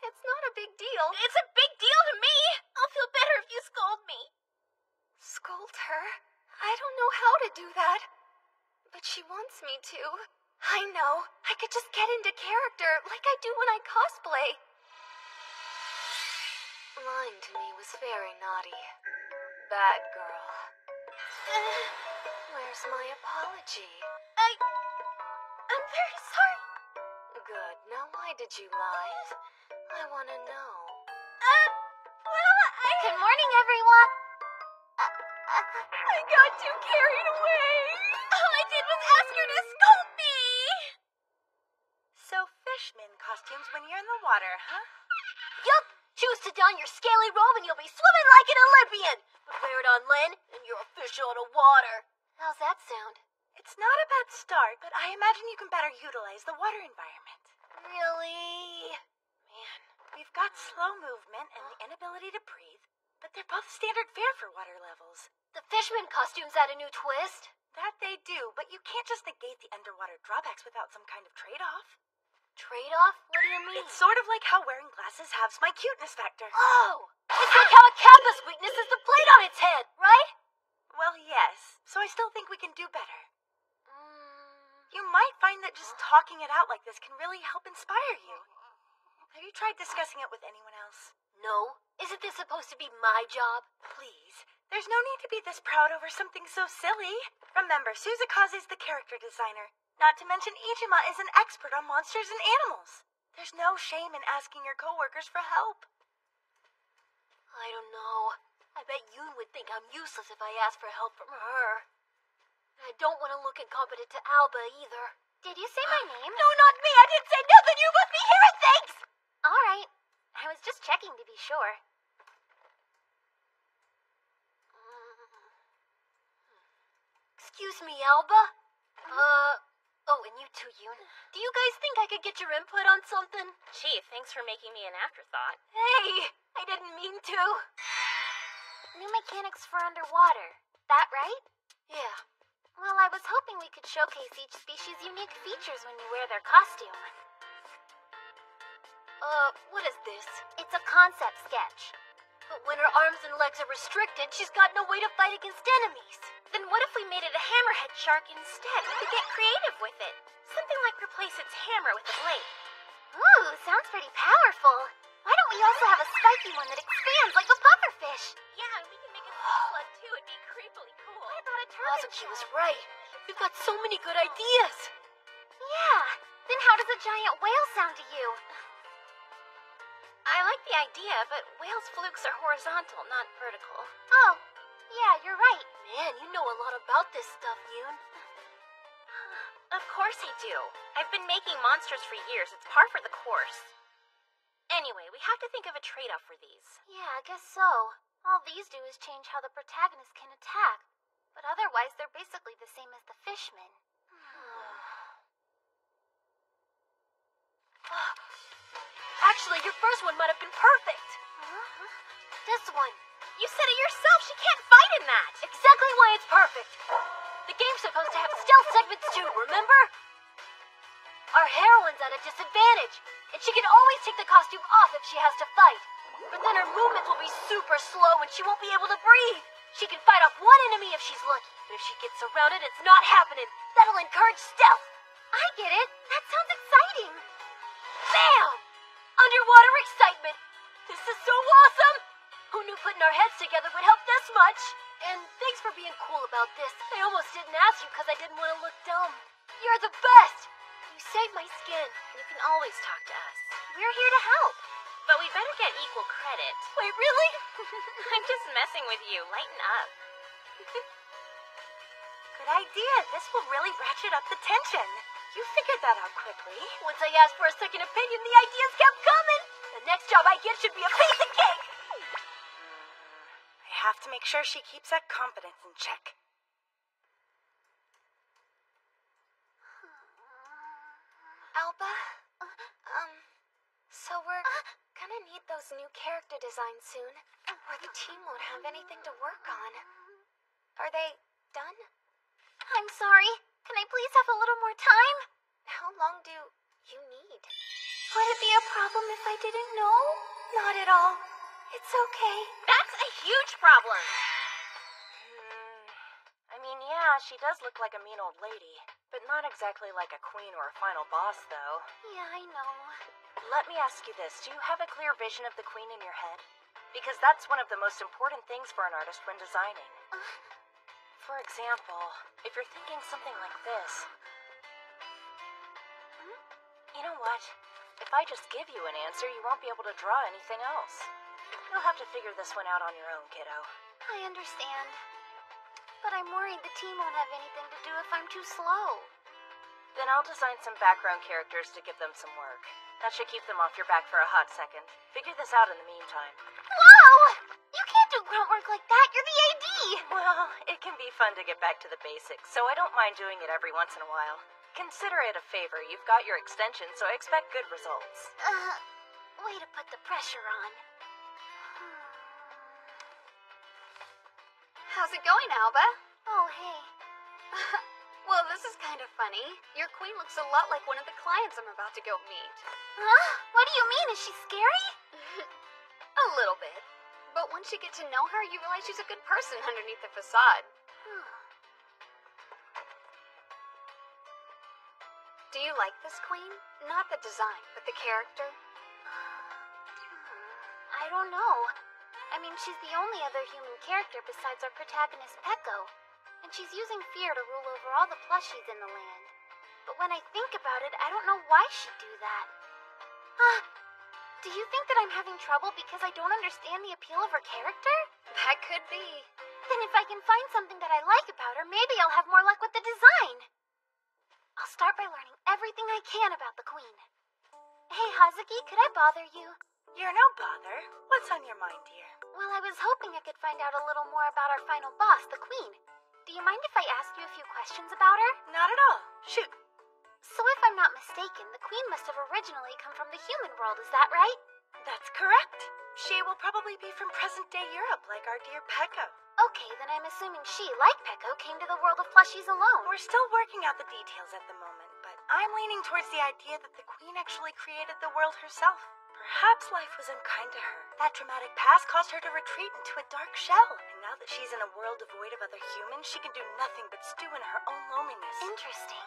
It's not a big deal. It's a big deal to me! I'll feel better if you scold me. Scold her? I don't know how to do that. But she wants me to. I know. I could just get into character like I do when I cosplay. Lying to me was very naughty. Bad girl. Where's my apology? I'm very sorry. Good. Now why did you lie? I want to know. Good morning, everyone. I got too carried away. All I did was ask her to scold me. So fishman costumes when you're in the water, huh? Yup. Choose to don your scaly robe and you'll be swimming like an Olympian. But wear it on land and you're a fish out of water. How's that sound? It's not a bad start, but I imagine you can better utilize the water environment. Really? Man, we've got slow movement and the inability to breathe, but they're both standard fare for water levels. The fishman costumes add a new twist. That they do, but you can't just negate the underwater drawbacks without some kind of trade-off. Trade-off? What do you mean? It's sort of like how wearing glasses halves my cuteness factor. Oh! It's like how a Kappa's weakness is the plate on its head, right? Well, yes. So I still think we can do better. You might find that just talking it out like this can really help inspire you. Have you tried discussing it with anyone else? No. Isn't this supposed to be my job? Please. There's no need to be this proud over something so silly. Remember, Suzakaze is the character designer. Not to mention Ichima is an expert on monsters and animals. There's no shame in asking your coworkers for help. I don't know. I bet Yoon would think I'm useless if I ask for help from her. I don't want to look incompetent to Alba either. Did you say my name? No, not me! I didn't say nothing! You must be hearing things! Alright. I was just checking to be sure. Excuse me, Alba? Oh, and you too, Yoon. Do you guys think I could get your input on something? Gee, thanks for making me an afterthought. Hey, I didn't mean to. New mechanics for underwater. That right? Yeah. Well, I was hoping we could showcase each species' unique features when you wear their costume. What is this? It's a concept sketch. But when her arms and legs are restricted, she's got no way to fight against enemies. Then what if we made it a hammerhead shark instead? We could get creative with it. Something like replace its hammer with a blade. Ooh, sounds pretty powerful. Why don't we also have a spiky one that expands like a pufferfish? Yeah, we can make a slug too. It'd be creepily cool. What about a turtle? Hazuki was right. We've got so many good ideas. Yeah. Then how does a giant whale sound to you? I like the idea, but whales' flukes are horizontal, not vertical. Oh, yeah, you're right. Man, you know a lot about this stuff, Yoon. Of course I do. I've been making monsters for years. It's par for the course. Anyway, we have to think of a trade-off for these. Yeah, I guess so. All these do is change how the protagonist can attack. But otherwise, they're basically the same as the fishmen. Actually, your first one might have been perfect. This one. You said it yourself. She can't fight in that. Exactly why it's perfect. The game's supposed to have stealth segments too, remember? Our heroine's at a disadvantage, and she can always take the costume off if she has to fight. But then her movements will be super slow and she won't be able to breathe. She can fight off one enemy if she's lucky, but if she gets surrounded, it's not happening. That'll encourage stealth. I get it. That sounds exciting. Bam! Underwater excitement. This is so awesome. Who knew putting our heads together would help this much? And thanks for being cool about this. I almost didn't ask you because I didn't want to look dumb. You're the best. You saved my skin. You can always talk to us. We're here to help. But we better get equal credit. Wait, really? I'm just messing with you. Lighten up. Good idea. This will really ratchet up the tension. You figured that out quickly. Once I asked for a second opinion, the ideas kept coming. The next job I get should be a piece of cake. I have to make sure she keeps that confidence in check. Alba? So we're gonna need those new character designs soon, or the team won't have anything to work on. Are they done? I'm sorry. Can I please have a little more time? How long do you need? Would it be a problem if I didn't know? Not at all. It's okay. That's a huge problem. I mean, yeah, she does look like a mean old lady, but not exactly like a queen or a final boss, though. Yeah, I know. Let me ask you this. Do you have a clear vision of the queen in your head? Because that's one of the most important things for an artist when designing. For example, if you're thinking something like this. You know what? If I just give you an answer, you won't be able to draw anything else. You'll have to figure this one out on your own, kiddo. I understand. But I'm worried the team won't have anything to do if I'm too slow. Then I'll design some background characters to give them some work. That should keep them off your back for a hot second. Figure this out in the meantime. Whoa! You can't do grunt work like that. You're the AD! Well, it can be fun to get back to the basics, so I don't mind doing it every once in a while. Consider it a favor. You've got your extension, so I expect good results. Way to put the pressure on. How's it going, Alba? Oh, hey. Well, this is kind of funny. Your queen looks a lot like one of the clients I'm about to go meet. Huh? What do you mean? Is she scary? A little bit. But once you get to know her, you realize she's a good person underneath the facade. Do you like this queen? Not the design, but the character? I don't know. I mean, she's the only other human character besides our protagonist, Peko. And she's using fear to rule over all the plushies in the land. But when I think about it, I don't know why she'd do that. Do you think that I'm having trouble because I don't understand the appeal of her character? That could be. Then if I can find something that I like about her, maybe I'll have more luck with the design. I'll start by learning everything I can about the Queen. Hey, Hazuki, could I bother you? You're no bother. What's on your mind, dear? Well, I was hoping I could find out a little more about our final boss, the Queen. Do you mind if I ask you a few questions about her? Not at all. Shoot. So if I'm not mistaken, the Queen must have originally come from the human world, is that right? That's correct. She will probably be from present-day Europe, like our dear Peko. Okay, then I'm assuming she, like Peko, came to the world of plushies alone. We're still working out the details at the moment, but I'm leaning towards the idea that the Queen actually created the world herself. Perhaps life was unkind to her. That traumatic past caused her to retreat into a dark shell. And now that she's in a world devoid of other humans, she can do nothing but stew in her own loneliness. Interesting.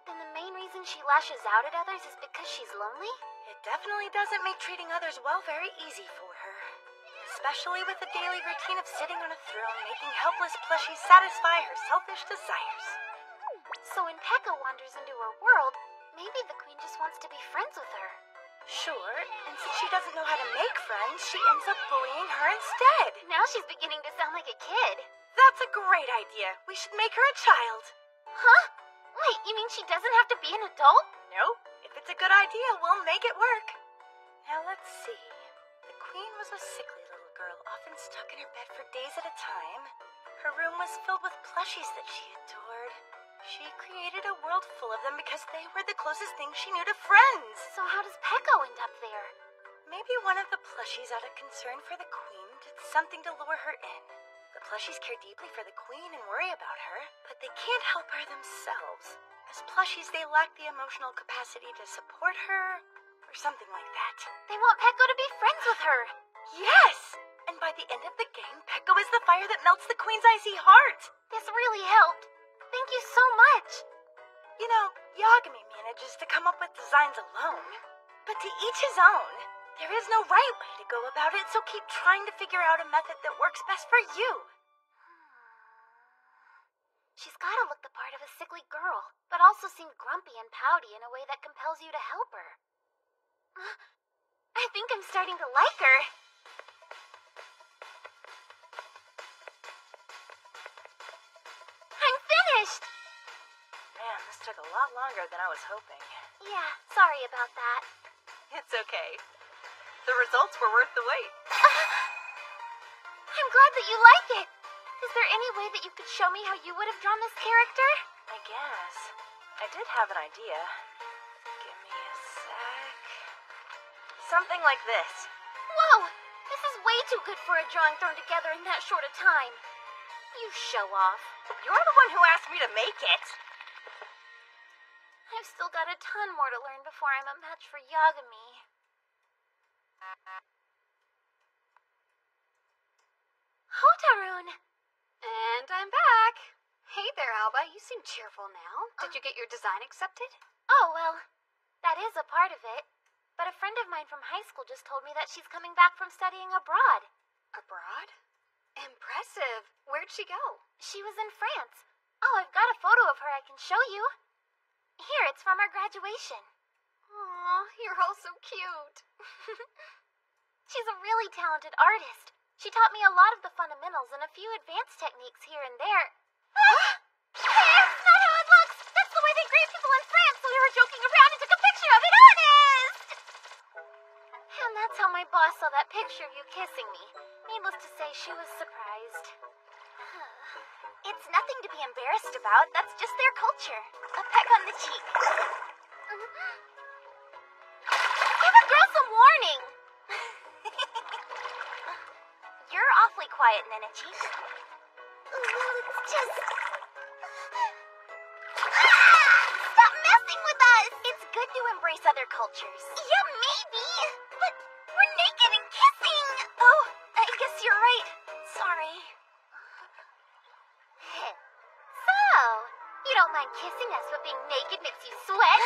Then the main reason she lashes out at others is because she's lonely? It definitely doesn't make treating others well very easy for her. Especially with the daily routine of sitting on a throne, making helpless plushies satisfy her selfish desires. So when Peko wanders into her world, maybe the Queen just wants to be friends with her. Sure, and since she doesn't know how to make friends, she ends up bullying her instead. Now she's beginning to sound like a kid. That's a great idea. We should make her a child. Huh? Wait, you mean she doesn't have to be an adult? Nope. If it's a good idea, we'll make it work. Now let's see. The Queen was a sickly little girl, often stuck in her bed for days at a time. Her room was filled with plushies that she adored. She created a world full of them because they were the closest things she knew to friends. So how does Peko end up there? Maybe one of the plushies, out of concern for the Queen, did something to lure her in. The plushies care deeply for the Queen and worry about her, but they can't help her themselves. As plushies, they lack the emotional capacity to support her, or something like that. They want Peko to be friends with her. Yes! And by the end of the game, Peko is the fire that melts the Queen's icy heart. This really helped. Thank you so much. You know, Yagami manages to come up with designs alone. But to each his own. There is no right way to go about it, so keep trying to figure out a method that works best for you. She's gotta look the part of a sickly girl, but also seem grumpy and pouty in a way that compels you to help her. I think I'm starting to like her. I'm finished! Man, this took a lot longer than I was hoping. Yeah, sorry about that. It's okay. The results were worth the wait. I'm glad that you like it. Is there any way that you could show me how you would have drawn this character? I guess. I did have an idea. Give me a sec. Something like this. Whoa! This is way too good for a drawing thrown together in that short a time. You show off. You're the one who asked me to make it. I've still got a ton more to learn before I'm a match for Yagami. Hotaroon! And I'm back. Hey there, Alba. You seem cheerful now. Did you get your design accepted? Oh, well, that is a part of it. But a friend of mine from high school just told me that she's coming back from studying abroad. Abroad? Impressive. Where'd she go? She was in France. Oh, I've got a photo of her I can show you. Here, it's from our graduation. Aw, you're all so cute. She's a really talented artist. She taught me a lot of the fundamentals and a few advanced techniques here and there. That's not how it looks! That's the way they grade people in France, so we were joking around and took a picture of it, honest! And that's how my boss saw that picture of you kissing me. Needless to say, she was surprised. It's nothing to be embarrassed about. That's just their culture. A peck on the cheek. Give a girl some warning! You're awfully quiet, Nenechi. Well, it's just... Stop messing with us! It's good to embrace other cultures. Yeah, maybe. But we're naked and kissing. Oh, I guess you're right. Sorry. So, you don't mind kissing us, but being naked makes you sweat?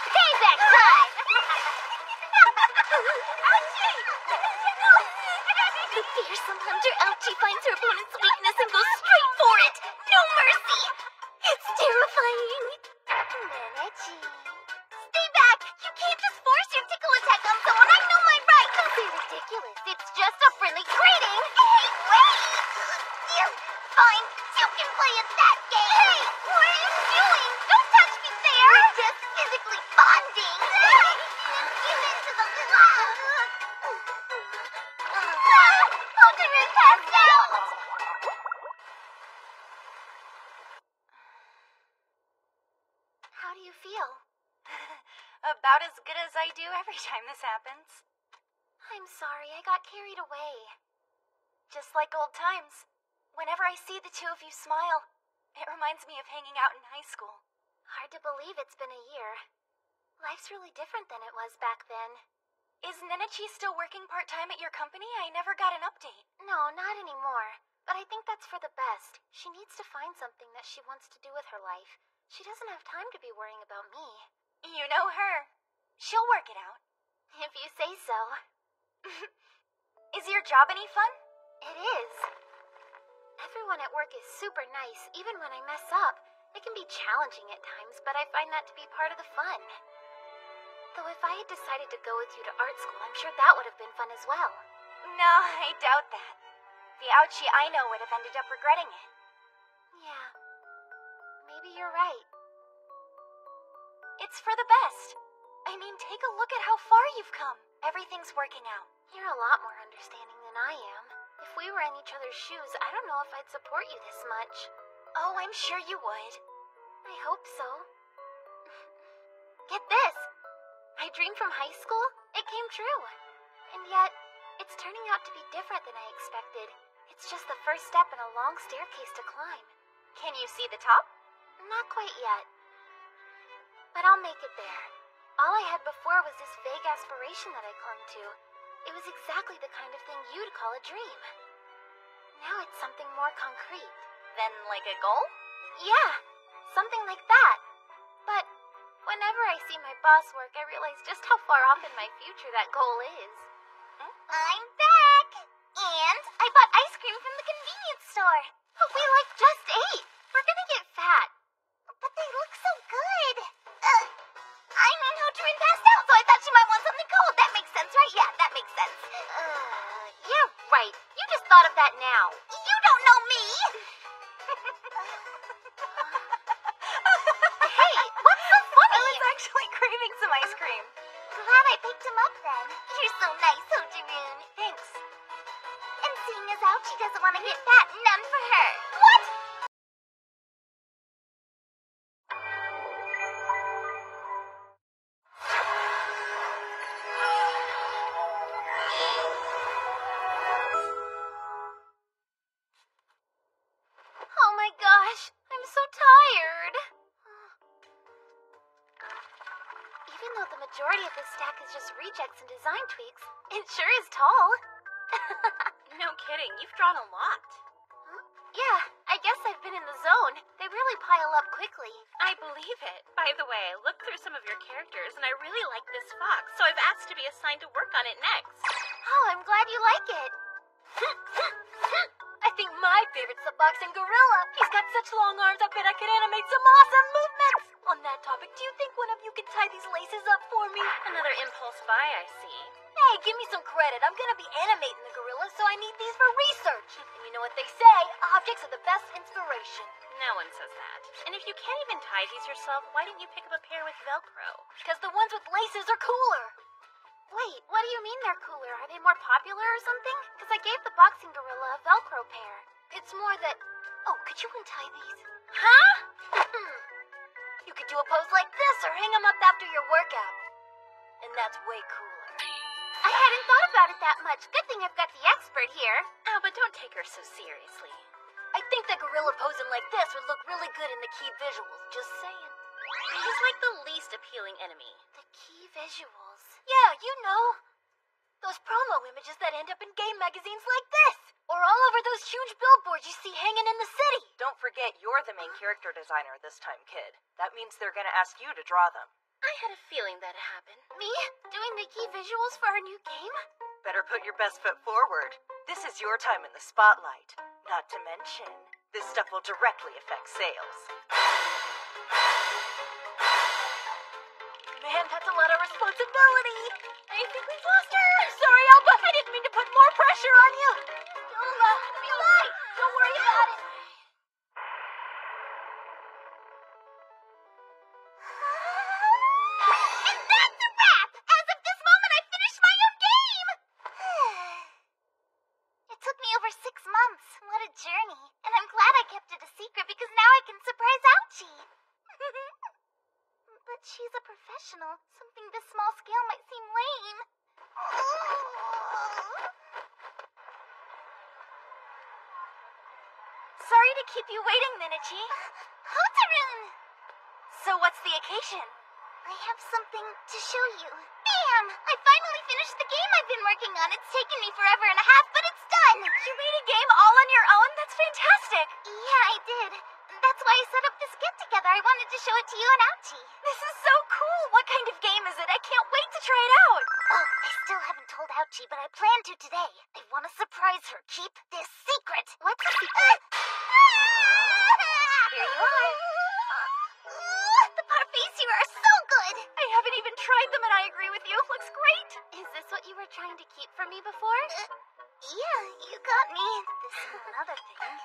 Payback time! Ouchie! The fearsome hunter Ouchie finds her opponent's weakness and goes straight for it! No mercy! It's terrifying! Nenechi. Stay back! You can't just force your tickle attack on someone ridiculous. It's just a friendly greeting. Hey, wait! Fine, you can play at that game. Hey, what are you doing? Don't touch me there. We're just physically bonding. Give in to the Ultimate passed out. How do you feel? About as good as I do every time this happens. I'm sorry, I got carried away. Just like old times. Whenever I see the two of you smile, it reminds me of hanging out in high school. Hard to believe it's been a year. Life's really different than it was back then. Is Nenichi still working part-time at your company? I never got an update. No, not anymore. But I think that's for the best. She needs to find something that she wants to do with her life. She doesn't have time to be worrying about me. You know her. She'll work it out. If you say so. Is your job any fun? It is. Everyone at work is super nice, even when I mess up. It can be challenging at times, but I find that to be part of the fun. Though if I had decided to go with you to art school, I'm sure that would have been fun as well. No, I doubt that. The Ouchie I know would have ended up regretting it. Yeah. Maybe you're right. It's for the best. I mean, take a look at how far you've come. Everything's working out. You're a lot more understanding than I am. If we were in each other's shoes, I don't know if I'd support you this much. Oh, I'm sure you would. I hope so. Get this! My dream from high school, it came true. And yet, it's turning out to be different than I expected. It's just the first step in a long staircase to climb. Can you see the top? Not quite yet. But I'll make it there. All I had before was this vague aspiration that I clung to. It was exactly the kind of thing you'd call a dream. Now it's something more concrete. Then like a goal? Yeah, something like that. But whenever I see my boss work, I realize just how far off in my future that goal is. I'm back! And I bought ice cream from the convenience store. But we just ate. We're gonna get fat. But they look so good. I mean, Hotarin passed out, so I thought she might want something cold. That makes sense, right? Yeah, that makes sense. Yeah, right. You just thought of that now. You don't know me! Hey, what's so funny? I was actually craving some ice cream. Glad I picked him up then. You're so nice, Hotarin. Thanks. And seeing as how she doesn't want to get fat, none for her. What? Oh my gosh, I'm so tired. Even though the majority of this stack is just rejects and design tweaks, it sure is tall. No kidding, you've drawn a lot. Yeah, I guess I've been in the zone. They really pile up quickly. I believe it. By the way, I looked through some of your characters and I really like this fox, so I've asked to be assigned to work on it next. Oh, I'm glad you like it. I think my favorite's the boxing gorilla. He's got such long arms, I bet I could animate some awesome movements. On that topic, do you think one of you could tie these laces up for me? Another impulse buy, I see. Hey, give me some credit. I'm gonna be animating the gorilla, so I need these for research. And you know what they say, objects are the best inspiration. No one says that. And if you can't even tie these yourself, why didn't you pick up a pair with Velcro? Because the ones with laces are cooler. Wait, what do you mean they're cooler? Are they more popular or something? Because I gave the boxing gorilla a Velcro pair. It's more that... Oh, could you untie these? Huh? You could do a pose like this or hang them up after your workout. And that's way cooler. I hadn't thought about it that much. Good thing I've got the expert here. Oh, but don't take her so seriously. I think the gorilla posing like this would look really good in the key visuals. Just saying. He's like the least appealing enemy. The key visuals. Yeah, you know. Those promo images that end up in game magazines like this. Or all over those huge billboards you see hanging in the city. Don't forget you're the main character designer this time, kid. That means they're gonna ask you to draw them. I had a feeling that'd happen. Me? Doing the key visuals for our new game? Better put your best foot forward. This is your time in the spotlight. Not to mention, this stuff will directly affect sales. man, that's a lot of responsibility. I think we've lost her. Sorry, Alba. I didn't mean to put more pressure on you. Alba, be light. Don't worry about it. And that's a wrap! As of this moment, I finished my own game! It took me over 6 months. What a journey. And I'm glad I kept it a secret because now I can surprise Ouchie. But she's a professional. Something this small scale might seem lame. Sorry to keep you waiting, Minichi. Hotaroon! So what's the occasion? I have something to show you. Bam! I finally finished the game I've been working on. It's taken me forever and a half, but it's done! You made a game all on your own? That's fantastic! Yeah, I did. That's why I set up this get-together. I wanted to show it to you and Ouchie. This is so cool! What kind of game is it? I can't wait to try it out! Oh, I still haven't told Ouchie, but I plan to today. I want to surprise her. Keep this secret. What's the secret? Here you are. The parfaits here are so good. I haven't even tried them and I agree with you. Looks great! Is this what you were trying to keep from me before? Yeah, you got me. This is another thing.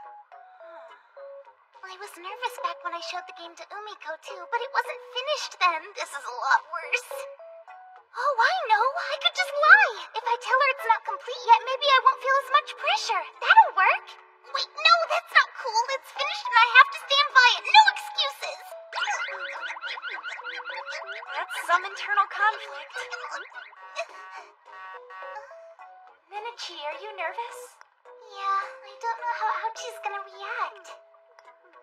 I was nervous back when I showed the game to Umiko too, but it wasn't finished then. This is a lot worse. Oh, I know. I could just lie. If I tell her it's not complete yet, maybe I won't feel as much pressure. That'll work. Wait, no, that's not cool. It's finished and I have to stand by it. No excuses. That's some internal conflict. Minichi, are you nervous? Yeah, I don't know how Ouchie's gonna react.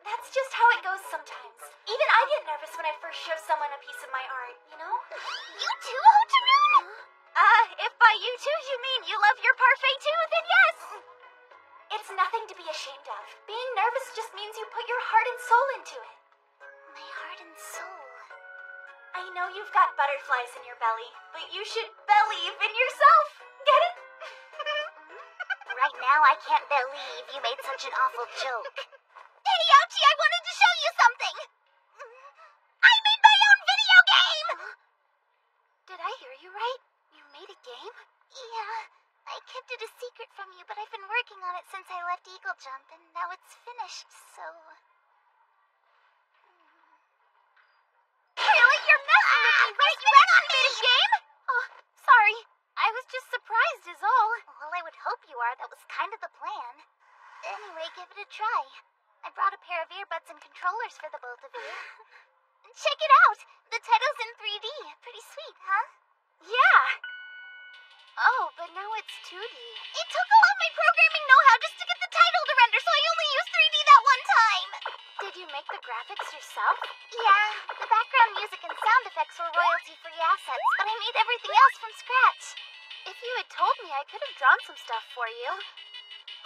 That's just how it goes sometimes. Even I get nervous when I first show someone a piece of my art, you know? You too, Hotaroon? If by you too you mean you love your parfait too, then yes! It's nothing to be ashamed of. Being nervous just means you put your heart and soul into it. My heart and soul. I know you've got butterflies in your belly, but you should believe in yourself. Get it? Right now, I can't believe you made such an awful joke. Hey, Ouchie, I wanted to show you something! I made my own video game! Did I hear you right? You made a game? Yeah, I kept it a secret from you, but I've been working on it since I left Eagle Jump, and now it's finished, so... Really? You're messing with me, right? You actually made a game? Oh, sorry. I was just surprised is all. Well, I would hope you are. That was kind of the plan. Anyway, give it a try. I brought a pair of earbuds and controllers for the both of you. Check it out! The title's in 3D. Pretty sweet, huh? Yeah. Oh, but now it's 2D. It took all of my programming know-how just to get the title to render, so I only used 3D that one time! Did you make the graphics yourself? Yeah, the background music and sound effects were royalty-free assets, but I made everything else from scratch. If you had told me, I could have drawn some stuff for you.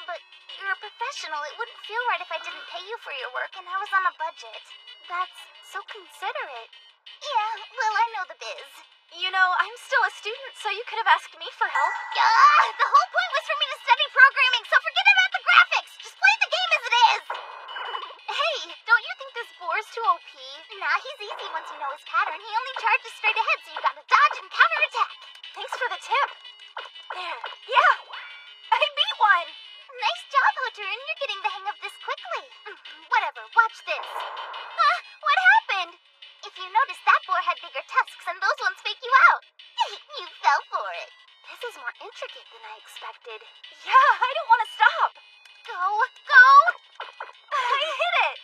But you're a professional. It wouldn't feel right if I didn't pay you for your work, and I was on a budget. That's so considerate. Yeah, well, I know the biz. You know, I'm still a student, so you could have asked me for help. The whole point was for me to study programming, so forget about the graphics. Just play the game as it is. Hey, don't you think this boar's too OP? Nah, he's easy once you know his pattern. He only charges straight ahead, so you gotta dodge and counterattack. Thanks for the tip. There. Yeah! I beat one! Nice job, Hotaroon. You're getting the hang of this quickly. Whatever, watch this. What happened? If you notice, that boar had bigger tusks, and those ones fake you out. You fell for it. This is more intricate than I expected. Yeah, I don't want to stop. Go! I hit it.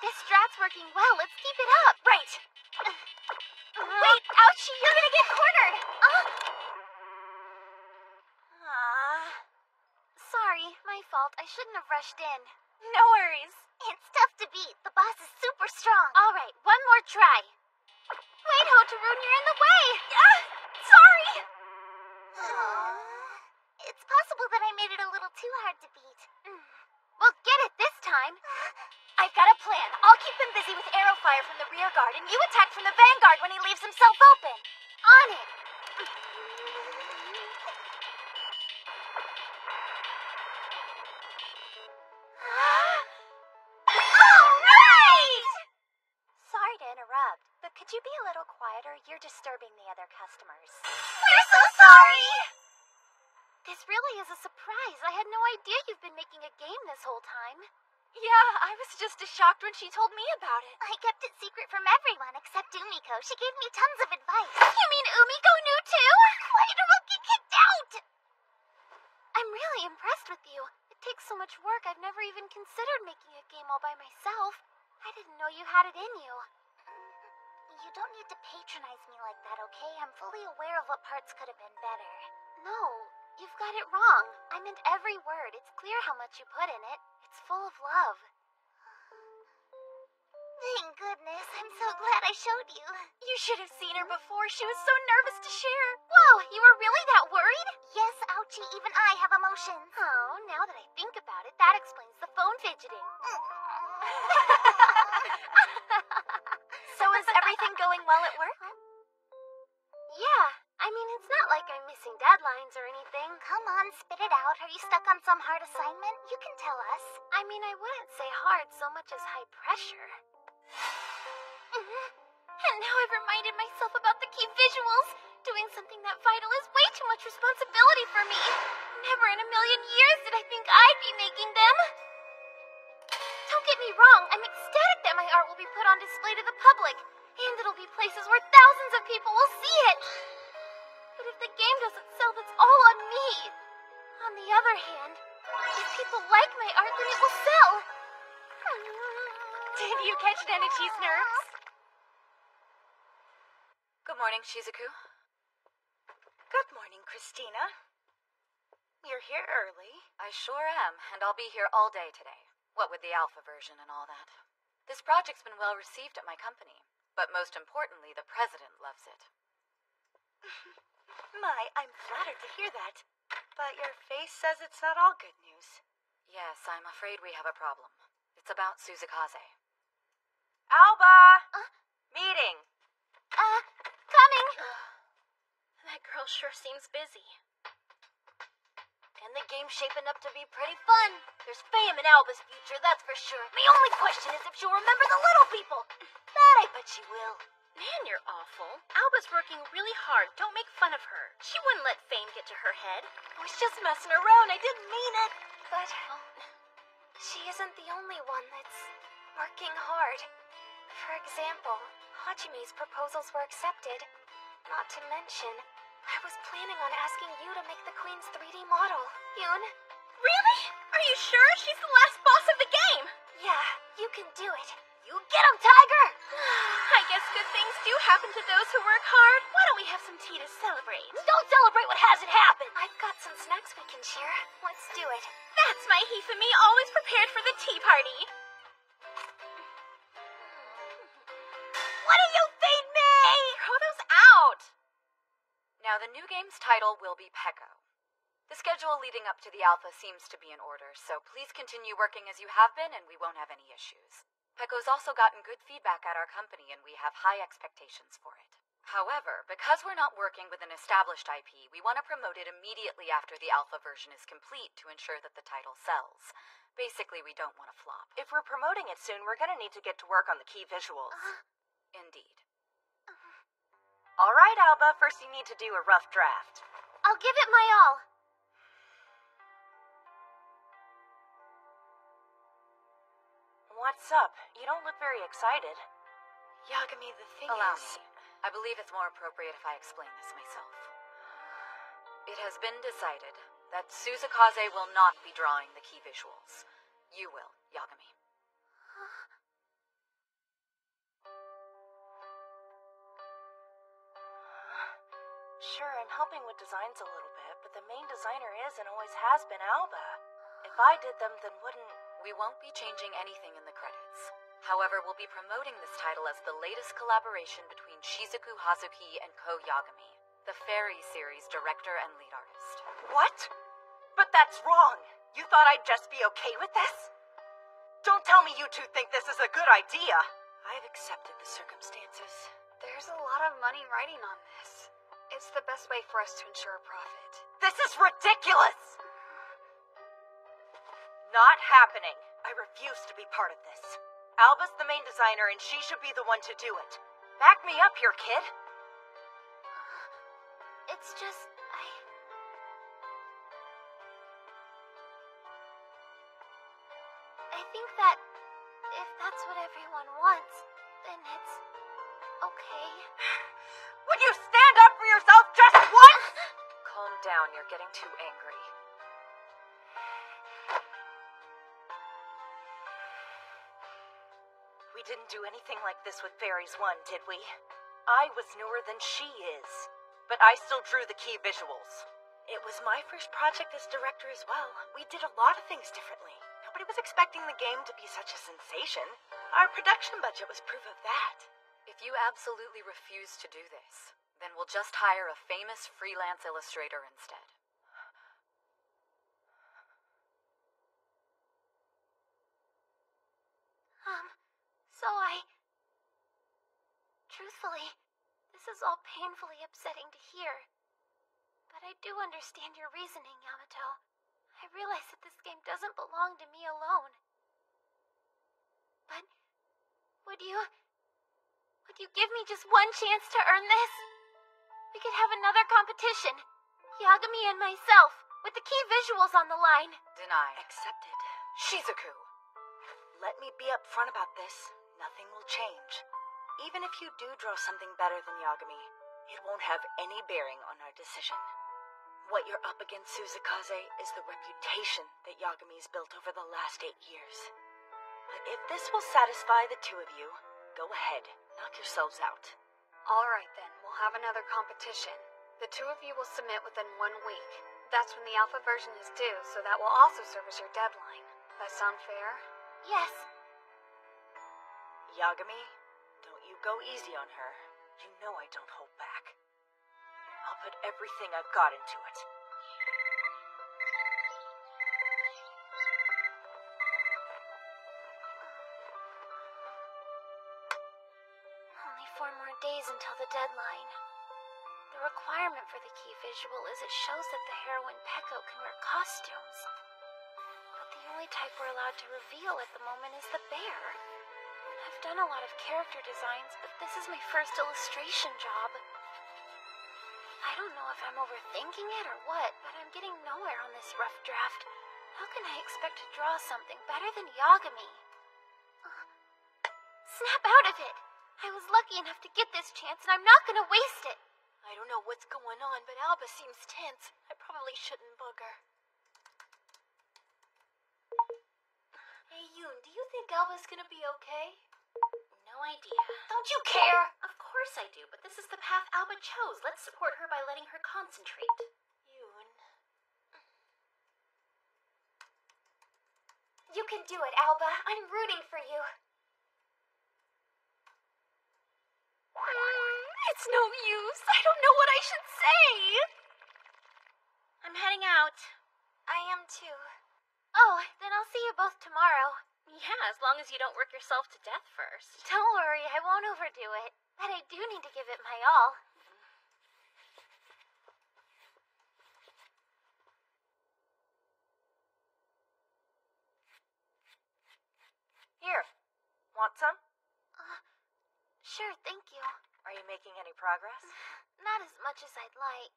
This strat's working well. Let's keep it up. Right. Wait, Ouchie, you're gonna get cornered. Sorry, my fault. I shouldn't have rushed in. No worries. It's tough to beat. The boss is super strong. All right, one more try. Wait, Hotaroon, you're in the way. Sorry. It's possible that I made it a little too hard to beat. We'll get it this time. I've got a plan. I'll keep them busy with arrow fire from the rear guard, and you attack from the vanguard when he leaves himself open. On it. Sorry to interrupt, but could you you be a little quieter? You're disturbing the other customers. We're so sorry! This really is a surprise. I had no idea you've been making a game this whole time. Yeah, I was just as shocked when she told me about it. I kept it secret from everyone except Umiko. She gave me tons of advice. You mean Umiko knew too? Why did I get kicked out? I'm really impressed with you. It takes so much work. I've never even considered making a game all by myself. I didn't know you had it in you. You don't need to patronize me like that, okay? I'm fully aware of what parts could have been better. No, you've got it wrong. I meant every word. It's clear how much you put in it. It's full of love. Thank goodness. I'm so glad I showed you. You should have seen her before. She was so nervous to share. Whoa, you were really that worried? Yes, ouchie, even I have emotions. Oh, now that I think about it, that explains the phone fidgeting. So is everything going well at work? Yeah, I mean, it's not like I'm missing deadlines or anything. Come on, spit it out. Are you stuck on some hard assignment? You can tell us. I mean, I wouldn't say hard so much as high pressure. And now I've reminded myself about the key visuals. Doing something that vital is way too much responsibility for me. Never in a million years did I think I'd be making them. Don't get me wrong, I'm ecstatic that my art will be put on display to the public, and it'll be places where thousands of people will see it. But if the game doesn't sell, that's all on me. On the other hand, if people like my art, then it will sell. Did you catch Nenichi's nerves? Good morning, Shizuku. Good morning, Christina. You're here early. I sure am, and I'll be here all day today. What with the alpha version and all that. This project's been well received at my company, but most importantly, the president loves it. My, I'm flattered to hear that. But your face says it's not all good news. Yes, I'm afraid we have a problem. It's about Suzukaze. Alba! Meeting. Coming. That girl sure seems busy. And the game's shaping up to be pretty fun. There's fame in Alba's future, that's for sure. The only question is if she'll remember the little people. That I bet she will. Man, you're awful. Alba's working really hard. Don't make fun of her. She wouldn't let fame get to her head. I was just messing around. I didn't mean it. But she isn't the only one that's working hard. For example, Hajime's proposals were accepted. Not to mention, I was planning on asking you to make the Queen's 3D model. Yoon? Really? Are you sure? She's the last boss of the game. Yeah, you can do it. You get him, Tiger! I guess good things do happen to those who work hard. Why don't we have some tea to celebrate? Don't celebrate what hasn't happened! I've got some snacks we can share. Let's do it. That's my Hifumi, always prepared for the tea party. What do you feed me? Throw those out. Now, the new game's title will be Peko. The schedule leading up to the alpha seems to be in order, so please continue working as you have been and we won't have any issues. Peko's also gotten good feedback at our company and we have high expectations for it. However, because we're not working with an established IP, we want to promote it immediately after the alpha version is complete to ensure that the title sells. Basically, we don't want to flop. If we're promoting it soon, we're gonna need to get to work on the key visuals. Indeed. All right, Alba. First you need to do a rough draft. I'll give it my all. What's up? You don't look very excited. Yagami, the thing Allow is... me. I believe it's more appropriate if I explain this myself. It has been decided that Suzukaze will not be drawing the key visuals. You will, Yagami. Sure, I'm helping with designs a little bit, but the main designer is and always has been Alba. If I did them, then wouldn't... We won't be changing anything in the credits. However, we'll be promoting this title as the latest collaboration between Shizuku Hazuki and Ko Yagami, the Fairy series director and lead artist. What? But that's wrong. You thought I'd just be okay with this? Don't tell me you two think this is a good idea. I've accepted the circumstances. There's a lot of money riding on this. It's the best way for us to ensure a profit. This is ridiculous! Not happening. I refuse to be part of this. Alba's the main designer and she should be the one to do it. Back me up here, kid. It's just, I think that if that's what everyone wants, then it's okay. Would you stand up for yourself just once? Calm down, you're getting too angry. We didn't do anything like this with Fairies 1, did we? I was newer than she is, but I still drew the key visuals. It was my first project as director as well. We did a lot of things differently. Nobody was expecting the game to be such a sensation. Our production budget was proof of that. If you absolutely refuse to do this, then we'll just hire a famous freelance illustrator instead. Truthfully, this is all painfully upsetting to hear. But I do understand your reasoning, Yamato. I realize that this game doesn't belong to me alone. But would you give me just one chance to earn this? We could have another competition. Yagami and myself, with the key visuals on the line. Denied. Accepted. Shizuku. Let me be upfront about this. Nothing will change. Even if you do draw something better than Yagami, it won't have any bearing on our decision. What you're up against, Suzukaze, is the reputation that Yagami's built over the last 8 years. But if this will satisfy the two of you, go ahead, knock yourselves out. Alright then, we'll have another competition. The two of you will submit within 1 week. That's when the alpha version is due, so that will also serve as your deadline. That sound fair? Yes. Yagami, don't you go easy on her. You know I don't hold back. I'll put everything I've got into it. Only 4 more days until the deadline. The requirement for the key visual is it shows that the heroine Peko can wear costumes. But the only type we're allowed to reveal at the moment is the bear. I've done a lot of character designs, but this is my first illustration job. I don't know if I'm overthinking it or what, but I'm getting nowhere on this rough draft. How can I expect to draw something better than Yagami? Snap out of it! I was lucky enough to get this chance, and I'm not gonna waste it. I don't know what's going on, but Alba seems tense. I probably shouldn't bug her. Hey, Yoon, do you think Alba's gonna be okay? No idea. Don't you care? Of course I do, but this is the path Alba chose. Let's support her by letting her concentrate. Yoon. You can do it, Alba. I'm rooting for you. It's no use. I don't know what I should say. I'm heading out. I am too. Oh, then I'll see you both tomorrow. Yeah, as long as you don't work yourself to death first. Don't worry, I won't overdo it. But I do need to give it my all. Here, want some? Sure, thank you. Are you making any progress? Not as much as I'd like.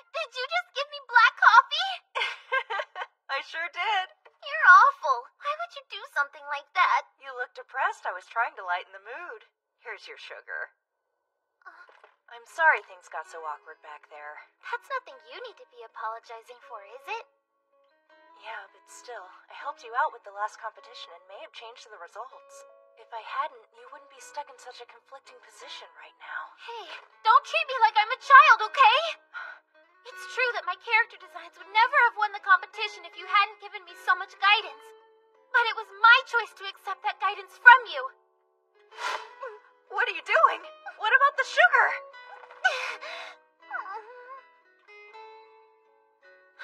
Did you just give me black coffee? I sure did. You're awful. Why would you do something like that? You look depressed. I was trying to lighten the mood. Here's your sugar. I'm sorry things got so awkward back there. That's nothing you need to be apologizing for, is it? Yeah, but still, I helped you out with the last competition and may have changed the results. If I hadn't, you wouldn't be stuck in such a conflicting position right now. Hey, don't treat me like I'm a child, okay? It's true that my character designs would never have won the competition if you hadn't given me so much guidance. But it was my choice to accept that guidance from you. What are you doing? What about the sugar?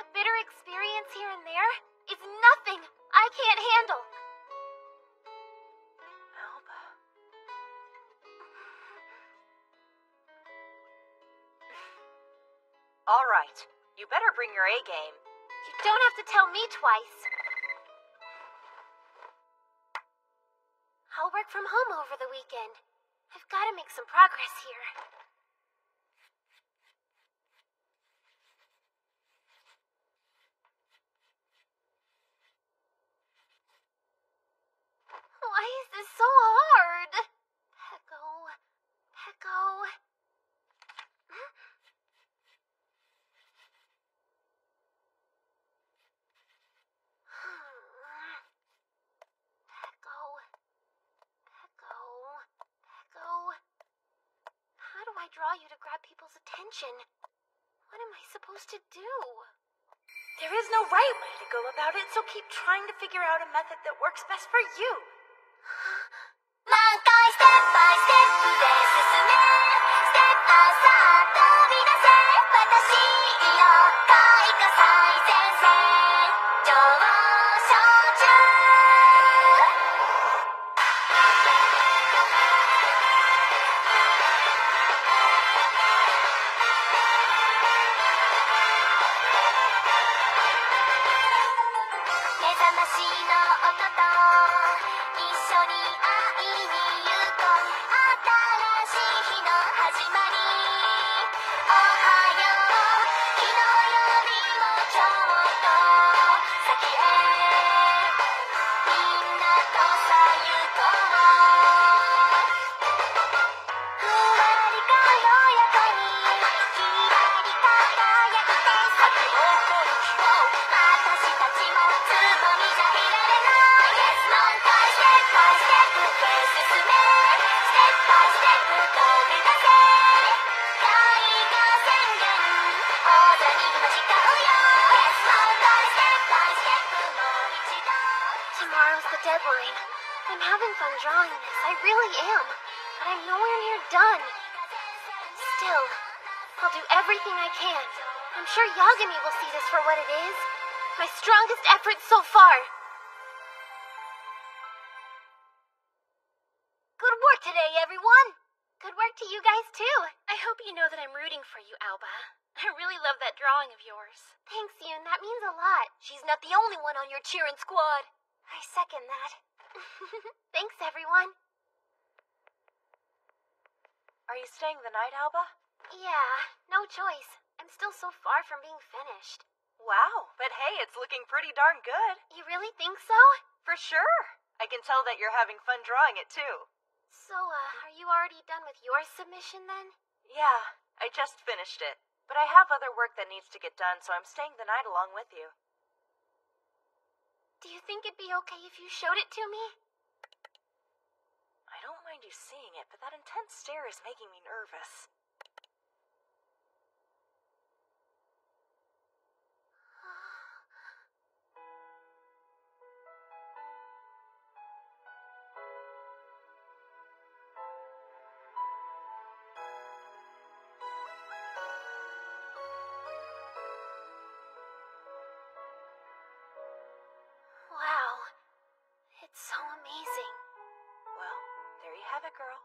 A bitter experience here and there is nothing I can't handle. Alba. All right. You better bring your A game. You don't have to tell me twice. I'll work from home over the weekend. I've got to make some progress here. Why is this so hard? Peko. Peko. How do I draw you to grab people's attention? What am I supposed to do? There is no right way to go about it, so keep trying to figure out a method that works best for you. 何回ステップバイステップで進めステップアウト飛び出せ私よ開花最前線上昇中目覚ましの音と一緒に会いに行こう新しい日の始まりおはよう昨日よりもちょっと先へみんなとさ行こうふんわり軽やかにひらり輝いて咲く私たちもつぼみじゃいられない Yes 何回ステップバイステップで進めステップバイステップ飛び出せ絵画宣言王座に今誓うよ Yes 何回ステップバイステップもう一度 Tomorrow's the deadline. I'm having fun drawing this, I really am. But I'm nowhere near done. Still, I'll do everything I can. I'm sure Yagami will see this for what it is. My strongest effort so far. Good work today, everyone. Good work to you guys, too. I hope you know that I'm rooting for you, Alba. I really love that drawing of yours. Thanks, Yoon. That means a lot. She's not the only one on your cheering squad. I second that. Thanks, everyone. Are you staying the night, Alba? Yeah, no choice. I'm still so far from being finished. Wow, but hey, it's looking pretty darn good. You really think so? For sure. I can tell that you're having fun drawing it, too. So, are you already done with your submission then? Yeah, I just finished it. But I have other work that needs to get done, so I'm staying the night along with you. Do you think it'd be okay if you showed it to me? I don't mind you seeing it, but that intense stare is making me nervous. Wow, it's so amazing. Well, there you have it, girl.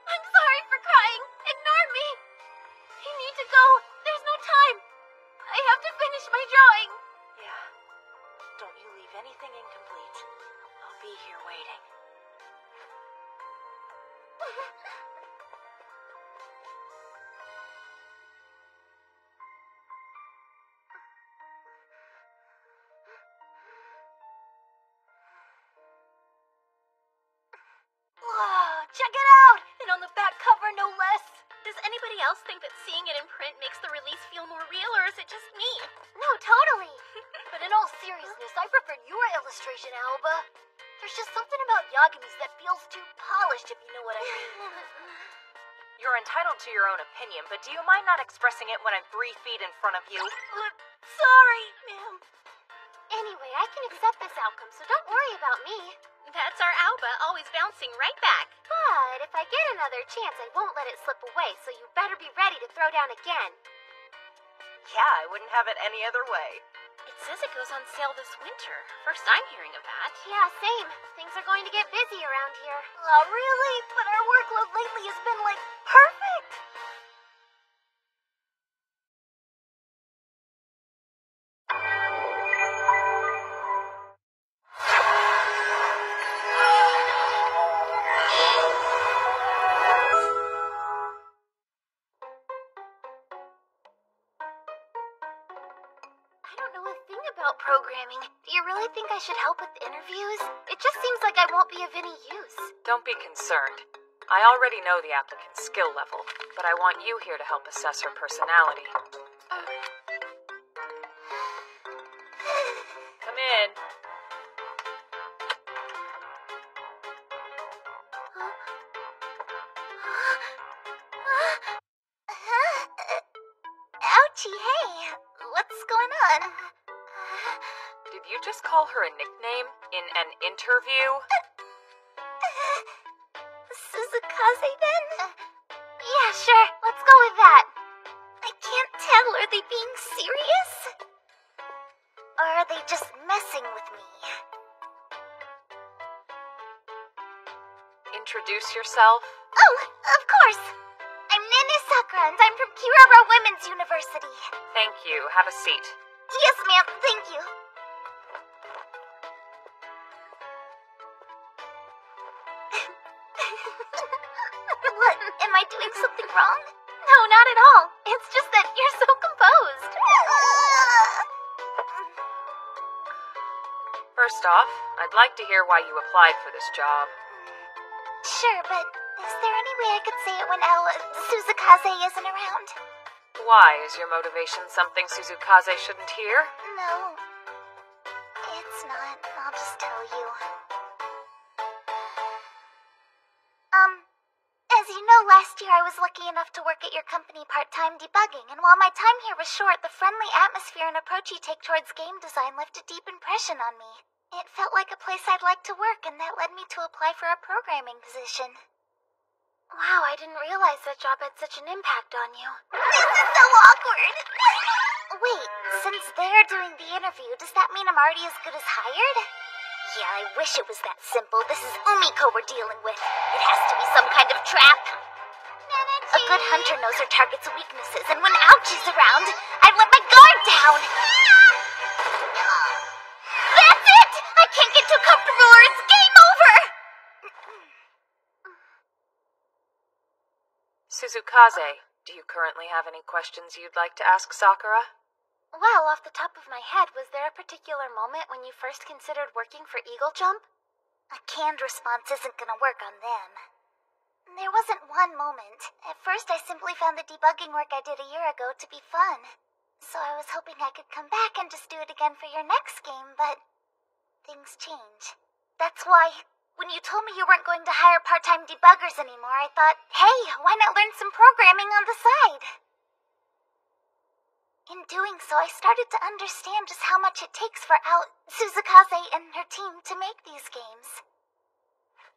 I'm sorry for crying. Ignore me. I need to go. There's no time. I have to finish my drawing. Yeah. Don't you leave anything incomplete. I'll be here waiting. Whoa, check it out! And on the back cover, no less. Does anybody else think that seeing it in print makes the release feel more real, or is it just me? No, totally. But in all seriousness, I preferred your illustration, Alba. There's just something about Yagami's that feels too polished, if you know what I mean. You're entitled to your own opinion, but do you mind not expressing it when I'm 3 feet in front of you? Sorry, ma'am. Anyway, I can accept this outcome, so don't worry about me. That's our Alba, always bouncing right back. But But if I get another chance, I won't let it slip away, so you better be ready to throw down again. Yeah, I wouldn't have it any other way. It says it goes on sale this winter. First I'm hearing of that. Yeah, same. Things are going to get busy around here. Oh, really? But our workload lately has been, like, perfect. I don't know a thing about programming. Do you really think I should help with interviews? It just seems like I won't be of any use. Don't be concerned. I already know the applicant's skill level, but I want you here to help assess her personality. Come in. Ouchie, hey. What's going on? Did you just call her a nickname in an interview? Suzukaze, then? Yeah, sure. Let's go with that. I can't tell. Are they being serious? Or are they just messing with me? Introduce yourself. Oh, of course. I'm Nene Sakura, and I'm from Kirara Women's University. Thank you. Have a seat. Yes, ma'am. Thank you. What? Am I doing something wrong? No, not at all. It's just that you're so composed. First off, I'd like to hear why you applied for this job. Sure, but is there any way I could say it when Suzukaze isn't around? Why? Is your motivation something Suzukaze shouldn't hear? No, it's not. I'll just tell you. As you know, last year I was lucky enough to work at your company part-time debugging, and while my time here was short, the friendly atmosphere and approach you take towards game design left a deep impression on me. It felt like a place I'd like to work, and that led me to apply for a programming position. Wow, I didn't realize that job had such an impact on you. This is so awkward! Wait, since they're doing the interview, does that mean I'm already as good as hired? Yeah, I wish it was that simple. This is Umiko we're dealing with. It has to be some kind of trap. A good hunter knows her target's weaknesses, and when Ouchie's around, I let my guard down. That's it! I can't get too comfortable or it's game over! Suzukaze, do you currently have any questions you'd like to ask Sakura? Well, off the top of my head, was there a particular moment when you first considered working for Eagle Jump? A canned response isn't gonna work on them. There wasn't one moment. At first, I simply found the debugging work I did a year ago to be fun. So I was hoping I could come back and just do it again for your next game, but things change. That's why, when you told me you weren't going to hire part-time debuggers anymore, I thought, hey, why not learn some programming on the side? In doing so, I started to understand just how much it takes for Suzukaze and her team to make these games.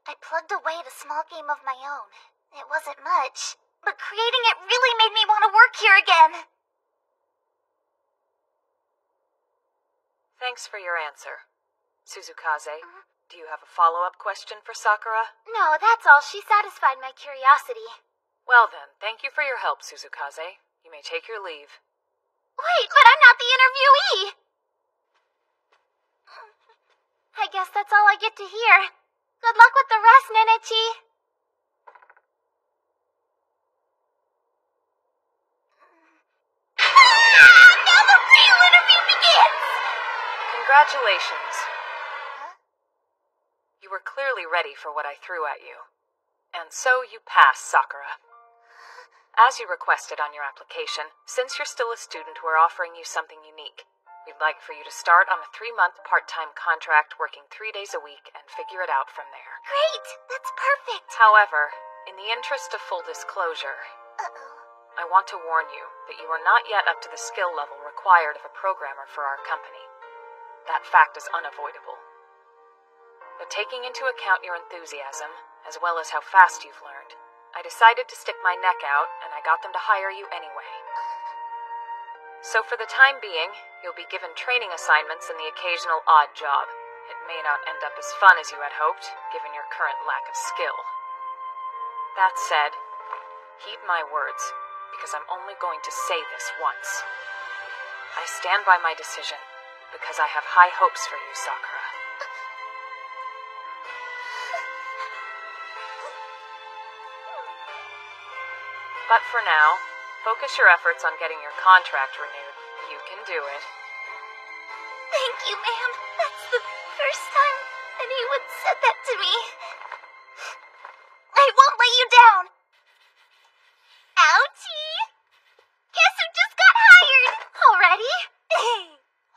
I plugged away at a small game of my own. It wasn't much, but creating it really made me want to work here again. Thanks for your answer. Suzukaze, do you have a follow-up question for Sakura? No, that's all. She satisfied my curiosity. Well then, thank you for your help, Suzukaze. You may take your leave. Wait, but I'm not the interviewee! I guess that's all I get to hear. Good luck with the rest, Nenichi. Now the real interview begins! Congratulations. You were clearly ready for what I threw at you. And so you passed, Sakura. As you requested on your application, since you're still a student, we're offering you something unique. We'd like for you to start on a 3-month part-time contract working 3 days a week and figure it out from there. Great! That's perfect! However, in the interest of full disclosure, I want to warn you that you are not yet up to the skill level required of a programmer for our company. That fact is unavoidable. But taking into account your enthusiasm, as well as how fast you've learned, I decided to stick my neck out, and I got them to hire you anyway. So for the time being, you'll be given training assignments and the occasional odd job. It may not end up as fun as you had hoped, given your current lack of skill. That said, heed my words, because I'm only going to say this once. I stand by my decision, because I have high hopes for you, Sakura. But for now, focus your efforts on getting your contract renewed. You can do it. Thank you, ma'am. That's the first time anyone said that to me. I won't let you down. Ouchie! Guess who just got hired? Already?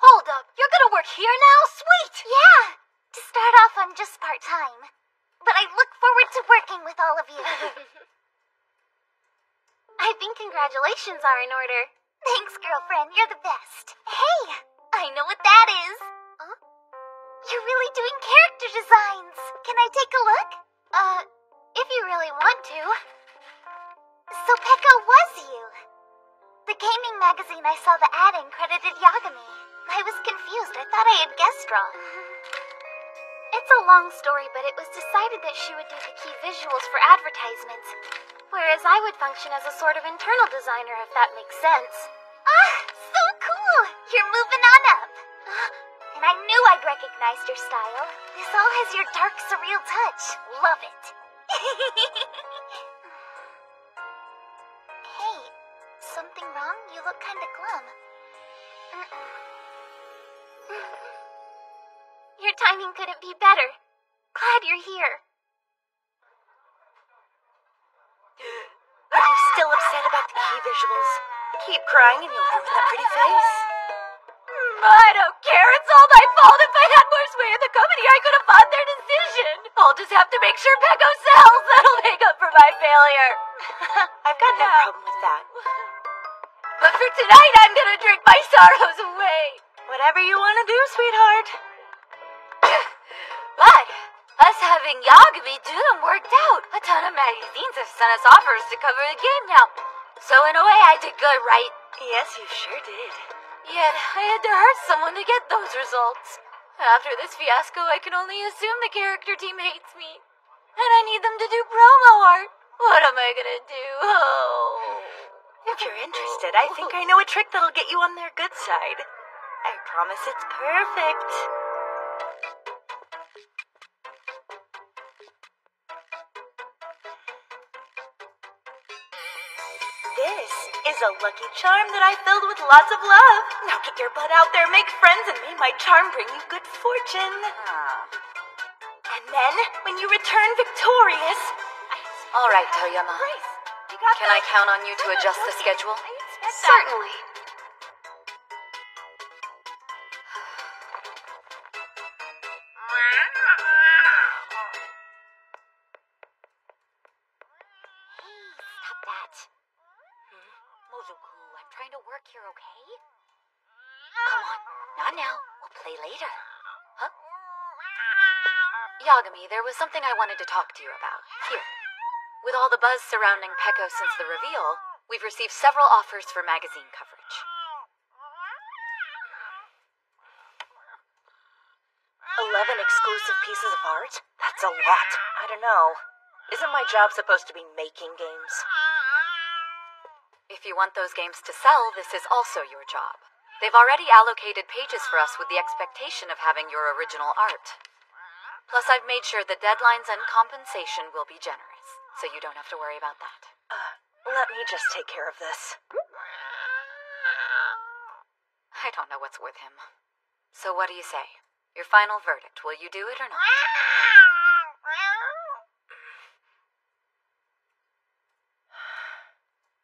Hold up. You're gonna work here now? Sweet! Yeah. To start off, I'm just part-time. But I look forward to working with all of you. I think congratulations are in order. Thanks, girlfriend. You're the best. Hey, I know what that is. Huh? You're really doing character designs. Can I take a look? If you really want to. So Peko was you. The gaming magazine I saw the ad in credited Yagami. I was confused. I thought I had guessed wrong. It's a long story, but it was decided that she would do the key visuals for advertisements, whereas I would function as a sort of internal designer, if that makes sense. Ah, so cool! You're moving on up. And I knew I'd recognized your style. This all has your dark, surreal touch. Love it. Hey, something wrong? You look kinda glum. Your timing couldn't be better. Glad you're here. Are you still upset about the key visuals? Keep crying and you'll ruin that pretty face. I don't care. It's all my fault. If I had more sway in the company, I could have fought their decision. I'll just have to make sure Peko sells. That'll make up for my failure. I've got no problem with that. But for tonight, I'm gonna drink my sorrows away. Whatever you want to do, sweetheart. But us having Yagami do them worked out. A ton of magazines have sent us offers to cover the game now. So in a way, I did good, right? Yes, you sure did. Yet I had to hurt someone to get those results. After this fiasco, I can only assume the character team hates me. And I need them to do promo art. What am I gonna do? Oh. If you're interested, I think I know a trick that'll get you on their good side. I promise it's perfect. This is a lucky charm that I filled with lots of love. Now get your butt out there, make friends, and may my charm bring you good fortune. And then, when you return victorious... All right, Toyama. Can I count on you to adjust the schedule? Certainly. Stop that. Mozoku, I'm trying to work here, okay? Come on, not now. We'll play later. Huh? Yagami, there was something I wanted to talk to you about. Here. With all the buzz surrounding Peko since the reveal, we've received several offers for magazine coverage. 11 exclusive pieces of art? That's a lot. I don't know. Isn't my job supposed to be making games? If you want those games to sell, this is also your job. They've already allocated pages for us with the expectation of having your original art. Plus, I've made sure the deadlines and compensation will be generous, so you don't have to worry about that. Let me just take care of this. I don't know what's with him. So what do you say? Your final verdict, will you do it or not?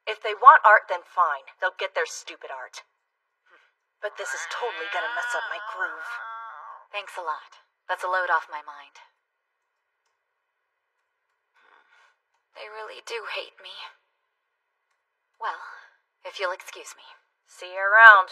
If they want art, then fine. They'll get their stupid art. But this is totally gonna mess up my groove. Thanks a lot. That's a load off my mind. They really do hate me. Well, if you'll excuse me. See you around.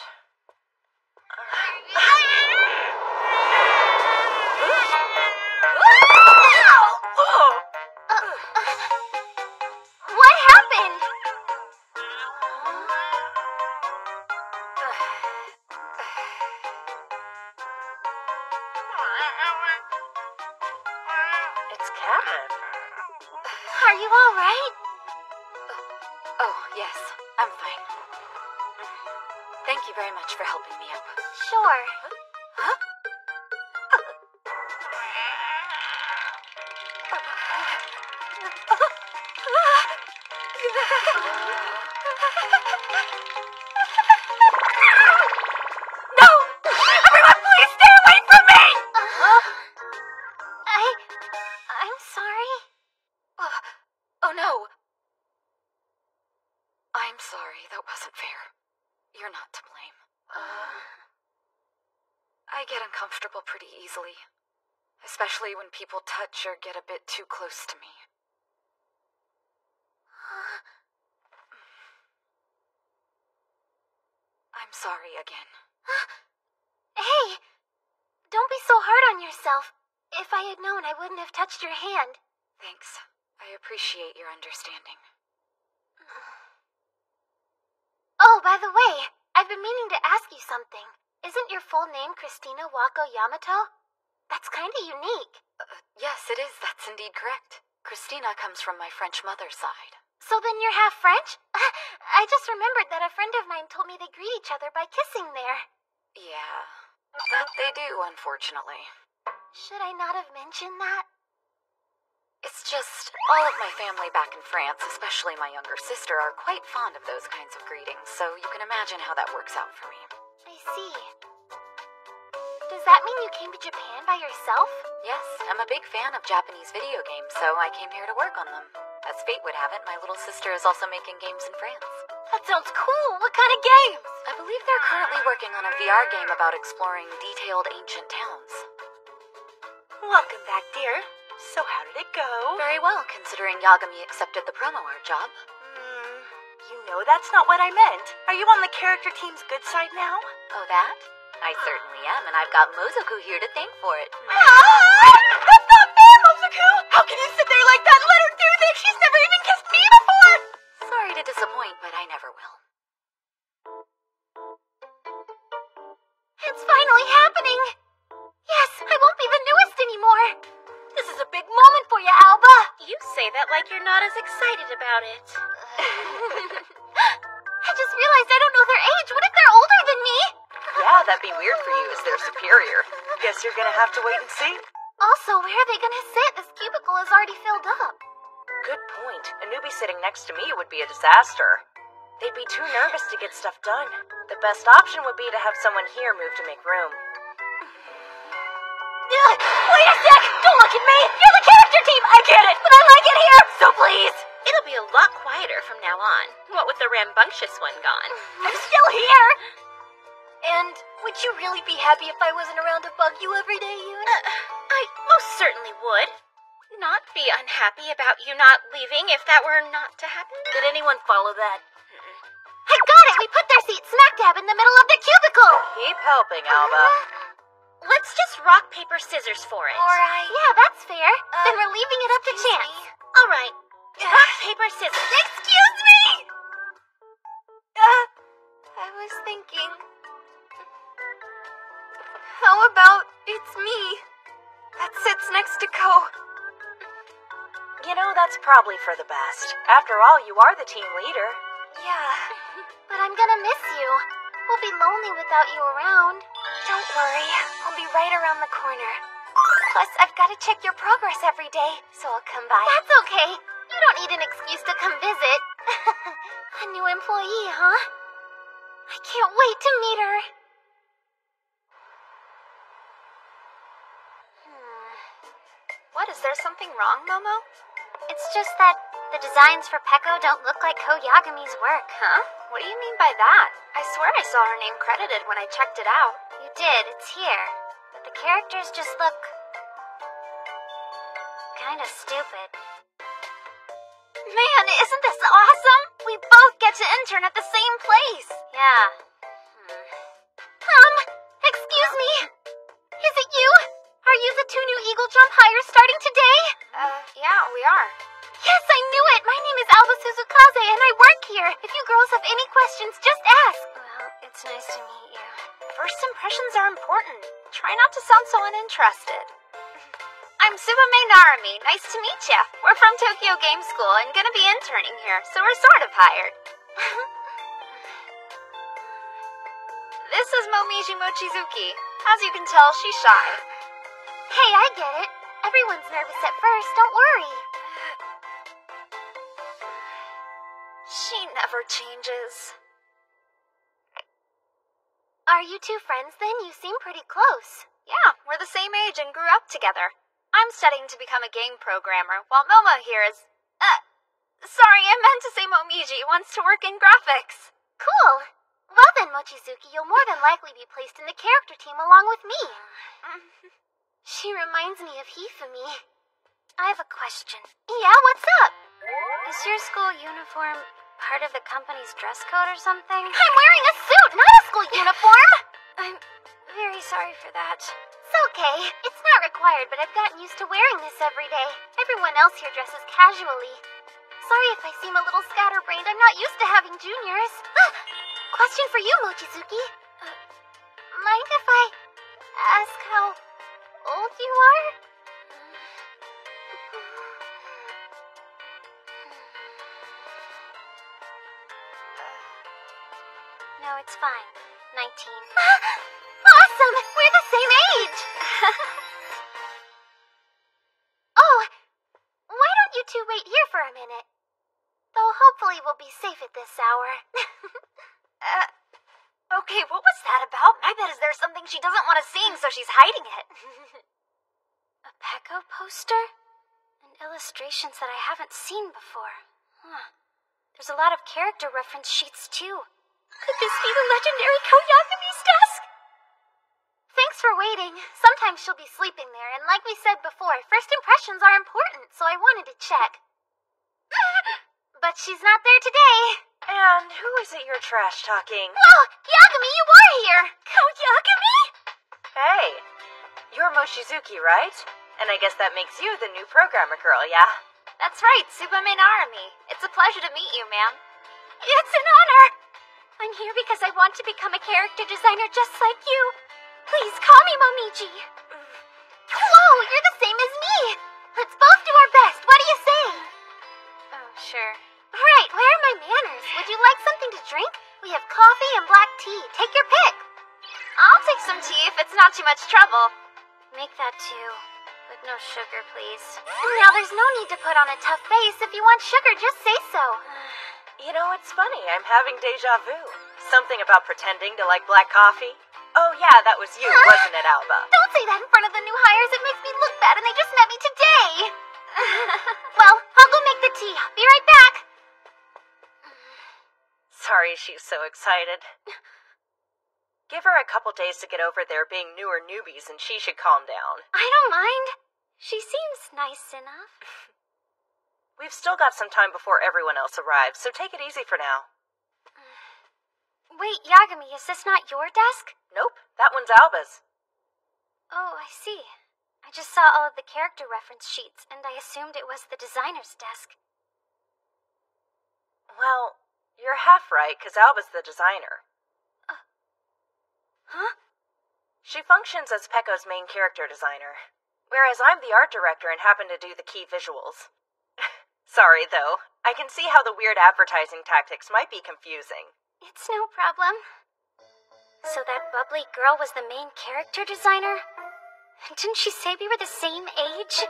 Are you all right? Oh, yes, I'm fine. Thank you very much for helping me up. Sure. Huh? No! Everyone, please stay away from me! I'm sorry. Oh no. I'm sorry, that wasn't fair. You're not to blame. I get uncomfortable pretty easily, especially when people touch or get a bit too close to me. I'm sorry again. Hey, don't be so hard on yourself. If I had known, I wouldn't have touched your hand. Thanks. I appreciate your understanding. Oh, by the way, I've been meaning to ask you something. Isn't your full name Christina Wako Yamato? That's kinda unique. Yes, it is. That's indeed correct. Christina comes from my French mother's side. So then you're half French? I just remembered that a friend of mine told me they greet each other by kissing there. Yeah, that they do, unfortunately. Should I not have mentioned that? It's just, all of my family back in France, especially my younger sister, are quite fond of those kinds of greetings, so you can imagine how that works out for me. I see. Does that mean you came to Japan by yourself? Yes, I'm a big fan of Japanese video games, so I came here to work on them. As fate would have it, my little sister is also making games in France. That sounds cool. What kind of games? I believe they're currently working on a VR game about exploring detailed ancient towns. Welcome back, dear. So how did it go? Very well, considering Yagami accepted the promo art job. You know that's not what I meant. Are you on the character team's good side now? Oh, that? I certainly am, and I've got Mozoku here to thank for it. That's not fair, Mozoku! How can you sit there like that and let her do this? She's never even kissed me before! Sorry to disappoint, but I never will. It's finally happening! Yes, I won't be the newest anymore! This is a big moment for you, Alba! You say that like you're not as excited about it. I just realized I don't know their age. What if they're older than me? Yeah, that'd be weird for you as their superior. Guess you're gonna have to wait and see. Also, where are they gonna sit? This cubicle is already filled up. Good point. A newbie sitting next to me would be a disaster. They'd be too nervous to get stuff done. The best option would be to have someone here move to make room. Wait a sec! Don't look at me! You're the character team! I get it! But I like it here! So please! It'll be a lot quieter from now on. What with the rambunctious one gone. I'm still here! And would you really be happy if I wasn't around to bug you every day, Yoon? I most certainly would. Not be unhappy about you not leaving if that were not to happen. Did anyone follow that? I got it! We put their seat smack dab in the middle of the cubicle! Keep helping, Alba. Let's just rock, paper, scissors for it. Alright. Yeah, that's fair. Then we're leaving it up to chance. Alright. Rock, paper, scissors. Excuse me! I was thinking... How about it's me that sits next to Ko? You know, that's probably for the best. After all, you are the team leader. Yeah, but I'm gonna miss you. We'll be lonely without you around. Don't worry, I'll be right around the corner. Plus, I've got to check your progress every day, so I'll come by. That's okay. You don't need an excuse to come visit. A new employee, huh? I can't wait to meet her. What, is there something wrong, Momo? It's just that the designs for Peko don't look like Ko Yagami's work. Huh? What do you mean by that? I swear I saw her name credited when I checked it out. You did, it's here. But the characters just look... kinda stupid. Man, isn't this awesome? We both get to intern at the same place. Yeah. Excuse me? Is it you? Are you the two new Eagle Jump hires starting today? Yeah, we are. Yes, I knew it! My name is Alba Suzukaze, and I work here. If you girls have any questions, just ask. Well, it's nice to meet you. First impressions are important. Try not to sound so uninterested. I I'm Tsubame Narumi. Nice to meet ya. We're from Tokyo Game School and gonna be interning here, so we're sort of hired. This is Momiji Mochizuki. As you can tell, she's shy. Hey, I get it. Everyone's nervous at first, don't worry. She never changes. Are you two friends then? You seem pretty close. Yeah, we're the same age and grew up together. I'm studying to become a game programmer, while Momo here is... sorry, I meant to say Momiji wants to work in graphics. Cool. Well then, Mochizuki, you'll more than likely be placed in the character team along with me. She reminds me of Hifumi. I have a question. Yeah, what's up? Is your school uniform part of the company's dress code or something? I'm wearing a suit, not a school uniform! I'm very sorry for that. It's okay. It's not required, but I've gotten used to wearing this every day. Everyone else here dresses casually. Sorry if I seem a little scatterbrained. I'm not used to having juniors. Question for you, Mochizuki. Mind if I ask how old you are? No, it's fine. 19. Awesome! We're the same age! Oh, why don't you two wait here for a minute? Though hopefully we'll be safe at this hour. Okay, what was that about? I bet there's something she doesn't want to sing, so she's hiding it. A Peko poster? And illustrations that I haven't seen before. Huh. There's a lot of character reference sheets, too. Could this be the legendary Koyagami's desk? Thanks for waiting. Sometimes she'll be sleeping there, and like we said before, first impressions are important, so I wanted to check. But she's not there today. And who is it you're trash-talking? Whoa! Yagami, you are here! Koyagami? Hey, you're Mochizuki, right? And I guess that makes you the new programmer girl, yeah? That's right, Tsubame Narumi. It's a pleasure to meet you, ma'am. It's an honor! I'm here because I want to become a character designer just like you. Please call me Momiji. Whoa, you're the same as me! Let's both do our best. What do you say? Oh, sure. Right, where are my manners? Would you like something to drink? We have coffee and black tea. Take your pick. I'll take some tea if it's not too much trouble. Make that too. But no sugar, please. Now, there's no need to put on a tough face. If you want sugar, just say so. You know, it's funny. I'm having deja vu. Something about pretending to like black coffee. Oh yeah, that was you, wasn't it, Alba? Don't say that in front of the new hires. It makes me look bad, and they just met me today. Well, I'll go make the tea. Be right back. Sorry she's so excited. Give her a couple days to get over their being newer newbies, and she should calm down. I don't mind. She seems nice enough. We've still got some time before everyone else arrives, so take it easy for now. Wait, Yagami, is this not your desk? Nope, that one's Alba's. Oh, I see. I just saw all of the character reference sheets, and I assumed it was the designer's desk. Well, you're half right, because Alba's the designer. Huh? She functions as Peko's main character designer, whereas I'm the art director and happen to do the key visuals. Sorry, though. I can see how the weird advertising tactics might be confusing. It's no problem. So that bubbly girl was the main character designer? Didn't she say we were the same age?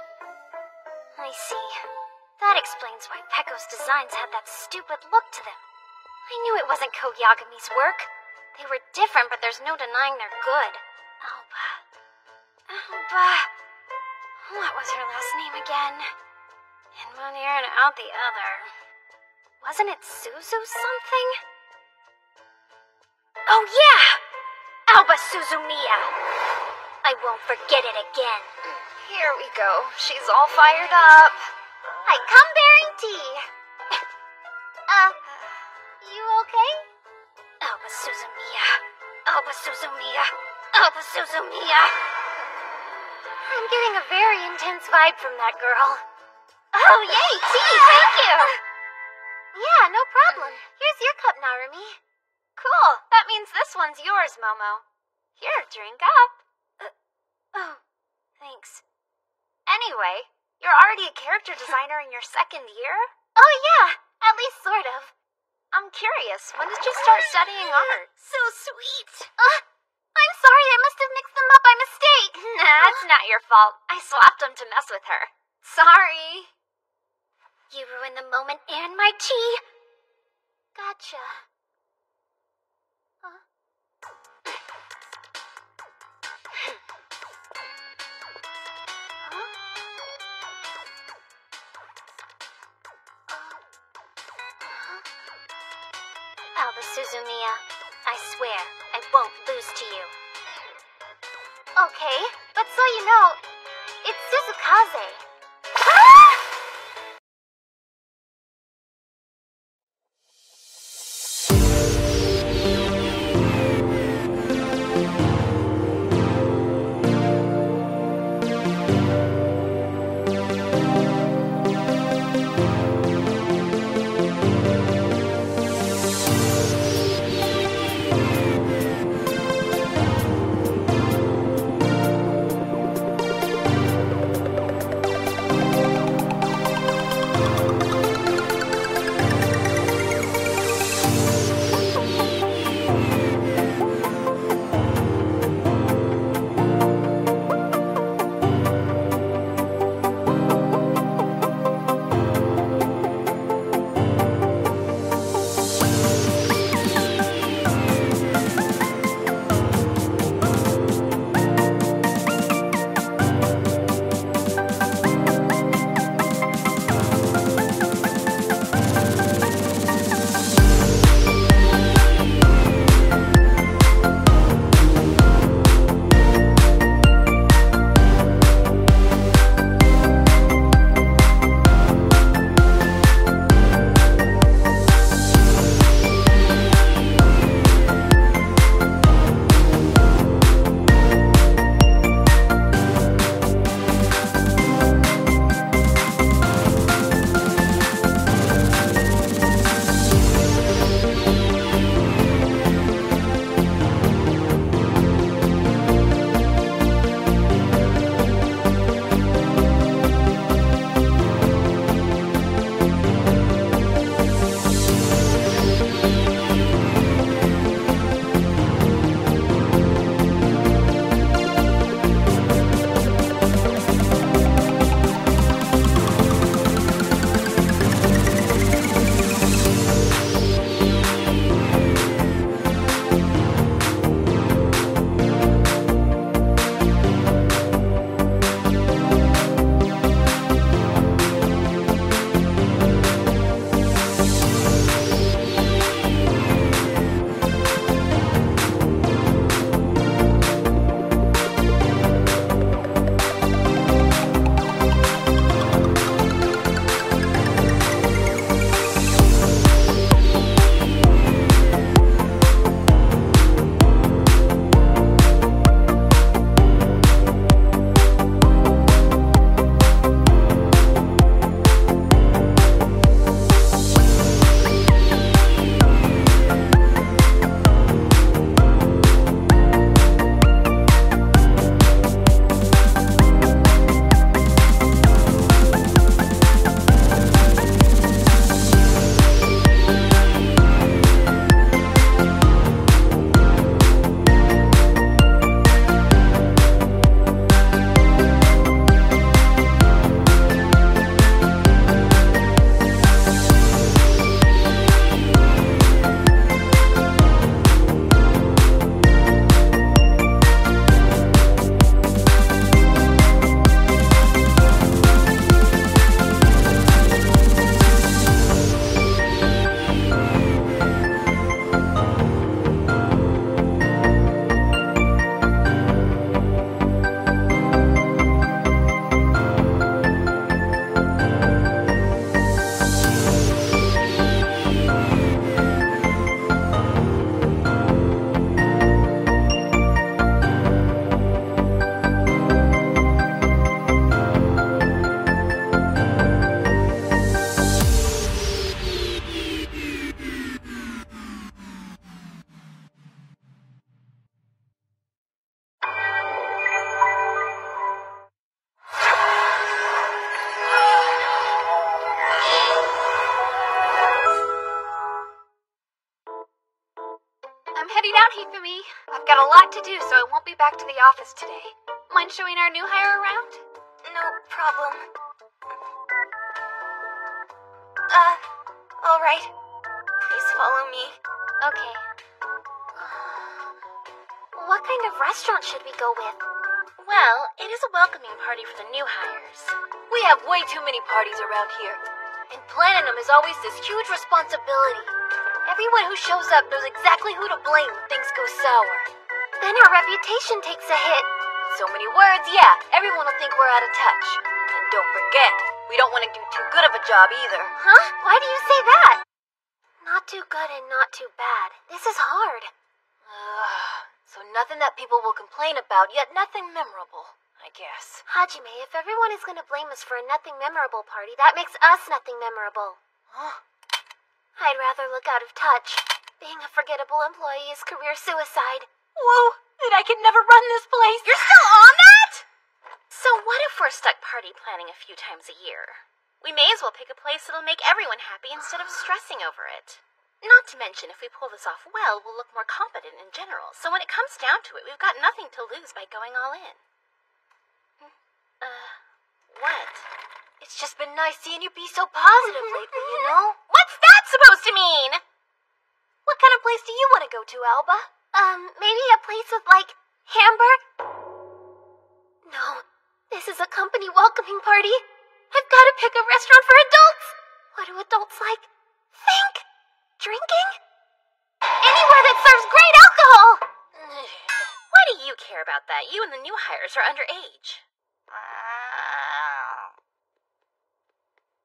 I see. That explains why Peko's designs had that stupid look to them. I knew it wasn't Koyagami's work. They were different, but there's no denying they're good. Alba. What was her last name again? In one ear and out the other. Wasn't it Suzu something? Oh yeah! Alba Suzumiya! I won't forget it again. Here we go. She's all fired up. I come bearing tea. You okay? Alba Suzumiya. Alba Suzumiya. Alba Suzumiya. I'm getting a very intense vibe from that girl. Oh, yay, tea! Thank you! Yeah, no problem. Here's your cup, Narumi. Cool. That means this one's yours, Momo. Here, drink up. Oh, thanks. Anyway, you're already a character designer in your second year? Oh yeah, at least sort of. I'm curious, when did you start studying art? So sweet. I'm sorry, I must have mixed them up by mistake. Nah, it's not your fault. I swapped them to mess with her. Sorry. You ruined the moment and my tea. Gotcha. Alba Suzumiya, I swear I won't lose to you. Okay, but so you know, it's Suzukaze. out, Hifumi. I've got a lot to do, so I won't be back to the office today. Mind showing our new hire around? No problem. Alright. Please follow me. Okay. What kind of restaurant should we go with? Well, it is a welcoming party for the new hires. We have way too many parties around here. And planning them is always this huge responsibility. Everyone who shows up knows exactly who to blame when things go sour. Then our reputation takes a hit. So many words, yeah, everyone will think we're out of touch. And don't forget, we don't want to do too good of a job either. Huh? Why do you say that? Not too good and not too bad. This is hard. So nothing that people will complain about, yet nothing memorable, I guess. Hajime, if everyone is going to blame us for a nothing memorable party, that makes us nothing memorable. Huh? I'd rather look out of touch. Being a forgettable employee is career suicide. Whoa, then I could never run this place. You're still on that? So what if we're stuck party planning a few times a year? We may as well pick a place that'll make everyone happy instead of stressing over it. Not to mention, if we pull this off well, we'll look more competent in general. So when it comes down to it, we've got nothing to lose by going all in. What? It's just been nice seeing you be so positive lately, you know? What's that supposed to mean? What kind of place do you want to go to, Alba? Maybe a place with, like, hamburg? No, this is a company welcoming party. I've got to pick a restaurant for adults. What do adults like? Think? Drinking? Anywhere that serves great alcohol! Why do you care about that? You and the new hires are underage.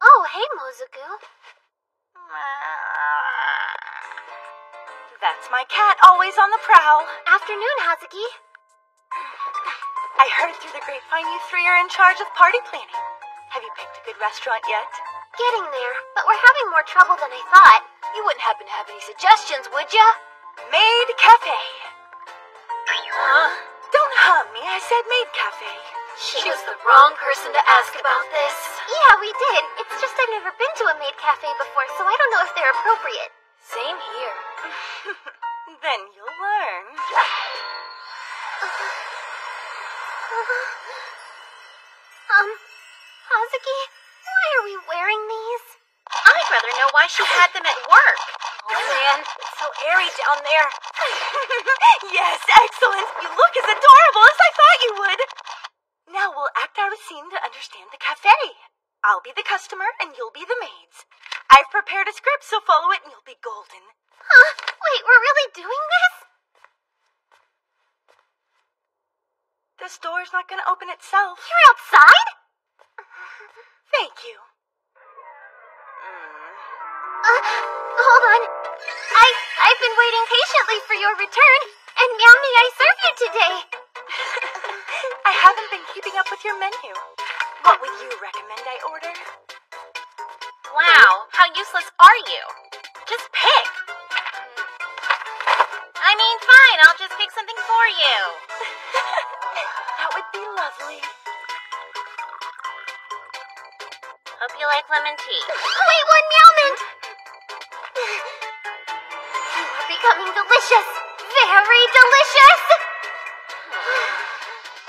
Oh, hey, Mozuku. That's my cat, always on the prowl. Afternoon, Hazuki. I heard through the grapevine you three are in charge of party planning. Have you picked a good restaurant yet? Getting there, but we're having more trouble than I thought. You wouldn't happen to have any suggestions, would ya? Maid Cafe. Don't hum me, I said Maid Cafe. She was the wrong person to ask about this. Yeah, we did. It's just I've never been to a maid cafe before, so I don't know if they're appropriate. Same here. Then you'll learn. Hazuki, why are we wearing these? I'd rather know why she had them at work. Oh man, it's so airy down there. Yes, excellent. You look as adorable as I thought you would. Now we'll act out a scene to understand the cafe. I'll be the customer and you'll be the maids. I've prepared a script, so follow it and you'll be golden. Huh? Wait, we're really doing this? This door's not gonna open itself. You're outside? Thank you. Hold on. I've been waiting patiently for your return, and meow may I serve you today? I haven't been keeping up with your menu. What would you recommend I order? Wow, how useless are you? Just pick. I mean, fine, I'll just pick something for you. That would be lovely. Hope you like lemon tea. Wait, one meowment! You are becoming delicious. Very delicious!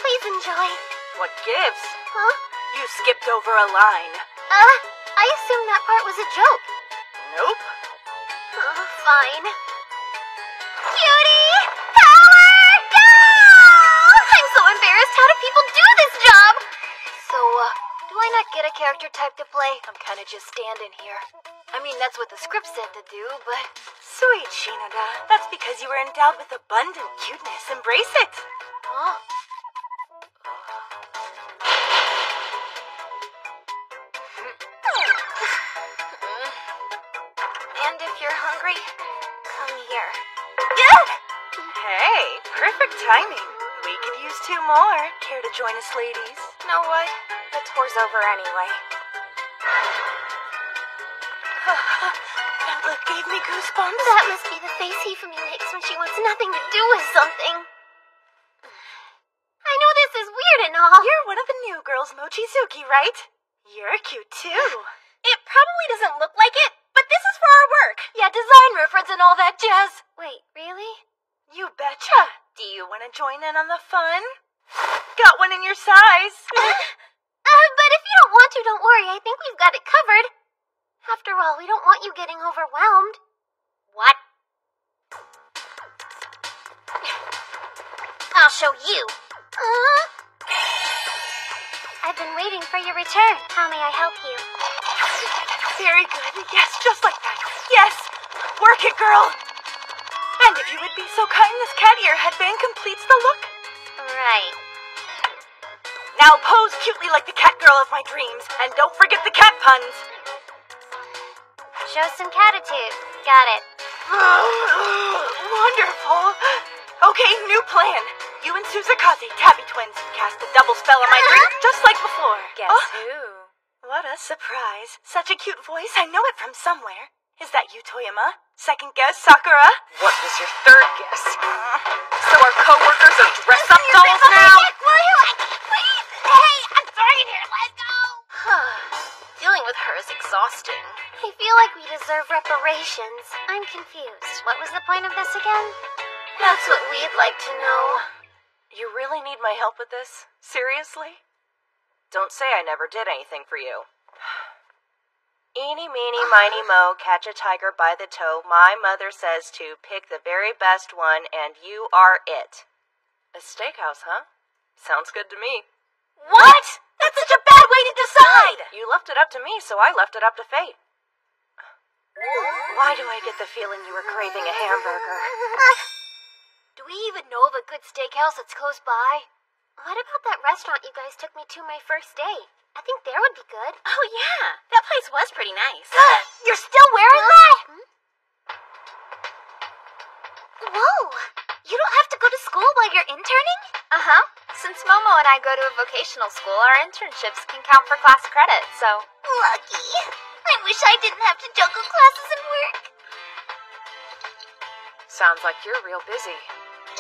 Please enjoy. What gives? Huh? You skipped over a line. I assumed that part was a joke. Nope. Fine. Cutie! Power! Go! I'm so embarrassed. How do people do this job? So, do I not get a character type to play? I'm kind of just standing here. I mean, that's what the script said to do, but... Sweet Shinoda, that's because you were endowed with abundant cuteness. Embrace it! Huh? And if you're hungry, come here. Hey, perfect timing. We could use 2 more. Care to join us, ladies? Know what? The tour's over anyway. That look gave me goosebumps. That must be the face Hifumi makes when she wants nothing to do with something. I know this is weird and all. You're one of the new girls, Mochizuki, right? You're cute, too. It probably doesn't look like it, but this is for our work. Yeah, design reference and all that jazz. Wait, really? You betcha. Do you want to join in on the fun? Got one in your size. But if you don't want to, don't worry. I think we've got it covered. After all, we don't want you getting overwhelmed. What? I'll show you. I've been waiting for your return. How may I help you? Very good. Yes, just like that. Yes. Work it, girl. And if you would be so kind, this cat ear headband completes the look. Right. Now pose cutely like the cat girl of my dreams, and don't forget the cat puns. Show some catitude. Got it. Wonderful. Okay, new plan. You and Suzakaze, Tabby twins, cast a double spell on my drink just like before. Guess who? What a surprise. Such a cute voice. I know it from somewhere. Is that you, Toyama? Second guess, Sakura? What was your third guess? So our co-workers are dress-up dolls now? Please! Hey, I'm sorry in here. Let's go! Dealing with her is exhausting. I feel like we deserve reparations. I'm confused. What was the point of this again? That's what we'd like to know. You really need my help with this? Seriously? Don't say I never did anything for you. Eeny, meeny, miny, moe, catch a tiger by the toe. My mother says to pick the very best one, and you are it. A steakhouse, huh? Sounds good to me. What? That's such a bad way to decide! You left it up to me, so I left it up to fate. Why do I get the feeling you were craving a hamburger? Do we even know of a good steakhouse that's close by? What about that restaurant you guys took me to my first date? I think there would be good. Oh, yeah. That place was pretty nice. You're still wearing that? Whoa! You don't have to go to school while you're interning? Uh-huh. Since Momo and I go to a vocational school, our internships can count for class credit, so... Lucky. I wish I didn't have to juggle classes and work. Sounds like you're real busy.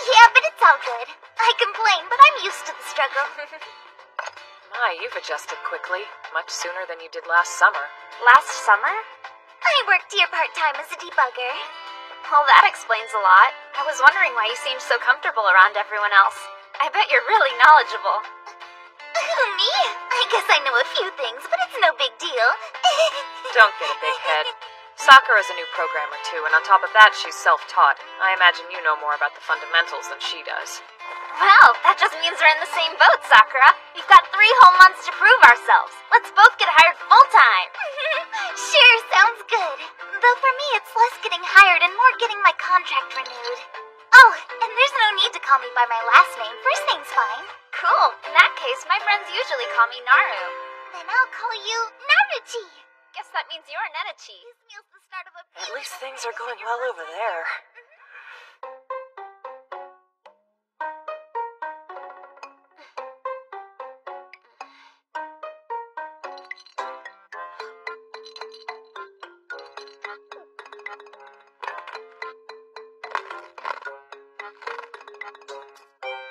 Yeah, but it's all good. I complain, but I'm used to the struggle. My, you've adjusted quickly. Much sooner than you did last summer. Last summer? I worked here part-time as a debugger. Well, that explains a lot. I was wondering why you seemed so comfortable around everyone else. I bet you're really knowledgeable. Me? I guess I know a few things, but it's no big deal. Don't get a big head. Sakura's a new programmer too, and on top of that, she's self-taught. I imagine you know more about the fundamentals than she does. Well, that just means we're in the same boat, Sakura. We've got 3 whole months to prove ourselves. Let's both get hired full-time. Sure, sounds good. Though for me, it's less getting hired and more getting my contract renewed. Oh, and there's no need to call me by my last name. First name's fine. Cool. In that case, my friends usually call me Naru. Then I'll call you Naruchi. Guess that means you're Nenechi. This means the start of a... At least things are going well over there.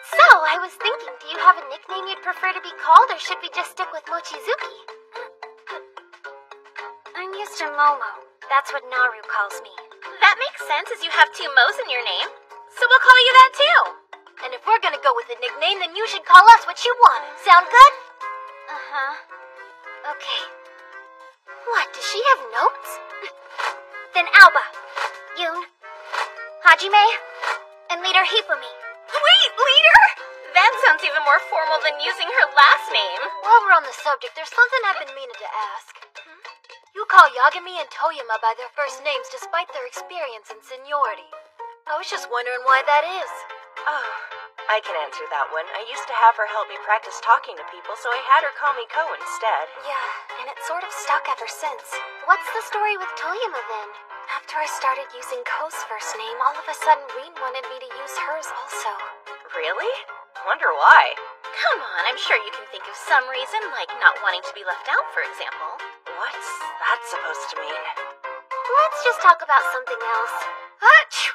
So, I was thinking, do you have a nickname you'd prefer to be called, or should we just stick with Mochizuki? I'm used to Momo. That's what Naru calls me. That makes sense as you have 2 Mo's in your name. So we'll call you that too. And if we're gonna go with a nickname, then you should call us what you want. Sound good? Uh-huh. Okay. What, does she have notes? Then Alba, Yoon, Hajime, and Leader Hipumi. Wait, leader? That sounds even more formal than using her last name. While we're on the subject, there's something I've been meaning to ask. You call Yagami and Toyama by their first names despite their experience and seniority. I was just wondering why that is. Oh, I can answer that one. I used to have her help me practice talking to people, so I had her call me Ko instead. Yeah, and it's sort of stuck ever since. What's the story with Toyama then? After I started using Ko's first name, all of a sudden Rin wanted me to use hers also. Really? Wonder why. Come on, I'm sure you can think of some reason, like not wanting to be left out, for example. What's that supposed to mean? Let's just talk about something else. Achoo!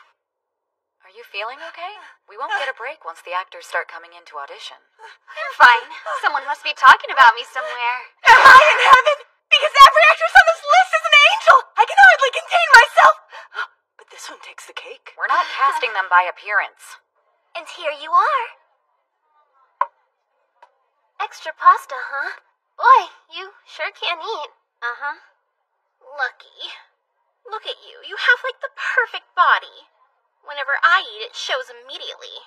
Are you feeling okay? We won't get a break once the actors start coming in to audition. I'm fine. Someone must be talking about me somewhere. Am I in heaven? Because every actress on this list is an angel! I can hardly contain myself! But this one takes the cake. We're not casting them by appearance. And here you are. Extra pasta, huh? Boy, you sure can eat. Uh-huh. Lucky. Look at you. You have like the perfect body. Whenever I eat, it shows immediately.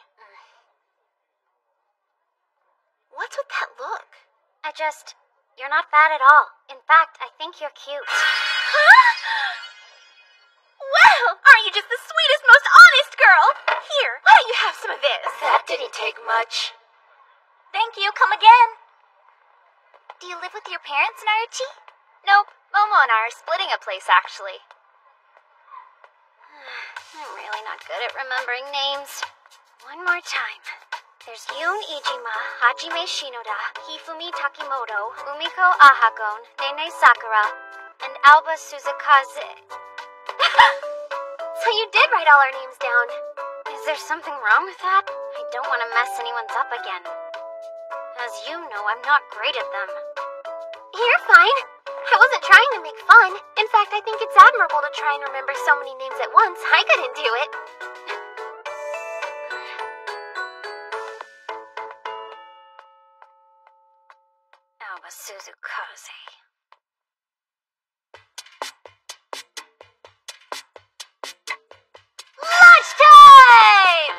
What's with that look? You're not bad at all. In fact, I think you're cute. Huh? Well, aren't you just the sweetest, most honest girl? Here, why don't you have some of this? That didn't take much. Thank you. Come again. Do you live with your parents, Naruchi? Nope. Momo and I are splitting a place, actually. I'm really not good at remembering names. One more time. There's Yoon Ijima, Hajime Shinoda, Hifumi Takimoto, Umiko Ahagon, Nene Sakura, and Alba Suzukaze. So you did write all our names down. Is there something wrong with that? I don't want to mess anyone's up again. As you know, I'm not great at them. You're fine. I wasn't trying to make fun. In fact, I think it's admirable to try and remember so many names at once. I couldn't do it. Alba Suzukaze. Lunchtime!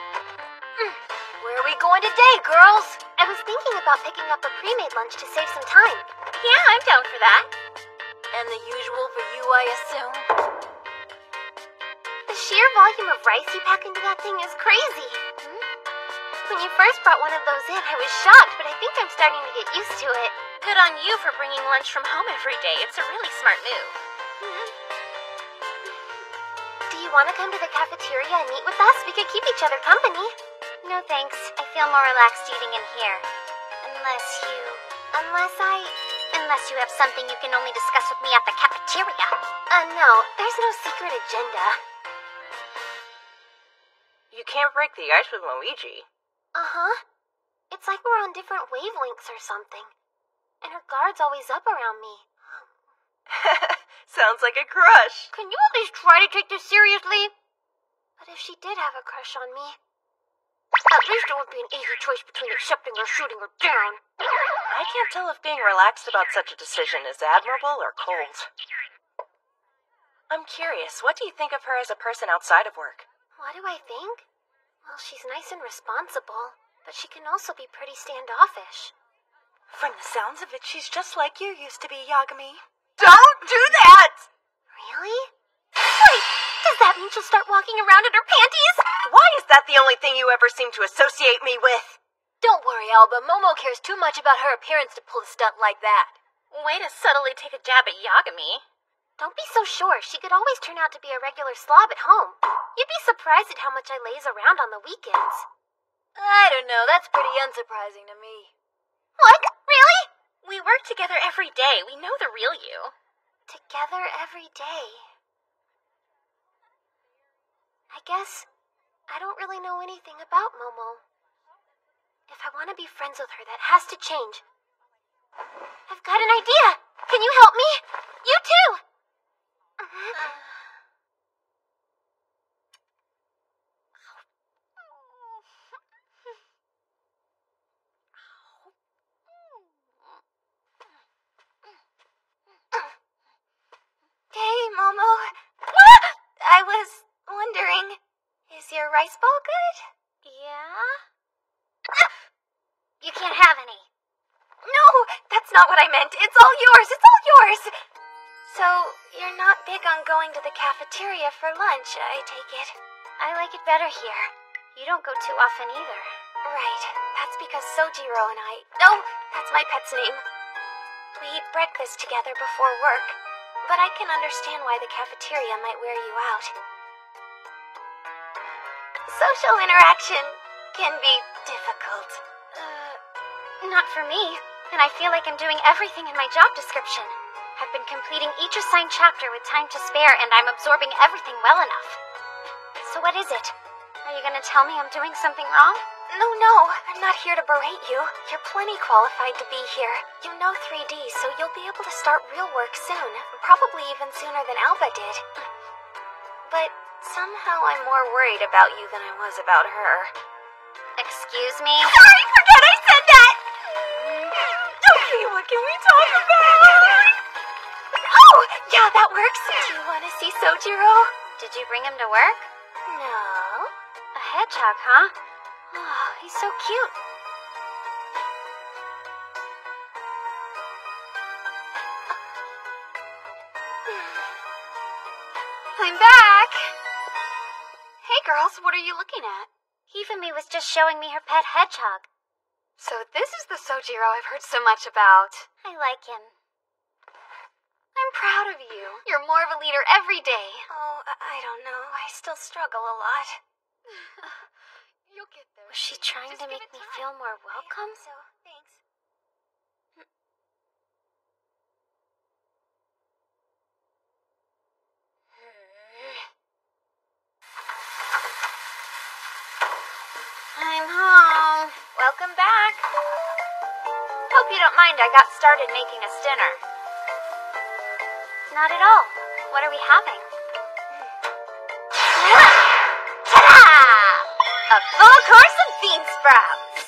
Where are we going today, girls? I was thinking about picking up a pre-made lunch to save some time. Yeah, I'm down for that. And the usual for you, I assume? The sheer volume of rice you pack into that thing is crazy. When you first brought one of those in, I was shocked, but I think I'm starting to get used to it. Good on you for bringing lunch from home every day. It's a really smart move. Do you want to come to the cafeteria and eat with us? We could keep each other company. No thanks. I feel more relaxed eating in here. Unless you have something you can only discuss with me at the cafeteria. No, there's no secret agenda. You can't break the ice with Luigi. Uh-huh. It's like we're on different wavelengths or something. And her guard's always up around me. Sounds like a crush. Can you at least try to take this seriously? But if she did have a crush on me, at least it would be an easy choice between accepting or shooting her down. I can't tell if being relaxed about such a decision is admirable or cold. I'm curious, what do you think of her as a person outside of work? What do I think? Well, she's nice and responsible, but she can also be pretty standoffish. From the sounds of it, she's just like you used to be, Yagami. Don't do that! Really? Wait, does that mean she'll start walking around in her panties? Why is that the only thing you ever seem to associate me with? Don't worry, Alba. Momo cares too much about her appearance to pull a stunt like that. Way to subtly take a jab at Yagami. Don't be so sure. She could always turn out to be a regular slob at home. You'd be surprised at how much I laze around on the weekends. I don't know. That's pretty unsurprising to me. What? Really? We work together every day. We know the real you. Together every day. I guess I don't really know anything about Momo. If I want to be friends with her, that has to change. I've got an idea! Can you help me? You too! Hey, Momo. I was wondering, is your rice bowl good? Yeah? You can't have any. No, that's not what I meant. It's all yours. It's all yours. So, you're not big on going to the cafeteria for lunch, I take it. I like it better here. You don't go too often either. Right. That's because Sojiro and I... No, that's my pet's name. We eat breakfast together before work. But I can understand why the cafeteria might wear you out. Social interaction can be difficult. Not for me. And I feel like I'm doing everything in my job description. I've been completing each assigned chapter with time to spare, and I'm absorbing everything well enough. So what is it? Are you gonna tell me I'm doing something wrong? No, I'm not here to berate you. You're plenty qualified to be here. You know 3D, so you'll be able to start real work soon. Probably even sooner than Alba did. But Somehow I'm more worried about you than I was about her. Excuse me? Sorry, forget I said that! Okay, what can we talk about? Oh, yeah, that works. Do you want to see Sojiro? Did you bring him to work? No. A hedgehog, huh? Oh, he's so cute. I'm back! Hey girls, what are you looking at? Hifumi was just showing me her pet hedgehog. So this is the Sojiro I've heard so much about. I like him. I'm proud of you. You're more of a leader every day. Oh, I don't know. I still struggle a lot. You'll get there. Was she trying to make me feel more welcome? So, thanks. I'm home. Welcome back. Hope you don't mind I got started making us dinner. Not at all. What are we having? Ta-da! A full course of bean sprouts.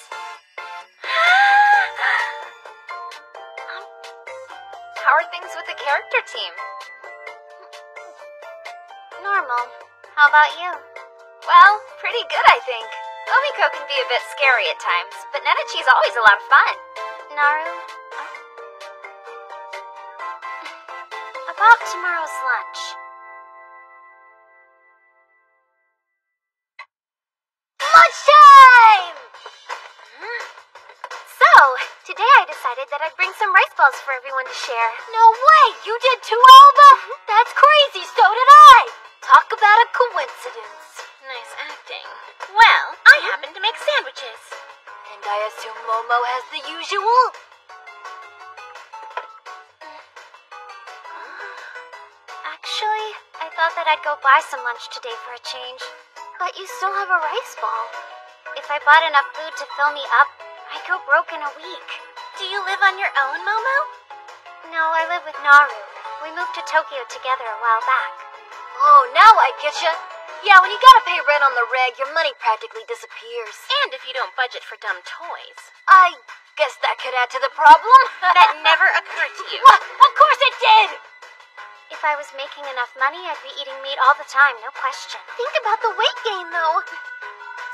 How are things with the character team? Normal. How about you? Well, pretty good, I think. Omiko can be a bit scary at times, but Nenechi's always a lot of fun. Naru? About tomorrow's lunch. Lunchtime! So, today I decided that I'd bring some rice balls for everyone to share. No way! You did too, Alba? That's crazy, so did I! Talk about a coincidence. Nice acting. Well, I happen to make sandwiches. And I assume Momo has the usual? Actually, I thought that I'd go buy some lunch today for a change. But you still have a rice ball. If I bought enough food to fill me up, I'd go broke in a week. Do you live on your own, Momo? No, I live with Naru. We moved to Tokyo together a while back. Oh, now I getcha. Yeah, when you gotta pay rent on the reg, your money practically disappears. And if you don't budget for dumb toys. I guess that could add to the problem. That never occurred to you. What? Of course it did! If I was making enough money, I'd be eating meat all the time, no question. Think about the weight gain, though.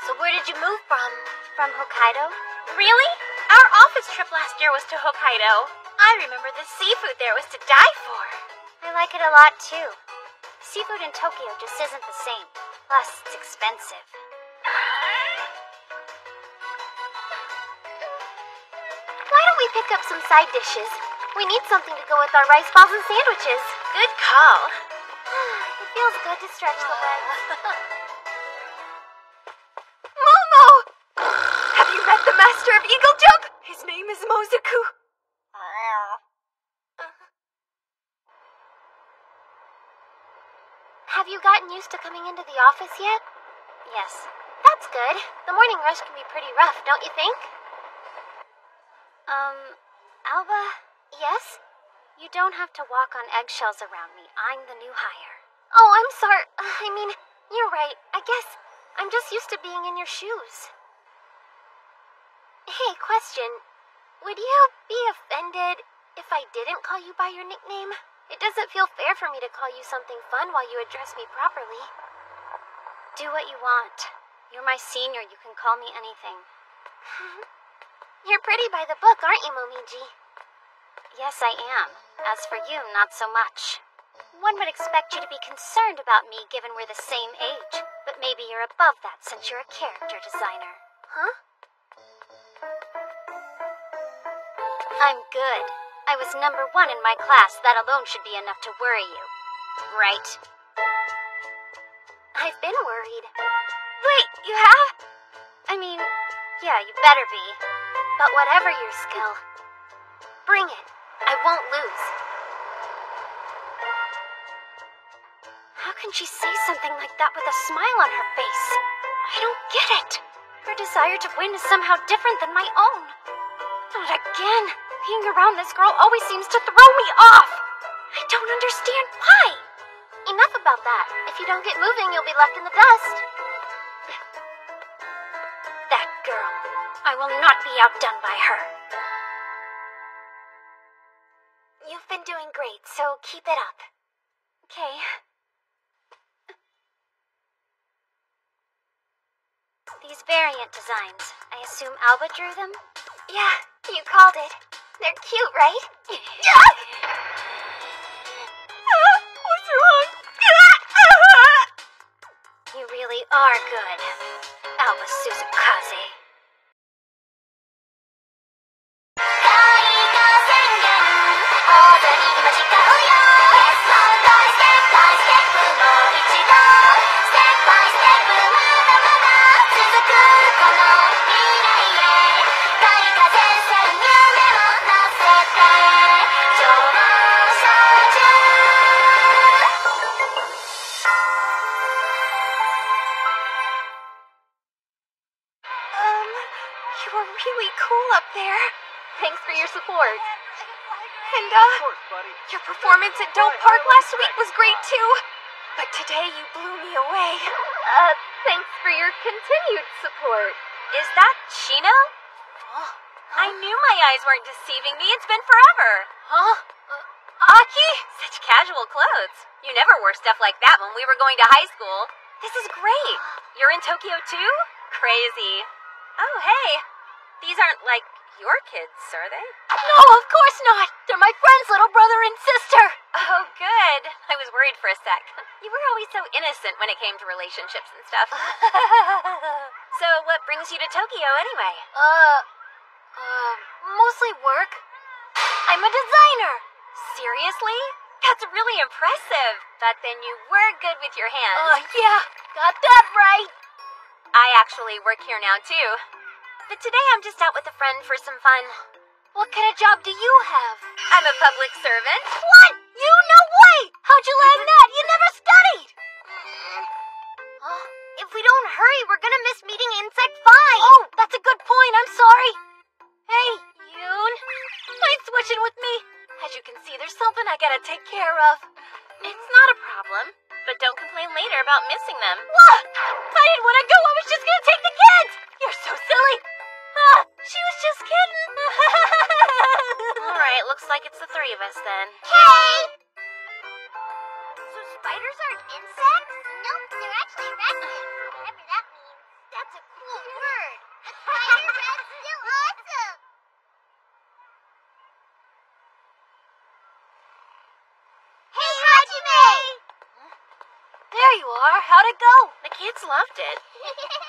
So where did you move from? From Hokkaido? Really? Our office trip last year was to Hokkaido. I remember the seafood there was to die for. I like it a lot, too. Seafood in Tokyo just isn't the same. Plus, it's expensive. Why don't we pick up some side dishes? We need something to go with our rice balls and sandwiches. Good call. It feels good to stretch the legs. Momo! Have you met the master of Eagle Jump? His name is Mozoku. Have you gotten used to coming into the office yet? Yes. That's good. The morning rush can be pretty rough, don't you think? Alba? Yes? You don't have to walk on eggshells around me. I'm the new hire. Oh, I'm sorry. I mean, you're right. I guess I'm just used to being in your shoes. Hey, question. Would you be offended if I didn't call you by your nickname? It doesn't feel fair for me to call you something fun while you address me properly. Do what you want. You're my senior. You can call me anything. You're pretty by the book, aren't you, Momiji? Yes, I am. As for you, not so much. One would expect you to be concerned about me given we're the same age, but maybe you're above that since you're a character designer. Huh? I'm good. I was #1 in my class. That alone should be enough to worry you. Right? I've been worried. Wait, you have? I mean, yeah, you better be. But whatever your skill, bring it. I won't lose. How can she say something like that with a smile on her face? I don't get it. Her desire to win is somehow different than my own. Not again. Being around this girl always seems to throw me off. I don't understand why. Enough about about that. If you don't get moving, you'll be left in the dust. That girl. I will not be outdone by her. You've been doing great, so keep it up. Okay. These variant designs, I assume Alba drew them? Yeah, you called it. They're cute, right? What's wrong? You really are good, Alba Suzukaze. You were really cool up there. Thanks for your support. And, Of course, buddy. your performance at Dope Park last week was great, too. But today you blew me away. Thanks for your continued support. Is that Chino? I knew my eyes weren't deceiving me. It's been forever. Huh? Aki? Such casual clothes. You never wore stuff like that when we were going to high school. This is great. You're in Tokyo too? Crazy. Oh, hey. These aren't like your kids, are they? No, of course not. They're my friend's little brother and sister. Oh, good. I was worried for a sec. You were always so innocent when it came to relationships and stuff. So what brings you to Tokyo anyway? Mostly work. I'm a designer. Seriously? That's really impressive. But then you were good with your hands. Yeah, got that right. I actually work here now too. But today I'm just out with a friend for some fun. What kind of job do you have? I'm a public servant. What? You? No way! How'd you land that? You never studied! If we don't hurry, we're gonna miss meeting Insect 5. Oh, that's a good point. I'm sorry. Hey, Yoon. Mind switching with me? As you can see, there's something I gotta take care of. It's not a problem. But don't complain later about missing them. What? I didn't want to go. I was just gonna take the kids. You're so silly. She was just kidding. Alright, looks like it's the three of us then. Hey! So spiders aren't insects? Nope, they're actually arachnids. Whatever that means. That's a cool word. A spider rat's still awesome. Hey, Hajime! There you are. How'd it go? The kids loved it.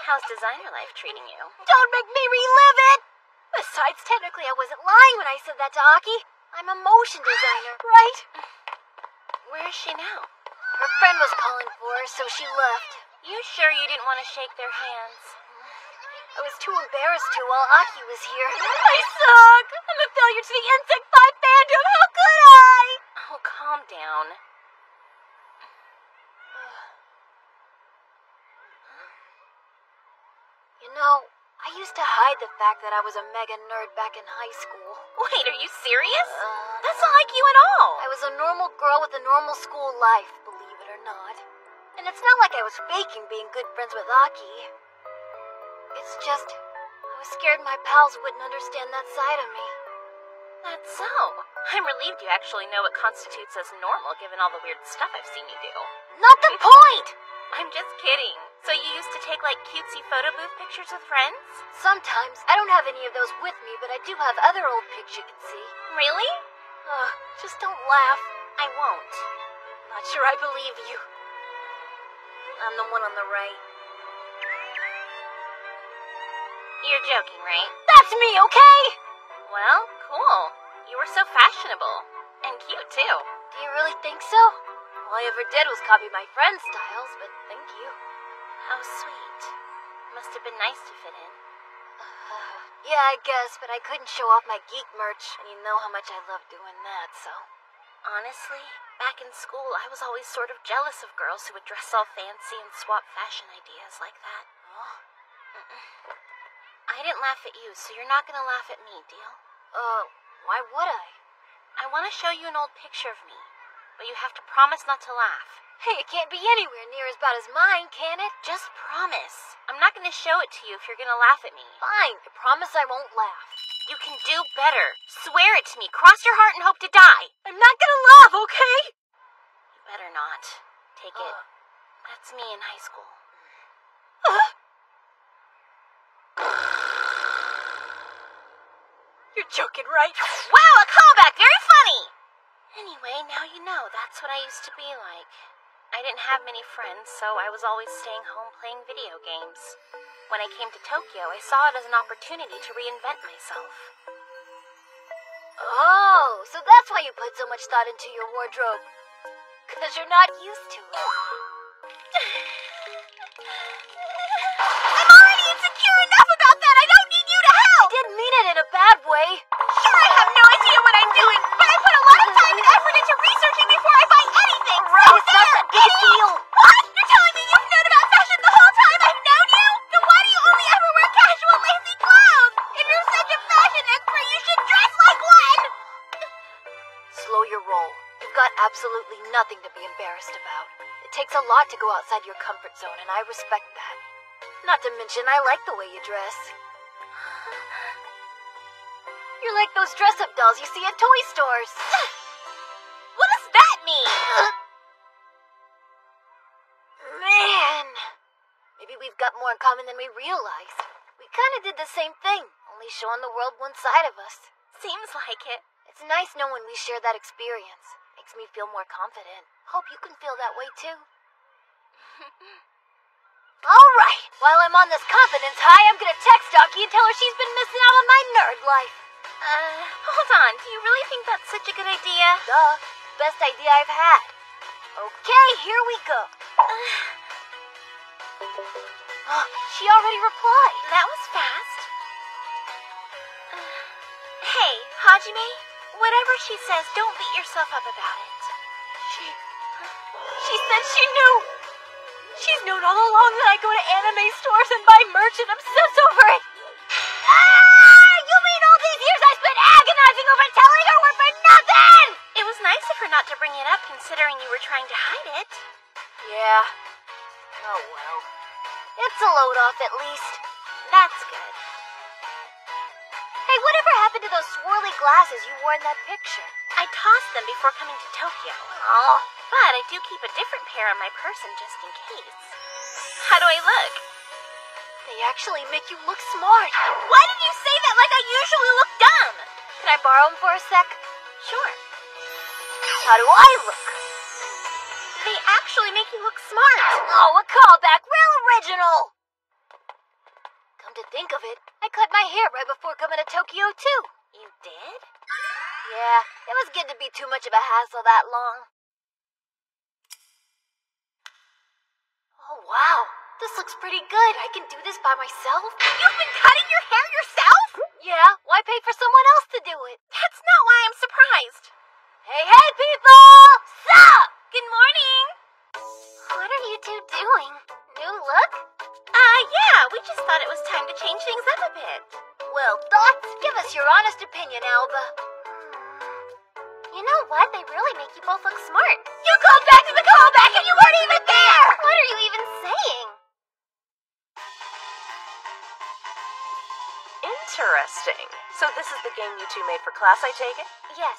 How's designer life treating you? Don't make me relive it. Besides, technically I wasn't lying when I said that to Aki. I'm a motion designer, right? Where is she now? Her friend was calling for her, so she left. You sure you didn't want to shake their hands? I was too embarrassed to while Aki was here. I suck! I'm a failure to the Insect 5 fandom! How could I? Oh, calm down. You know, I used to hide the fact that I was a mega nerd back in high school. Wait, are you serious? That's not like you at all. I was a normal girl with a normal school life, believe it or not. And it's not like I was faking being good friends with Aki. It's just, I was scared my pals wouldn't understand that side of me. That's so. I'm relieved you actually know what constitutes as normal given all the weird stuff I've seen you do. Not the point! I'm just kidding. So you used to take like cutesy photo booth pictures with friends? Sometimes. I don't have any of those with me, but I do have other old pics you can see. Really? Just don't laugh. I won't. Not sure I believe you. I'm the one on the right. You're joking, right? That's me, okay? Well, cool. You were so fashionable. And cute, too. Do you really think so? All I ever did was copy my friend's styles, but thank you. How sweet. Must have been nice to fit in. Yeah, I guess, but I couldn't show off my geek merch, and you know how much I love doing that, so... Honestly, back in school, I was always sort of jealous of girls who would dress all fancy and swap fashion ideas like that. Huh? I didn't laugh at you, so you're not gonna laugh at me, deal? Why would I? I want to show you an old picture of me, but you have to promise not to laugh. Hey, it can't be anywhere near as bad as mine, can it? Just promise. I'm not gonna show it to you if you're gonna laugh at me. Fine, I promise I won't laugh. You can do better. Swear it to me. Cross your heart and hope to die. I'm not gonna laugh, okay? You better not. Take it. That's me in high school. You're joking, right? Wow, a callback! Very funny! Anyway, now you know. That's what I used to be like. I didn't have many friends, so I was always staying home playing video games. When I came to Tokyo, I saw it as an opportunity to reinvent myself. Oh, so that's why you put so much thought into your wardrobe. 'Cause you're not used to it. I'm already insecure enough about that! I don't need you to help! I didn't mean it in a bad way. Sure, I have no idea what I'm doing, but I put a lot of time and effort into researching before I buy anything. Right, So it's not there, that big a idiot! deal. What? You're telling me you've known about fashion the whole time I've known you? Then why do you only ever wear casual, lacy clothes? If you're such a fashion expert, you should dress like one! Slow your roll. You've got absolutely nothing to be embarrassed about. It takes a lot to go outside your comfort zone, and I respect that. Not to mention, I like the way you dress. You're like those dress-up dolls you see at toy stores. What does that mean? Man! Maybe we've got more in common than we realize. We kind of did the same thing, only showing the world one side of us. Seems like it. It's nice knowing we share that experience. Makes me feel more confident. Hope you can feel that way too. Alright, while I'm on this confidence high, I'm gonna text Donkey and tell her she's been missing out on my nerd life. Hold on. Do you really think that's such a good idea? Duh, best idea I've had. Okay, here we go. She already replied. That was fast. Hey, Hajime, whatever she says, don't beat yourself up about it. She said she knew. She's known all along that I go to anime stores and buy merch and obsess over it. You mean all these years I spent agonizing over telling her were for nothing? It was nice of her not to bring it up, considering you were trying to hide it. Yeah. Oh well. It's a load off at least. That's good. Hey, whatever happened to those swirly glasses you wore in that picture? I tossed them before coming to Tokyo. Oh. But I do keep a different pair on my person just in case. How do I look? They actually make you look smart. Why did you say that like I usually look dumb? Can I borrow them for a sec? Sure. How do I look? They actually make you look smart. Oh, a callback. Real original. Come to think of it, I cut my hair right before coming to Tokyo, too. You did? Yeah, it was getting to be too much of a hassle that long. Oh, wow. This looks pretty good. I can do this by myself. You've been cutting your hair yourself? Yeah, why pay for someone else to do it? That's not why I'm surprised. Hey, people! Sup? Good morning. What are you two doing? New look? Yeah, we just thought it was time to change things up a bit. Well, thoughts? Give us your honest opinion, Alba. You know what? They really make you both look smart. You called back to the callback and you weren't even there! What are you even saying? Interesting. So this is the game you two made for class, I take it? Yes.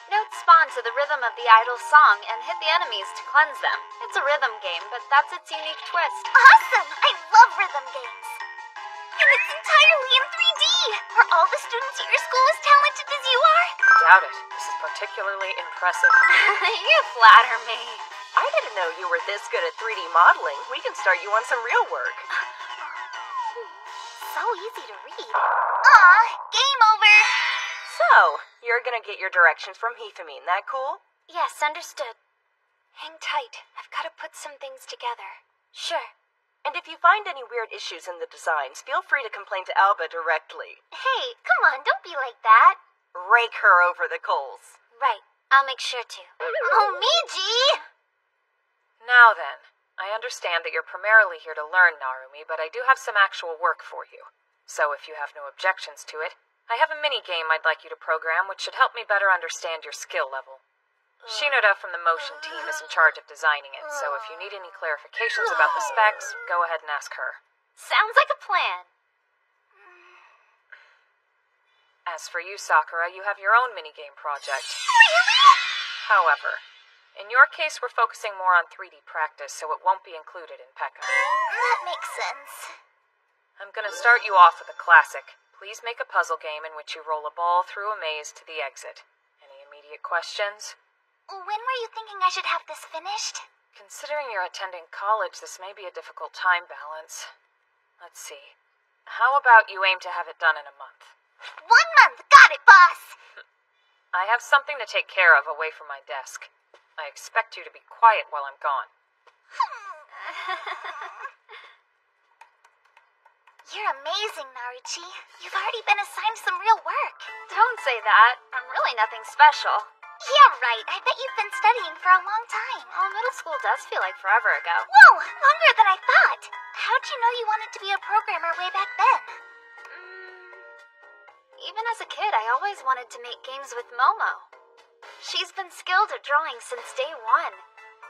Note spawn to the rhythm of the idol's song and hit the enemies to cleanse them. It's a rhythm game, but that's its unique twist. Awesome! I love rhythm games. And it's entirely in 3D. Are all the students at your school as talented as you are? Doubt it. This is particularly impressive. You flatter me. I didn't know you were this good at 3D modeling. We can start you on some real work. So easy to read. Aw, game over. So, you're gonna get your directions from Hifumi, that cool? Yes, understood. Hang tight. I've got to put some things together. Sure. And if you find any weird issues in the designs, feel free to complain to Alba directly. Hey, come on, don't be like that. Rake her over the coals. Right, I'll make sure to. Oh, Miji! Now then, I understand that you're primarily here to learn, Narumi, but I do have some actual work for you. So if you have no objections to it, I have a mini-game I'd like you to program which should help me better understand your skill level. Shinoda from the motion team is in charge of designing it, so if you need any clarifications about the specs, go ahead and ask her. Sounds like a plan. As for you, Sakura, you have your own minigame project. Really? However, in your case, we're focusing more on 3D practice, so it won't be included in Pekka. That makes sense. I'm gonna start you off with a classic. Please make a puzzle game in which you roll a ball through a maze to the exit. Any immediate questions? When were you thinking I should have this finished? Considering you're attending college, this may be a difficult time balance. Let's see. How about you aim to have it done in a month? 1 month! Got it, boss! I have something to take care of away from my desk. I expect you to be quiet while I'm gone. You're amazing, Naruchi. You've already been assigned some real work. Don't say that. I'm really nothing special. Yeah, right. I bet you've been studying for a long time. Well, middle school does feel like forever ago. Whoa! Longer than I thought. How'd you know you wanted to be a programmer way back then? Even as a kid, I always wanted to make games with Momo. She's been skilled at drawing since day one.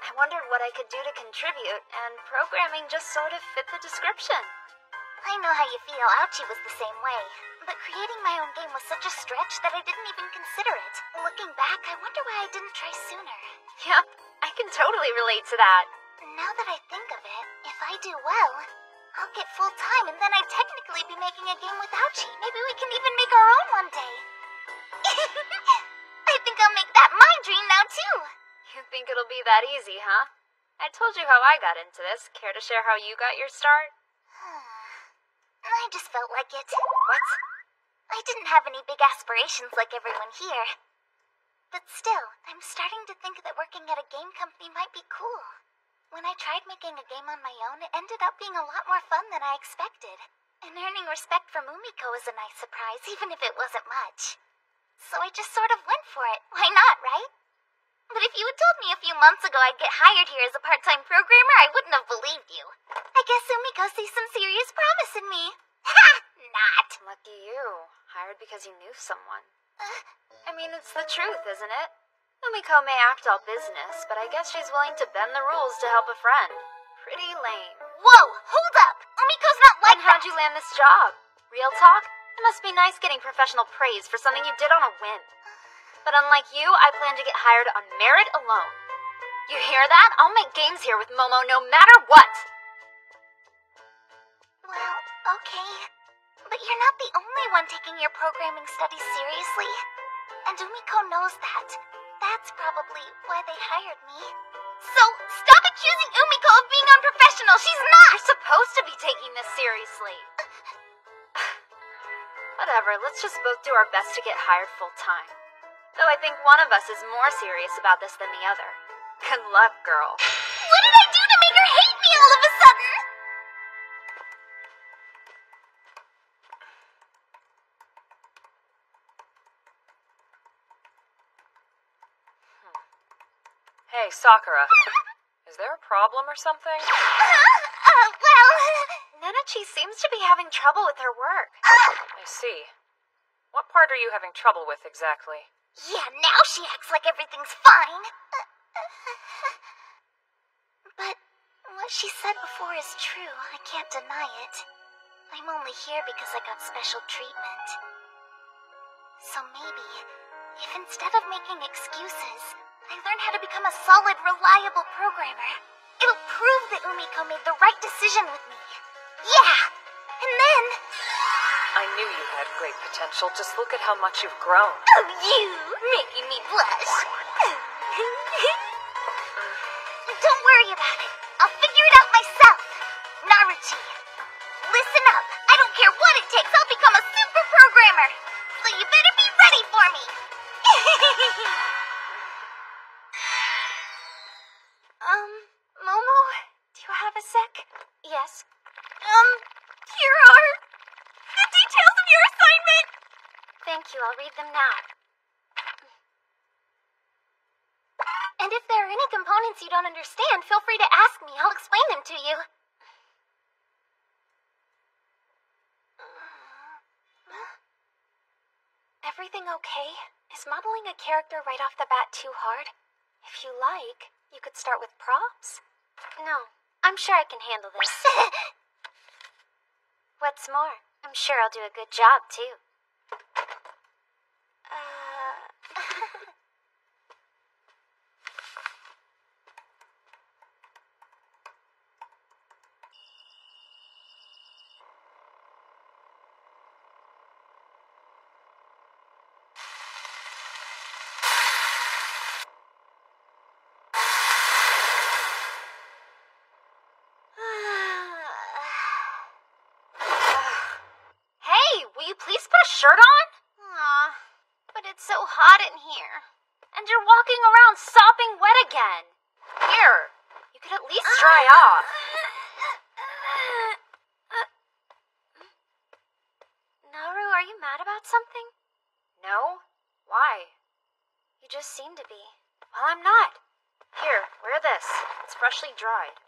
I wondered what I could do to contribute, and programming just sort of fit the description. I know how you feel. Ouchie was the same way. But creating my own game was such a stretch that I didn't even consider it. Looking back, I wonder why I didn't try sooner. Yep, I can totally relate to that. Now that I think of it, if I do well, I'll get full-time and then I'd technically be making a game with Ouchie. Maybe we can even make our own one day. I think I'll make that my dream now, too. You think it'll be that easy, huh? I told you how I got into this. Care to share how you got your start? I just felt like it. What? I didn't have any big aspirations like everyone here. But still, I'm starting to think that working at a game company might be cool. When I tried making a game on my own, it ended up being a lot more fun than I expected. And earning respect from Umiko was a nice surprise, even if it wasn't much. So I just sort of went for it. Why not, right? But if you had told me a few months ago I'd get hired here as a part-time programmer, I wouldn't have believed you. I guess Umiko sees some serious promise in me. Ha! Not. Lucky you. Hired because you knew someone. I mean, it's the truth, isn't it? Umiko may act all business, but I guess she's willing to bend the rules to help a friend. Pretty lame. Whoa! Hold up! Umiko's not like And how'd you land this job? Real talk? It must be nice getting professional praise for something you did on a whim. But unlike you, I plan to get hired on merit alone. You hear that? I'll make games here with Momo no matter what! Well, okay. But you're not the only one taking your programming studies seriously. And Umiko knows that. That's probably why they hired me. So, stop accusing Umiko of being unprofessional! She's not! You're supposed to be taking this seriously. Whatever, let's just both do our best to get hired full-time. Though I think one of us is more serious about this than the other. Good luck, girl. What did I do to make her hate me all of a sudden? Hey, Sakura. Is there a problem or something? Well... Nenachi seems to be having trouble with her work. I see. What part are you having trouble with exactly? Yeah, now she acts like everything's fine. But what she said before is true. I can't deny it. I'm only here because I got special treatment. So maybe, if instead of making excuses, I learn how to become a solid, reliable programmer, it'll prove that Umiko made the right decision with me. Yeah! And then... I knew you had great potential. Just look at how much you've grown. Oh, you! Making me blush. Don't worry about it. I'll figure it out myself. Naruchi, listen up. I don't care what it takes. I'll become a super programmer. So you better be ready for me. Momo, do you have a sec? Yes. Here are the details of your assignment. Thank you, I'll read them now. And if there are any components you don't understand, feel free to ask me. I'll explain them to you. Everything okay? Is modeling a character right off the bat too hard? If you like, you could start with props. No, I'm sure I can handle this. What's more, I'm sure I'll do a good job, too. Please put a shirt on? Aw, but it's so hot in here. And you're walking around sopping wet again. Here, you could at least dry off. Naru, are you mad about something? No? Why? You just seem to be. Well, I'm not. Here, wear this. It's freshly dried.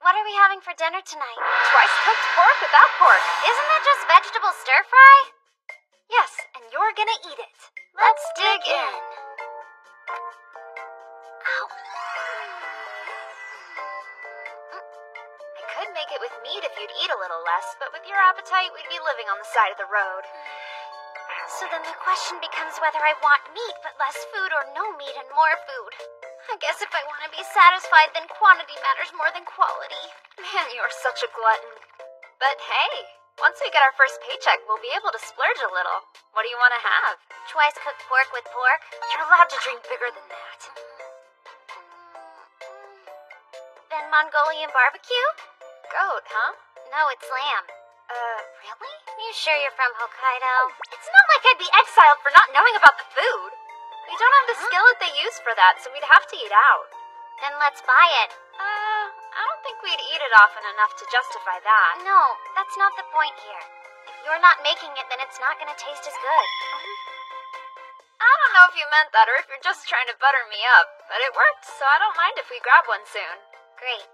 What are we having for dinner tonight? Twice cooked pork without pork. Isn't that just vegetable stir-fry? Yes, and you're gonna eat it. Let's dig in. Ow. I could make it with meat if you'd eat a little less, but with your appetite, we'd be living on the side of the road. So then the question becomes whether I want meat but less food or no meat and more food. I guess if I want to be satisfied, then quantity matters more than quality. Man, you're such a glutton. But hey, once we get our first paycheck, we'll be able to splurge a little. What do you want to have? Twice cooked pork with pork? You're allowed to dream bigger than that. Then Mongolian barbecue? Goat, huh? No, it's lamb. Really? You sure you're from Hokkaido? It's not like I'd be exiled for not knowing about the food. We don't have the skillet they use for that, so we'd have to eat out. Then let's buy it. I don't think we'd eat it often enough to justify that. No, that's not the point here. If you're not making it, then it's not gonna taste as good. I don't know if you meant that or if you're just trying to butter me up, but it worked, so I don't mind if we grab one soon. Great.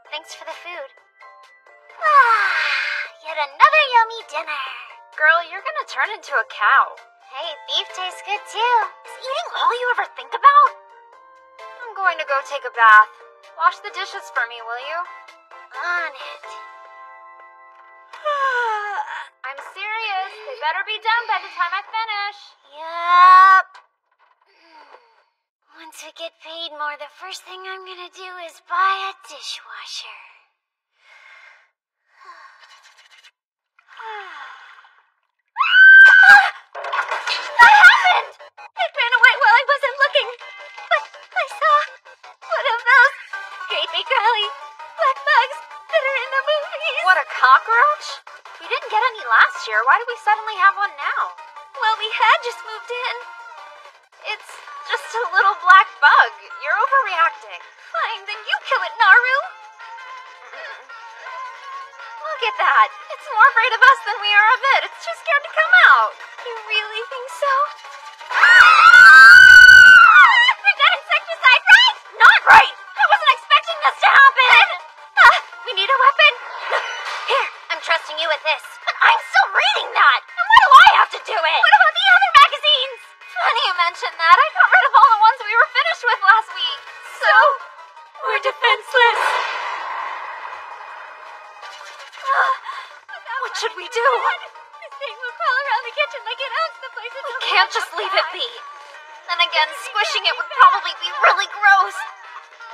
Thanks for the food. Yet another yummy dinner. Girl, you're gonna turn into a cow. Hey, beef tastes good too. Is eating all you ever think about? I'm going to go take a bath. Wash the dishes for me, will you? On it. I'm serious. They better be done by the time I finish. Yup. Once we get paid more, the first thing I'm gonna do is buy a dishwasher. What happened? It ran away while I wasn't looking. But I saw one of those great big curly black bugs that are in the movies. What, a cockroach? We didn't get any last year. Why do we suddenly have one now? Well, we had just moved in. It's just a little black bug. You're overreacting. Fine, then you kill it, Naru. Look at that. It's more afraid of us than we are of it. It's too scared to come out. You really think so? We got insecticide, right? Not right. I wasn't expecting this to happen. We need a weapon. Here, I'm trusting you with this. But I'm still reading that. And why do I have to do it? What about the other magazines? Funny you mention that. I got rid of all the ones we were finished with last week. So, we're defenseless. What should we do? This thing will crawl around the kitchen like it owns the place. We can't just leave it be. Then again, squishing it would probably be really gross.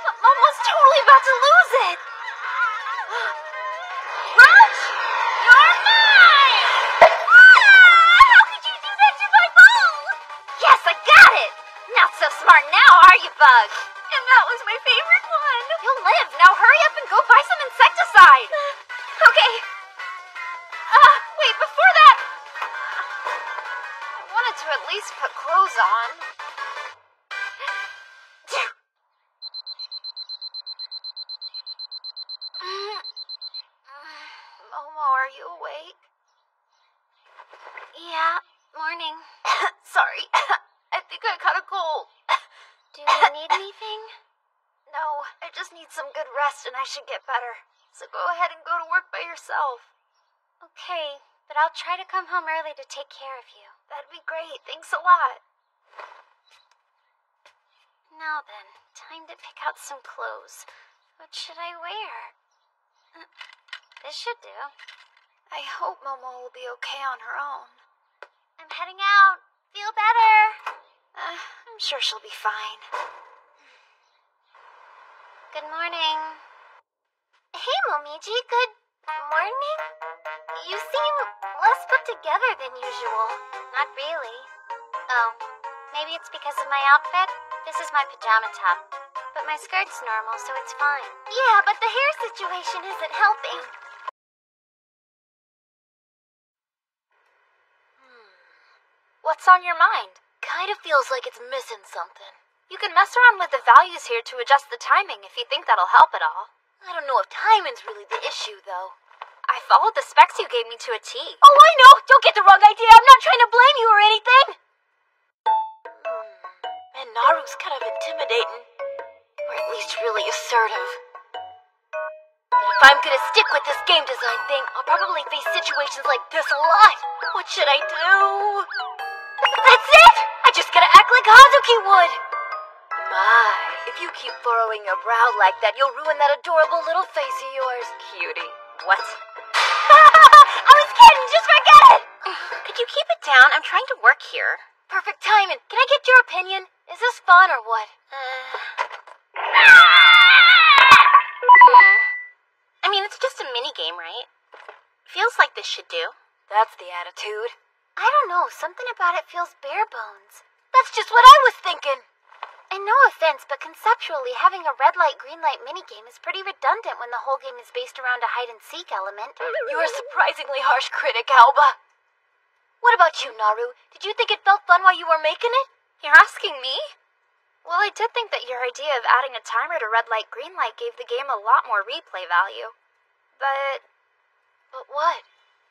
Momo's totally about to lose it. Roach! You're mine! How could you do that to my ball? Yes, I got it! Not so smart now, are you, Bug? And that was my favorite one. You'll live. Now hurry up and go buy some insecticide. Okay. Wait, before that... I wanted to at least put clothes on. Momo, are you awake? Yeah, morning. Sorry. I think I caught a cold. Do you need anything? No, I just need some good rest and I should get better. So go ahead and go to work by yourself. Okay, but I'll try to come home early to take care of you. That'd be great. Thanks a lot. Now then, time to pick out some clothes. What should I wear? This should do. I hope Momo will be okay on her own. I'm heading out. Feel better. I'm sure she'll be fine. Good morning. Hey, Momiji. Good morning? You seem less put together than usual. Not really. Oh, maybe it's because of my outfit? This is my pajama top. But my skirt's normal, so it's fine. Yeah, but the hair situation isn't helping. What's on your mind? Kind of feels like it's missing something. You can mess around with the values here to adjust the timing if you think that'll help at all. I don't know if timing's really the issue, though. I followed the specs you gave me to a T. Oh, I know! Don't get the wrong idea! I'm not trying to blame you or anything! And Naru's kind of intimidating. Or at least really assertive. If I'm gonna stick with this game design thing, I'll probably face situations like this a lot. What should I do? That's it! I just gotta act like Hazuki would! My, if you keep furrowing your brow like that, you'll ruin that adorable little face of yours. Cutie. What? I was kidding! Just forget it! Could you keep it down? I'm trying to work here. Perfect timing. Can I get your opinion? Is this fun or what? I mean, it's just a mini-game, right? Feels like this should do. That's the attitude. I don't know. Something about it feels bare bones. That's just what I was thinking. And no offense, but conceptually, having a red light, green light minigame is pretty redundant when the whole game is based around a hide-and-seek element. You're a surprisingly harsh critic, Alba. What about you, Naru? Did you think it felt fun while you were making it? You're asking me? Well, I did think that your idea of adding a timer to red light, green light gave the game a lot more replay value. But what?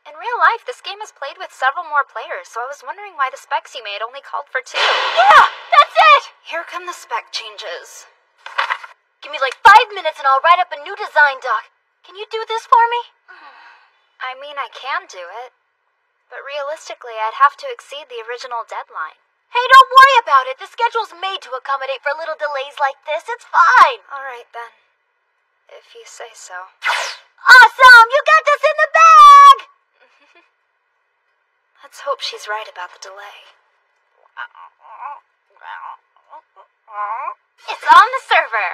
In real life, this game is played with several more players, so I was wondering why the specs you made only called for 2. Yeah, that's it! Here come the spec changes. Give me like 5 minutes and I'll write up a new design doc. Can you do this for me? I mean, I can do it. But realistically, I'd have to exceed the original deadline. Hey, don't worry about it. The schedule's made to accommodate for little delays like this. It's fine. All right, then. If you say so. Awesome! You got this in the bag! Let's hope she's right about the delay. It's on the server.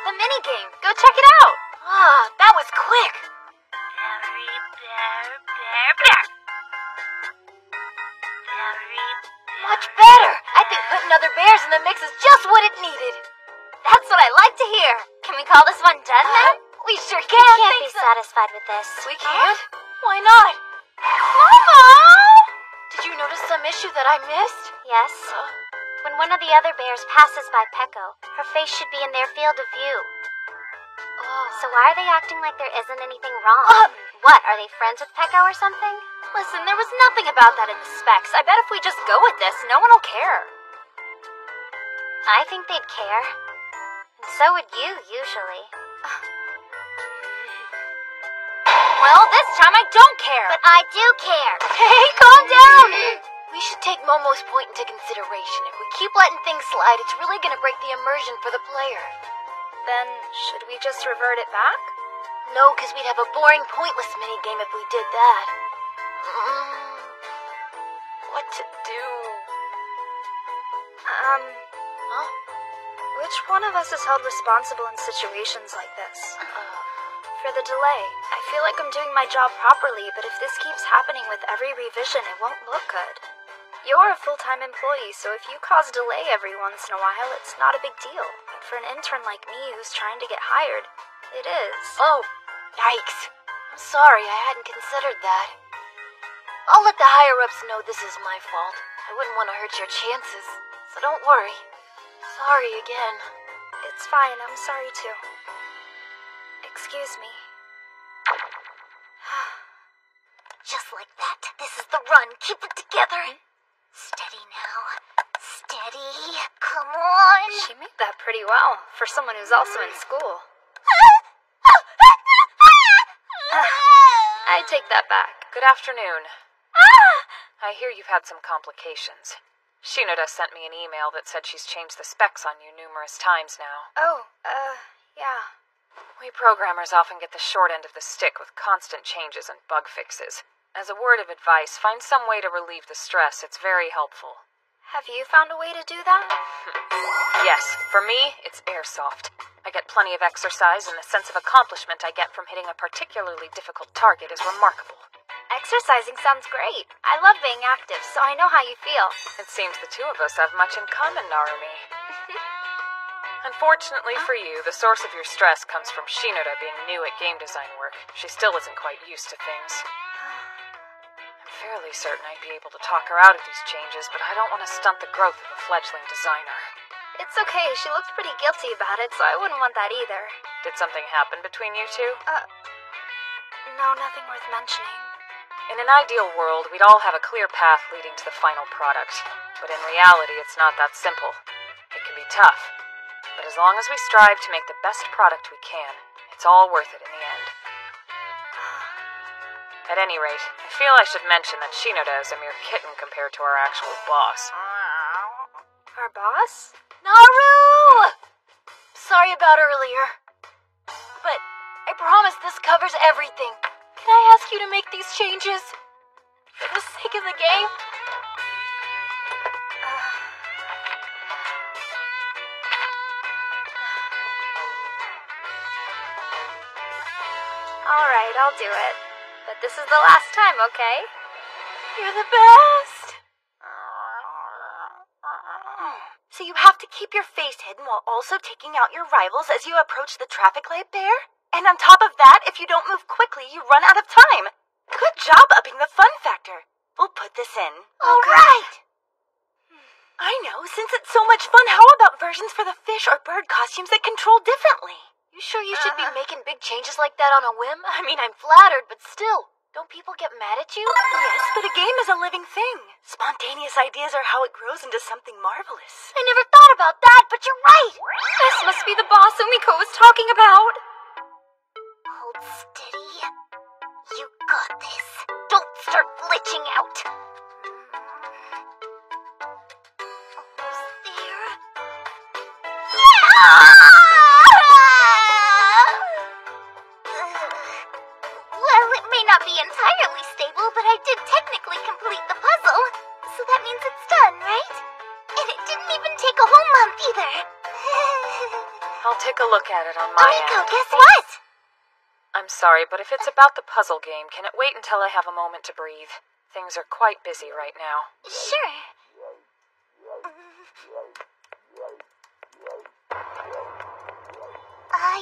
The minigame. Go check it out. That was quick. Much better. I think putting other bears in the mix is just what it needed. That's what I like to hear. Can we call this one done then? We sure can. We can't be satisfied with this. We can't? Why not? Mama! Did you notice some issue that I missed? Yes. When one of the other bears passes by Peko, her face should be in their field of view. So why are they acting like there isn't anything wrong? What, are they friends with Peko or something? Listen, there was nothing about that in the specs. I bet if we just go with this, no one will care. I think they'd care. And so would you, usually. Well, this time I don't care. But I do care. Hey, calm down! We should take Momo's point into consideration. If we keep letting things slide, it's really gonna break the immersion for the player. Then, should we just revert it back? No, because we'd have a boring, pointless minigame if we did that. What to do? Which one of us is held responsible in situations like this? For the delay, I feel like I'm doing my job properly, but if this keeps happening with every revision, it won't look good. You're a full-time employee, so if you cause delay every once in a while, it's not a big deal. But for an intern like me who's trying to get hired, it is. Oh, yikes. I'm sorry, I hadn't considered that. I'll let the higher-ups know this is my fault. I wouldn't want to hurt your chances, so don't worry. Sorry again. It's fine, I'm sorry too. Excuse me. Just like that. This is the run. Keep it together. Steady now. Steady. Come on. She made that pretty well, for someone who's also in school. I take that back. Good afternoon. Ah! I hear you've had some complications. Shinoda sent me an email that said she's changed the specs on you numerous times now. Oh, yeah. We programmers often get the short end of the stick with constant changes and bug fixes. As a word of advice, find some way to relieve the stress. It's very helpful. Have you found a way to do that? Yes, for me, it's airsoft. I get plenty of exercise, and the sense of accomplishment I get from hitting a particularly difficult target is remarkable. Exercising sounds great. I love being active, so I know how you feel. It seems the two of us have much in common, Narumi. Unfortunately for you, the source of your stress comes from Shinoda being new at game design work. She still isn't quite used to things. I'm fairly certain I'd be able to talk her out of these changes, but I don't want to stunt the growth of a fledgling designer. It's okay. She looks pretty guilty about it, so I wouldn't want that either. Did something happen between you two? No, nothing worth mentioning. In an ideal world, we'd all have a clear path leading to the final product. But in reality, it's not that simple. It can be tough. But as long as we strive to make the best product we can, it's all worth it in the end. At any rate, I feel I should mention that Shinoda is a mere kitten compared to our actual boss. Our boss? Naru! Sorry about earlier. But I promise this covers everything. Can I ask you to make these changes? For the sake of the game? Alright, I'll do it. But this is the last time, okay? You're the best! So you have to keep your face hidden while also taking out your rivals as you approach the traffic light there? And on top of that, if you don't move quickly, you run out of time. Good job upping the fun factor. We'll put this in. All right. I know, since it's so much fun, how about versions for the fish or bird costumes that control differently? You sure you should be making big changes like that on a whim? I mean, I'm flattered, but still. Don't people get mad at you? Yes, but a game is a living thing. Spontaneous ideas are how it grows into something marvelous. I never thought about that, but you're right. This must be the boss Umiko was talking about. Hold steady. You got this. Don't start glitching out. Almost there. Well, it may not be entirely stable, but I did technically complete the puzzle. So that means it's done, right? And it didn't even take a whole month either. I'll take a look at it on my Umiko, end. guess what? I'm sorry, but if it's about the puzzle game, can it wait until I have a moment to breathe? Things are quite busy right now. Sure.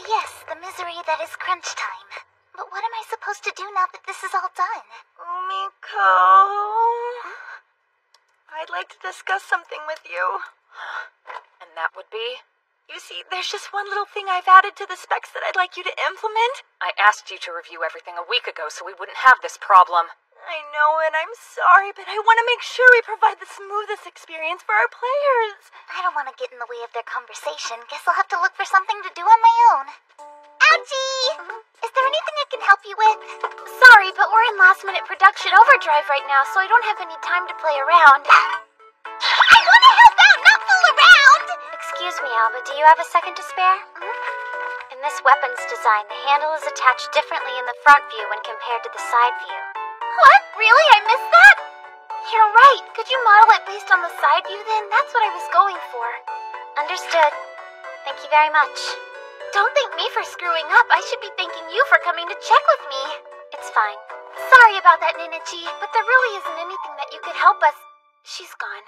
Yes, the misery that is crunch time. But what am I supposed to do now that this is all done? Umiko, I'd like to discuss something with you. And that would be? You see, there's just one little thing I've added to the specs that I'd like you to implement. I asked you to review everything a week ago so we wouldn't have this problem. I know, and I'm sorry, but I want to make sure we provide the smoothest experience for our players. I don't want to get in the way of their conversation. Guess I'll have to look for something to do on my own. Ouchie! Is there anything I can help you with? Sorry, but we're in last-minute production overdrive right now, so I don't have any time to play around. I want to help out, not fool around! Excuse me, Alba, do you have a second to spare? In this weapon's design, the handle is attached differently in the front view when compared to the side view. What? Really? I missed that? You're right. Could you model it based on the side view then? That's what I was going for. Understood. Thank you very much. Don't thank me for screwing up. I should be thanking you for coming to check with me. It's fine. Sorry about that, Ninachi, but there really isn't anything that you could help us. She's gone.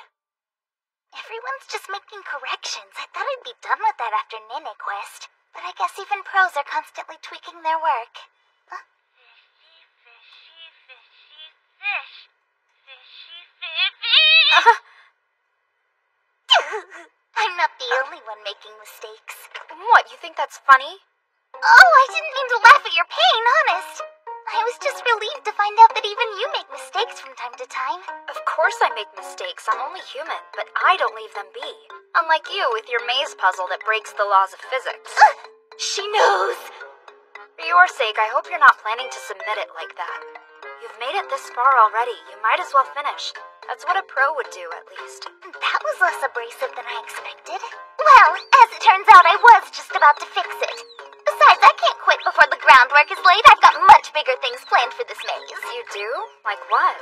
Everyone's just making corrections. I thought I'd be done with that after Nene Quest. But I guess even pros are constantly tweaking their work. I'm not the only one making mistakes. What, you think that's funny? Oh, I didn't mean to laugh at your pain, honest. I was just relieved to find out that even you make mistakes from time to time. Of course I make mistakes. I'm only human, but I don't leave them be. Unlike you with your maze puzzle that breaks the laws of physics. She knows. For your sake, I hope you're not planning to submit it like that. You've made it this far already. You might as well finish. That's what a pro would do, at least. That was less abrasive than I expected. Well, as it turns out, I was just about to fix it. Besides, I can't quit before the groundwork is laid. I've got much bigger things planned for this maze. You do? Like what?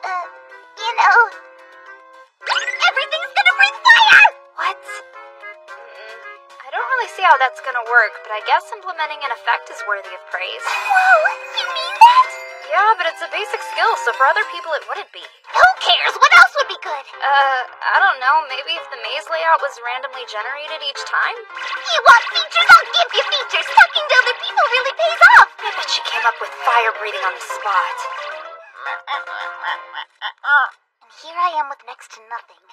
You know... everything's gonna breathe fire! What? I don't really see how that's gonna work, but I guess implementing an effect is worthy of praise. Whoa! You mean that? Yeah, but it's a basic skill, so for other people it wouldn't be. Who cares? What else would be good? I don't know. Maybe if the maze layout was randomly generated each time? You want features? I'll give you features! Talking to other people really pays off! I bet she came up with fire breathing on the spot. And here I am with next to nothing.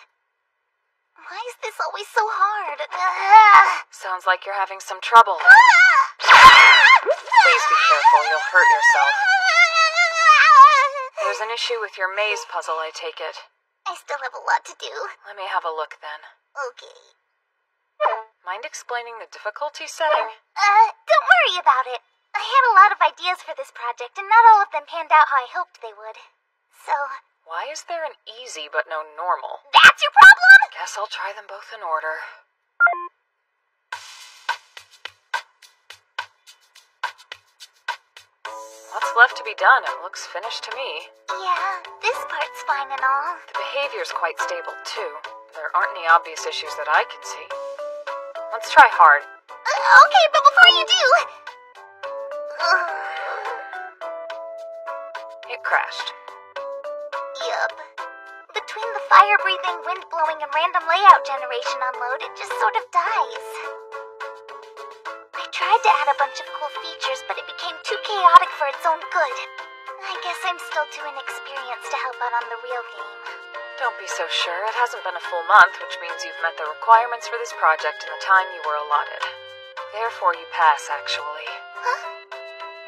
Why is this always so hard? Sounds like you're having some trouble. Please be careful, you'll hurt yourself. There's an issue with your maze puzzle, I take it. I still have a lot to do. Let me have a look then. Okay. Mind explaining the difficulty setting? Don't worry about it. I had a lot of ideas for this project, and not all of them panned out how I hoped they would. So... why is there an easy but no normal? that's your problem?! Guess I'll try them both in order. What's left to be done? It looks finished to me. Yeah, this part's fine and all. The behavior's quite stable, too. There aren't any obvious issues that I can see. Let's try hard. Okay, but before you do... It crashed. Yup. Between the fire-breathing, wind-blowing, and random layout generation on load, it just sort of dies. I tried to add a bunch of cool features, but it became too chaotic for its own good. I guess I'm still too inexperienced to help out on the real game. Don't be so sure. It hasn't been a full month, which means you've met the requirements for this project in the time you were allotted. Therefore, you pass, actually. Huh?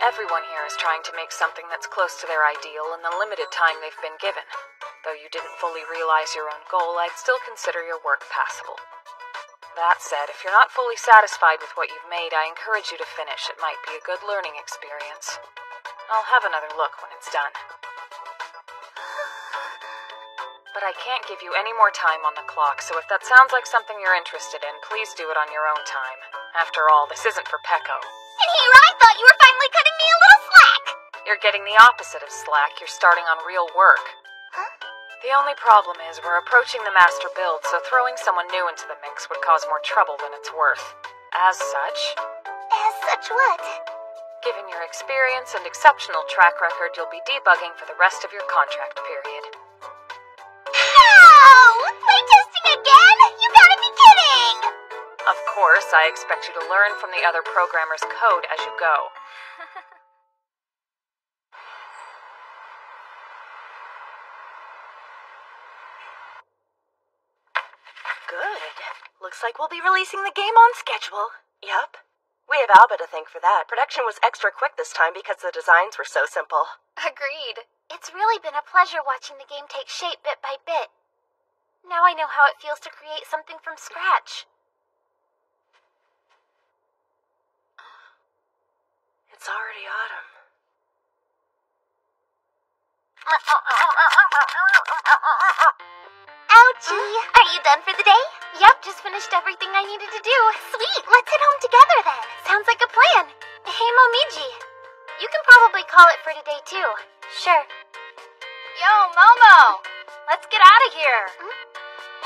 Everyone here is trying to make something that's close to their ideal in the limited time they've been given. Though you didn't fully realize your own goal, I'd still consider your work passable. That said, if you're not fully satisfied with what you've made, I encourage you to finish. It might be a good learning experience. I'll have another look when it's done. But I can't give you any more time on the clock, so if that sounds like something you're interested in, please do it on your own time. After all, this isn't for Peko. And here I thought you were finally cutting me a little slack! You're getting the opposite of slack. You're starting on real work. Huh? The only problem is we're approaching the master build, so throwing someone new into the mix would cause more trouble than it's worth. As such... As such what? Given your experience and exceptional track record, you'll be debugging for the rest of your contract period. No! Playtesting again? You gotta be kidding! Of course, I expect you to learn from the other programmers' code as you go. Good. Looks like we'll be releasing the game on schedule. Yup. We have Alba to thank for that. Production was extra quick this time because the designs were so simple. Agreed. It's really been a pleasure watching the game take shape bit by bit. Now I know how it feels to create something from scratch. It's already autumn. Ouchie! Are you done for the day? Yep, just finished everything I needed to do. Sweet! Let's head home together then! Sounds like a plan. Hey, Momiji. You can probably call it for today, too. Sure. Yo, Momo! Let's get out of here!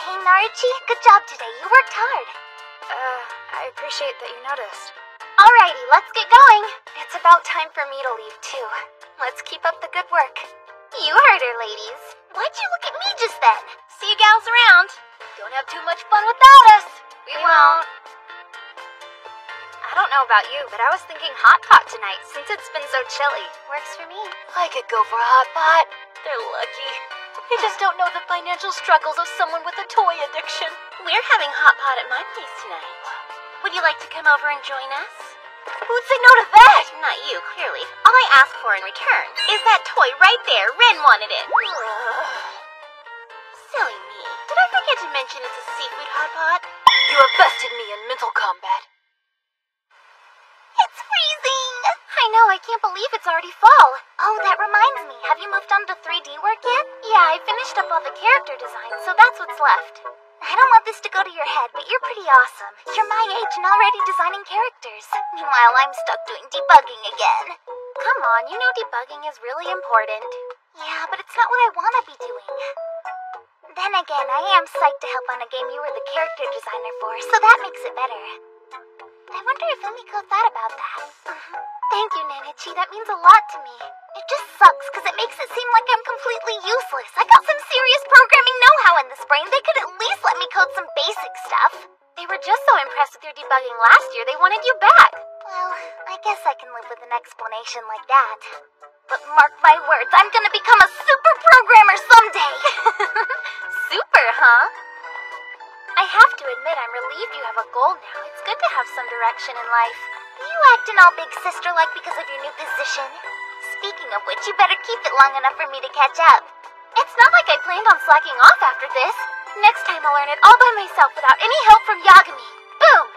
Hey, Naruchi, good job today. You worked hard. I appreciate that you noticed. Alrighty, let's get going. It's about time for me to leave, too. Let's keep up the good work. You heard her, ladies. Why'd you look at me just then? See you gals around. Don't have too much fun without us. We won't. I don't know about you, but I was thinking hot pot tonight since it's been so chilly. Works for me. I could go for a hot pot. They're lucky. They just don't know the financial struggles of someone with a toy addiction. We're having hot pot at my place tonight. Would you like to come over and join us? Who'd say no to that? Not you, clearly. All I ask for in return is that toy right there. Ren wanted it. Silly me. Did I forget to mention it's a seafood hot pot? You have bested me in mental combat. It's freezing! I know, I I can't believe it's already fall. Oh, that reminds me. Have you moved on to 3D work yet? Yeah, I finished up all the character designs, so that's what's left. I don't want this to go to your head, but you're pretty awesome. You're my age and already designing characters. Meanwhile, I'm stuck doing debugging again. Come on, you know debugging is really important. Yeah, but it's not what I want to be doing. Then again, I am psyched to help on a game you were the character designer for, so that makes it better. I wonder if Umiko thought about that. Thank you, Nanichi. That means a lot to me. It just sucks because it makes it seem like I'm completely useless. I got some serious programming know-how in this brain. They could at least let me code some basic stuff. They were just so impressed with your debugging last year, they wanted you back. Well, I guess I can live with an explanation like that. But mark my words, I'm gonna become a super programmer someday! Super, huh? I have to admit, I'm relieved you have a goal now. It's good to have some direction in life. You acting all big sister-like because of your new position? Speaking of which, you better keep it long enough for me to catch up. It's not like I planned on slacking off after this. Next time I'll learn it all by myself without any help from Yagami. Boom!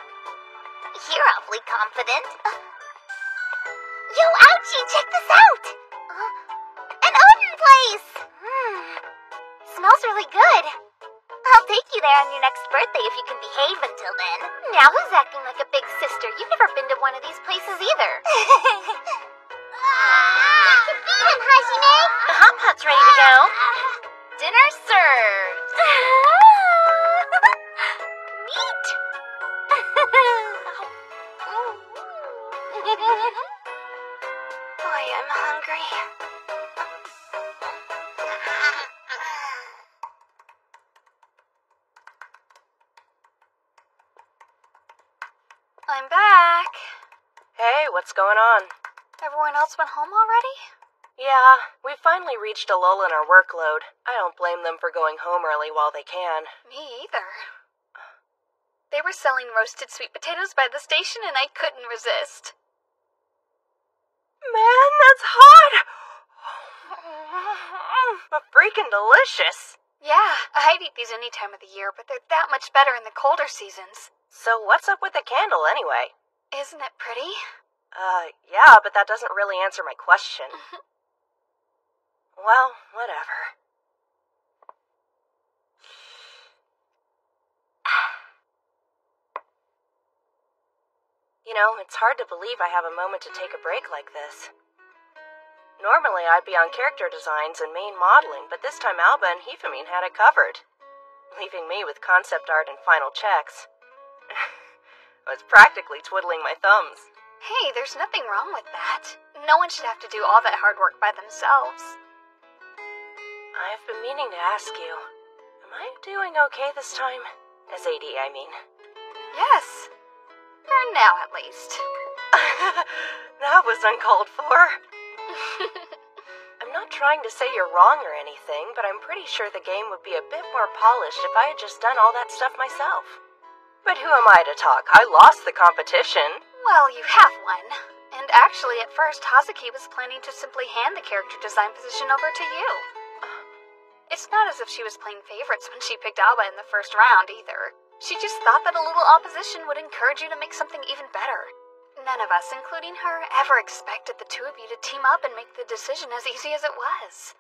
You're awfully confident. Yo, Ouchie, check this out! An odor place! Smells really good. I'll take you there on your next birthday if you can behave until then. Now who's acting like a big sister? You've never been to one of these places either. Hajime? The hot pot's ready to go. Dinner served. Neat. Boy, I'm hungry. I'm back. Hey, what's going on? Everyone else went home already? Yeah, we've finally reached a lull in our workload. I don't blame them for going home early while they can. Me either. They were selling roasted sweet potatoes by the station and I couldn't resist. Man, that's hot! But freaking delicious! Yeah, I'd eat these any time of the year, but they're that much better in the colder seasons. So what's up with the candle anyway? Isn't it pretty? Yeah, but that doesn't really answer my question. Well, whatever. You know, it's hard to believe I have a moment to take a break like this. Normally I'd be on character designs and main modeling, but this time Alba and Hifamine had it covered, leaving me with concept art and final checks. I was practically twiddling my thumbs. Hey, there's nothing wrong with that. No one should have to do all that hard work by themselves. I've been meaning to ask you, am I doing okay this time? As AD, I mean. Yes. For now, at least. That was uncalled for. I'm not trying to say you're wrong or anything, but I'm pretty sure the game would be a bit more polished if I had just done all that stuff myself. But who am I to talk? I lost the competition. Well, you have won. And actually, at first, Hazuki was planning to simply hand the character design position over to you. It's not as if she was playing favorites when she picked Alba in the first round, either. She just thought that a little opposition would encourage you to make something even better. None of us, including her, ever expected the two of you to team up and make the decision as easy as it was.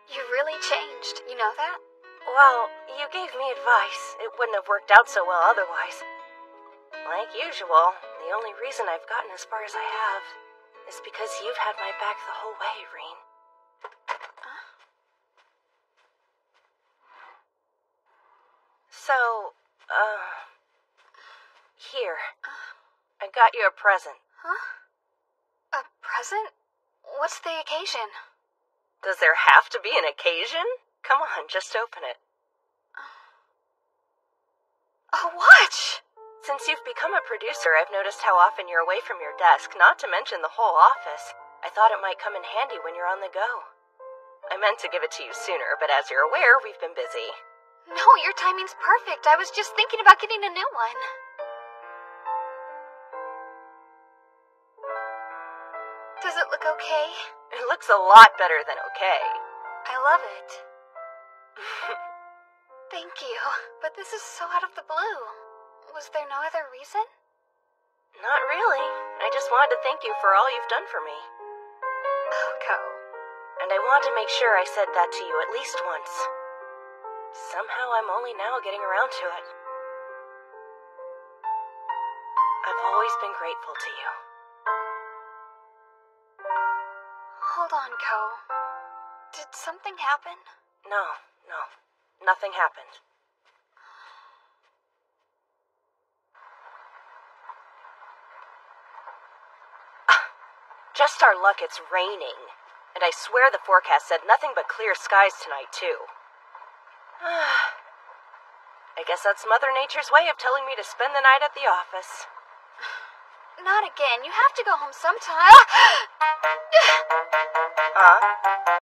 You really changed, you know that? Well, you gave me advice. It wouldn't have worked out so well otherwise. Like usual, the only reason I've gotten as far as I have is because you've had my back the whole way, Reen. So, here. I got you a present. Huh? A present? What's the occasion? Does there have to be an occasion? Come on, just open it. A watch! Since you've become a producer, I've noticed how often you're away from your desk, not to mention the whole office. I thought it might come in handy when you're on the go. I meant to give it to you sooner, but as you're aware, we've been busy. No, your timing's perfect. I was just thinking about getting a new one. Does it look okay? It looks a lot better than okay. I love it. Thank you, but this is so out of the blue. Was there no other reason? Not really. I just wanted to thank you for all you've done for me. Oh, Ko. And I wanted to make sure I said that to you at least once. Somehow I'm only now getting around to it. I've always been grateful to you. Hold on, Ko. Did something happen? No. Nothing happened. Just our luck it's raining. And I swear the forecast said nothing but clear skies tonight, too. I guess that's Mother Nature's way of telling me to spend the night at the office. Not again. You have to go home sometime. Huh?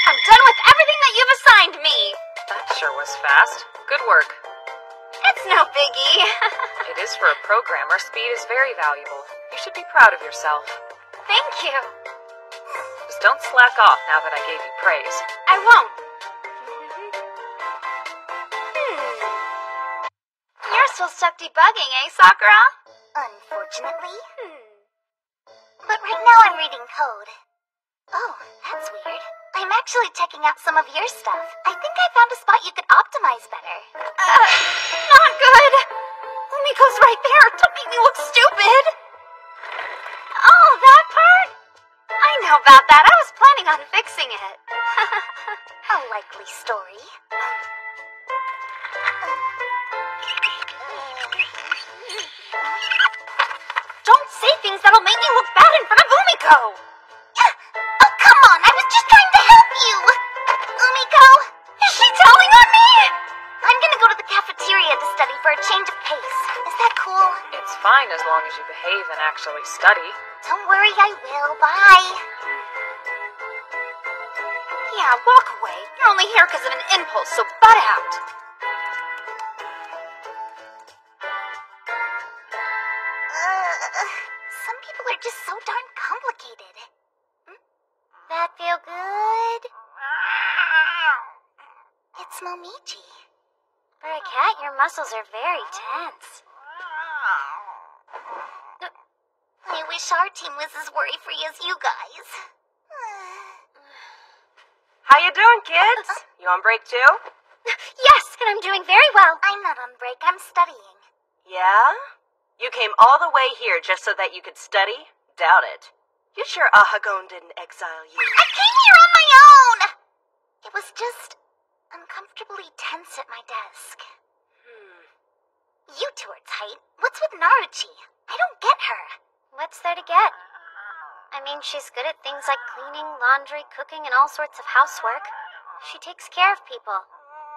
I'm done with everything that you've assigned me! That sure was fast. Good work. It's no biggie. It is for a programmer. Speed is very valuable. You should be proud of yourself. Thank you. Just don't slack off now that I gave you praise. I won't. You're still stuck debugging, eh, Sakura? Unfortunately. But right now I'm reading code. Oh, that's weird. I'm actually checking out some of your stuff. I think I found a spot you could optimize better. Not good. Umiko's right there. Don't make me look stupid. Oh, that part? I know about that. I was planning on fixing it. A likely story. Don't say things that'll make me look bad in front of Umiko. Oh, come on. I was just trying to help you. Umiko? Is she telling on me? I'm gonna go to the cafeteria to study for a change of pace. Is Is that cool? It's fine as long as you behave and actually study. Don't worry, I will. Bye. Yeah, walk away. You're only here because of an impulse, so butt out. Some people are just so darn complicated. That feel good? It's Momiji. For a cat, your muscles are very tense. I wish our team was as worry-free as you guys. How you doing, kids? You on break too? Yes, and I'm doing very well. I'm not on break, I'm studying. Yeah? You came all the way here just so that you could study? Doubt it. You sure Ahagon didn't exile you? I came here on my own! It was just uncomfortably tense at my desk. You two are tight. What's with Naruchi? I don't get her. What's there to get? I mean, she's good at things like cleaning, laundry, cooking, and all sorts of housework. She takes care of people,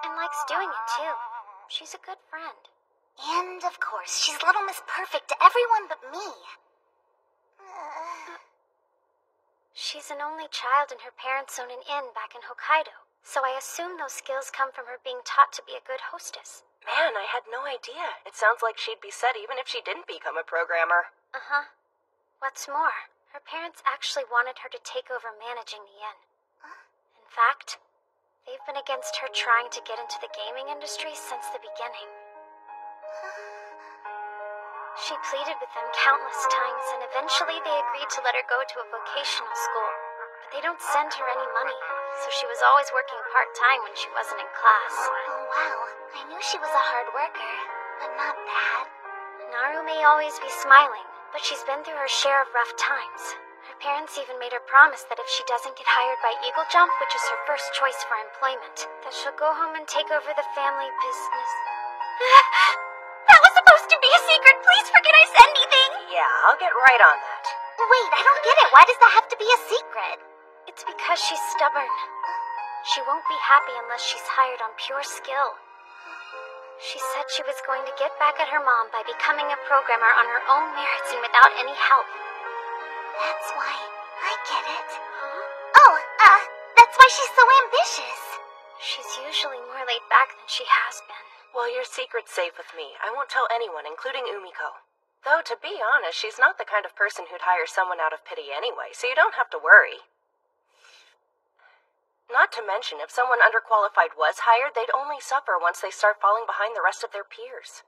and likes doing it too. She's a good friend. And, of course, she's Little Miss Perfect to everyone but me. She's an only child and her parents own an inn back in Hokkaido, so I assume those skills come from her being taught to be a good hostess. Man, I had no idea. It sounds like she'd be set even if she didn't become a programmer. Uh-huh. What's more, her parents actually wanted her to take over managing the inn. In fact, they've been against her trying to get into the gaming industry since the beginning. She pleaded with them countless times, and eventually they agreed to let her go to a vocational school. But they don't send her any money, so she was always working part-time when she wasn't in class. Oh, wow. I knew she was a hard worker, but not that. Naru may always be smiling, but she's been through her share of rough times. Her parents even made her promise that if she doesn't get hired by Eagle Jump, which is her first choice for employment, that she'll go home and take over the family business. That was supposed to be a secret! Please forget I said anything! Yeah, I'll get right on that. Wait, I don't get it. Why does that have to be a secret? It's because she's stubborn. She won't be happy unless she's hired on pure skill. She said she was going to get back at her mom by becoming a programmer on her own merits and without any help. That's why I get it. Huh? Oh, that's why she's so ambitious. She's usually more laid back than she has been. Well, your secret's safe with me. I won't tell anyone, including Umiko. Though, to be honest, she's not the kind of person who'd hire someone out of pity anyway, so you don't have to worry. Not to mention, if someone underqualified was hired, they'd only suffer once they start falling behind the rest of their peers.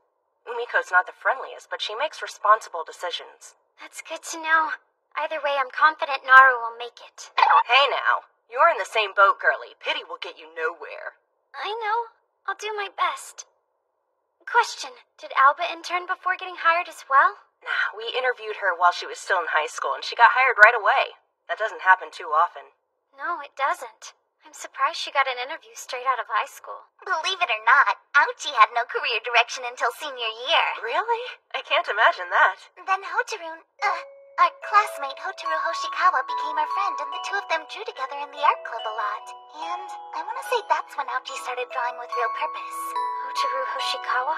Umiko's not the friendliest, but she makes responsible decisions. That's good to know. Either way, I'm confident Naru will make it. Hey now, you're in the same boat, girlie. Pity will get you nowhere. I know. I'll do my best. Question, did Alba intern before getting hired as well? Nah, we interviewed her while she was still in high school, and she got hired right away. That doesn't happen too often. No, it doesn't. I'm surprised she got an interview straight out of high school. Believe it or not, Ouchi had no career direction until senior year. Really? I can't imagine that. Then Hotaru, our classmate Hotaru Hoshikawa became our friend, and the two of them drew together in the art club a lot. And I want to say that's when Ouchi started drawing with real purpose. Hotaru Hoshikawa?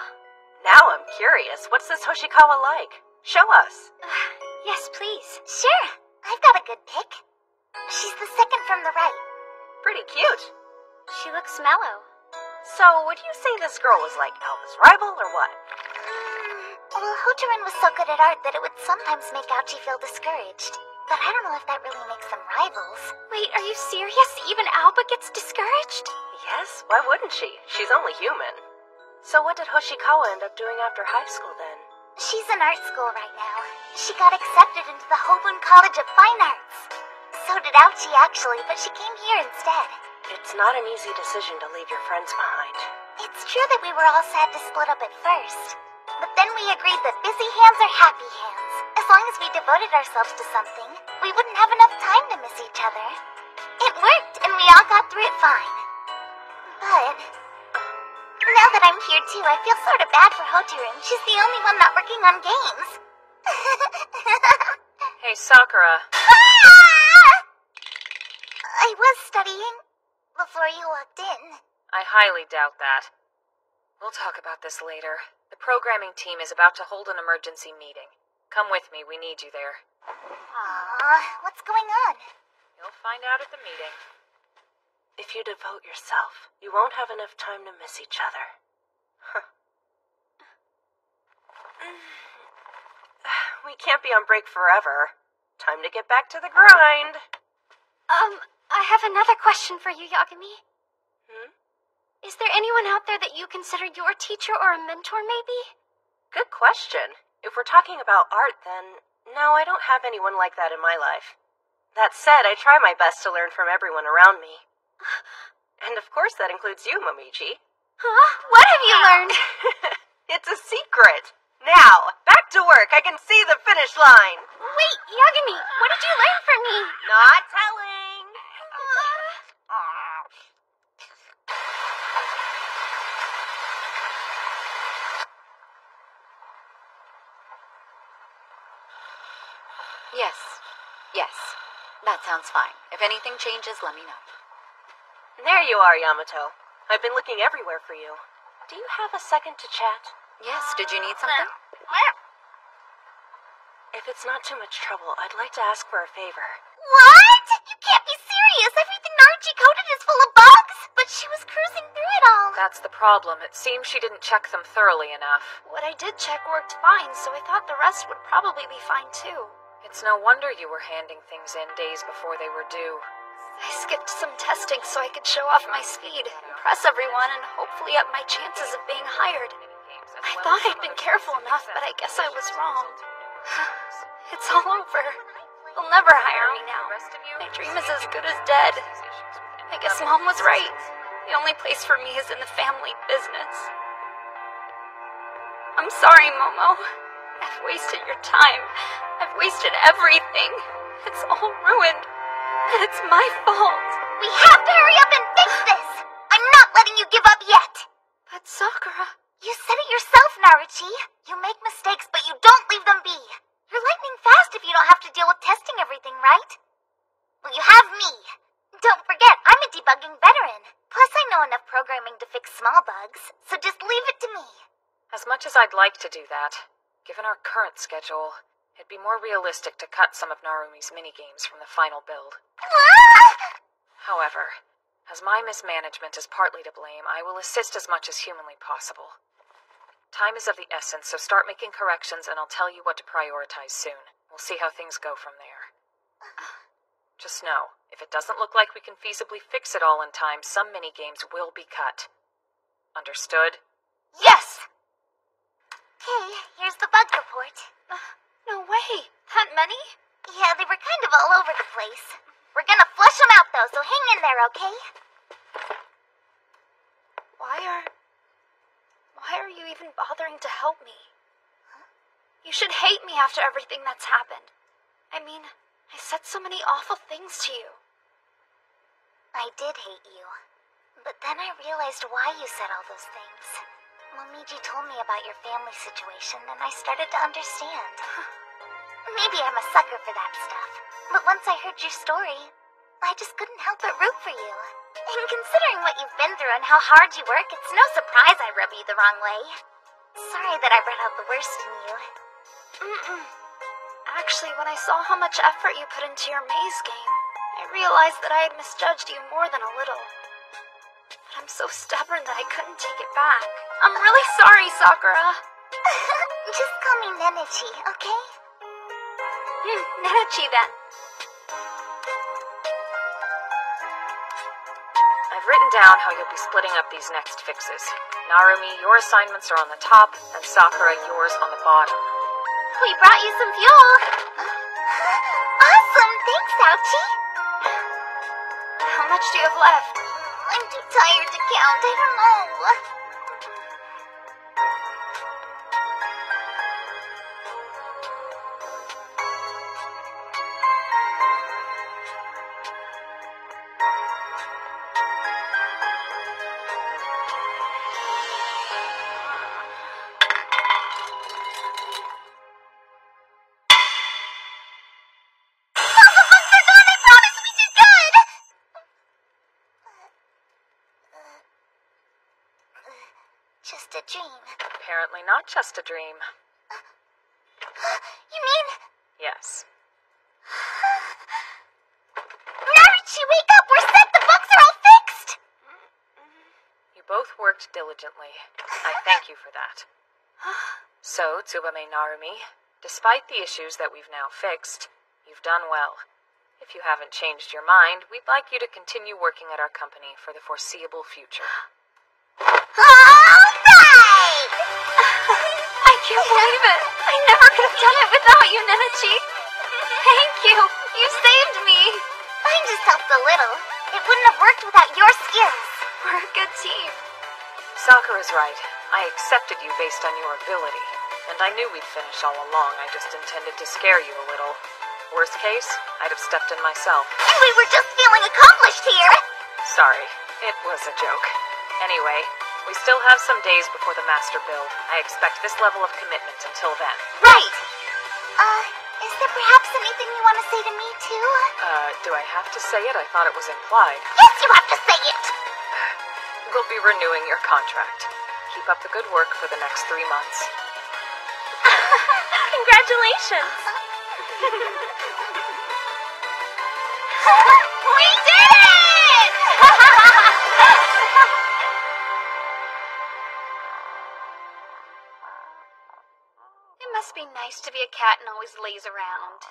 Now I'm curious. What's this Hoshikawa like? Show us. Yes, please. Sure, I've got a good pick. She's the second from the right. Pretty cute. She looks mellow. So, would you say this girl was like Alba's rival, or what? Well, Hotarin was so good at art that it would sometimes make Ouchi feel discouraged. But I don't know if that really makes them rivals. Wait, are you serious? Even Alba gets discouraged? Yes, why wouldn't she? She's only human. So what did Hoshikawa end up doing after high school, then? She's in art school right now. She got accepted into the Hobun College of Fine Arts. So did Ouchi, actually, but she came here instead. It's not an easy decision to leave your friends behind. It's true that we were all sad to split up at first. But then we agreed that busy hands are happy hands. As long as we devoted ourselves to something, we wouldn't have enough time to miss each other. It worked, and we all got through it fine. But now that I'm here too, I feel sort of bad for Hotaru. She's the only one not working on games. Hey, Sakura. I was studying before you walked in. I highly doubt that. We'll talk about this later. The programming team is about to hold an emergency meeting. Come with me, we need you there. What's going on? You'll find out at the meeting. If you devote yourself, you won't have enough time to miss each other. We can't be on break forever. Time to get back to the grind. I have another question for you, Yagami. Is there anyone out there that you consider your teacher or a mentor, maybe? Good question. If we're talking about art, then no, I don't have anyone like that in my life. That said, I try my best to learn from everyone around me. And of course that includes you, Momiji. Huh? What have you learned? It's a secret. Now, back to work. I can see the finish line. Wait, Yagami, what did you learn from me? Not telling. Yes. That sounds fine. If anything changes, let me know. There you are, Yamato. I've been looking everywhere for you. Do you have a second to chat? Yes, did you need something? If it's not too much trouble, I'd like to ask for a favor. What? You can't be serious. Everything Naruchi coded is full of bugs. But she was cruising through it all. That's the problem. It seems she didn't check them thoroughly enough. What I did check worked fine, so I thought the rest would probably be fine too. It's no wonder you were handing things in days before they were due. I skipped some testing so I could show off my speed, impress everyone, and hopefully up my chances of being hired. I thought I'd been careful enough, but I guess I was wrong. It's all over. They'll never hire me now. My dream is as good as dead. I guess Mom was right. The only place for me is in the family business. I'm sorry, Momo. I've wasted your time. I've wasted everything. It's all ruined. And it's my fault. We have to hurry up and fix this. I'm not letting you give up yet. But Sakura... You said it yourself, Naruchi. You make mistakes, but you don't leave them be. You're lightning fast if you don't have to deal with testing everything, right? Well, you have me. Don't forget, I'm a debugging veteran. Plus, I know enough programming to fix small bugs, so just leave it to me. As much as I'd like to do that, given our current schedule, it'd be more realistic to cut some of Narumi's minigames from the final build. However, as my mismanagement is partly to blame, I will assist as much as humanly possible. Time is of the essence, so start making corrections and I'll tell you what to prioritize soon. We'll see how things go from there. Just know, if it doesn't look like we can feasibly fix it all in time, some minigames will be cut. Understood? Yes! Okay, here's the bug report. No way. That many? Yeah, they were kind of all over the place. We're gonna flush them out, though, so hang in there, okay? Why are you even bothering to help me? You should hate me after everything that's happened. I mean, I said so many awful things to you. I did hate you. But then I realized why you said all those things. Momiji told me about your family situation, and I started to understand. Maybe I'm a sucker for that stuff, but once I heard your story, I just couldn't help but root for you. And considering what you've been through and how hard you work, it's no surprise I rub you the wrong way. Sorry that I brought out the worst in you. Actually, when I saw how much effort you put into your maze game, I realized that I had misjudged you more than a little. But I'm so stubborn that I couldn't take it back. I'm really sorry, Sakura. Just call me Nenechi, okay? Nenechi, then. I've written down how you'll be splitting up these next fixes. Narumi, your assignments are on the top, and Sakura, yours on the bottom. We brought you some fuel. Awesome, thanks, Ouchie. How much do you have left? I'm too tired to count, I don't know. just a dream. Apparently not just a dream. You mean... Yes. Naruchi, wake up! We're set! The bugs are all fixed! You both worked diligently. I thank you for that. So, Tsubame Narumi, despite the issues that we've now fixed, you've done well. If you haven't changed your mind, we'd like you to continue working at our company for the foreseeable future. Alright! I can't believe it. I never could have done it without you, Nenechi. Thank you. You saved me. I just helped a little. It wouldn't have worked without your skills. We're a good team. Sakura's right. I accepted you based on your ability. And I knew we'd finish all along. I just intended to scare you a little. Worst case, I'd have stepped in myself. And we were just feeling accomplished here! Sorry, it was a joke. Anyway, we still have some days before the master build. I expect this level of commitment until then. Right! Is there perhaps anything you want to say to me, too? Do I have to say it? I thought it was implied. Yes, you have to say it! We'll be renewing your contract. Keep up the good work for the next 3 months. Congratulations! We did it! It must be nice to be a cat and always laze around.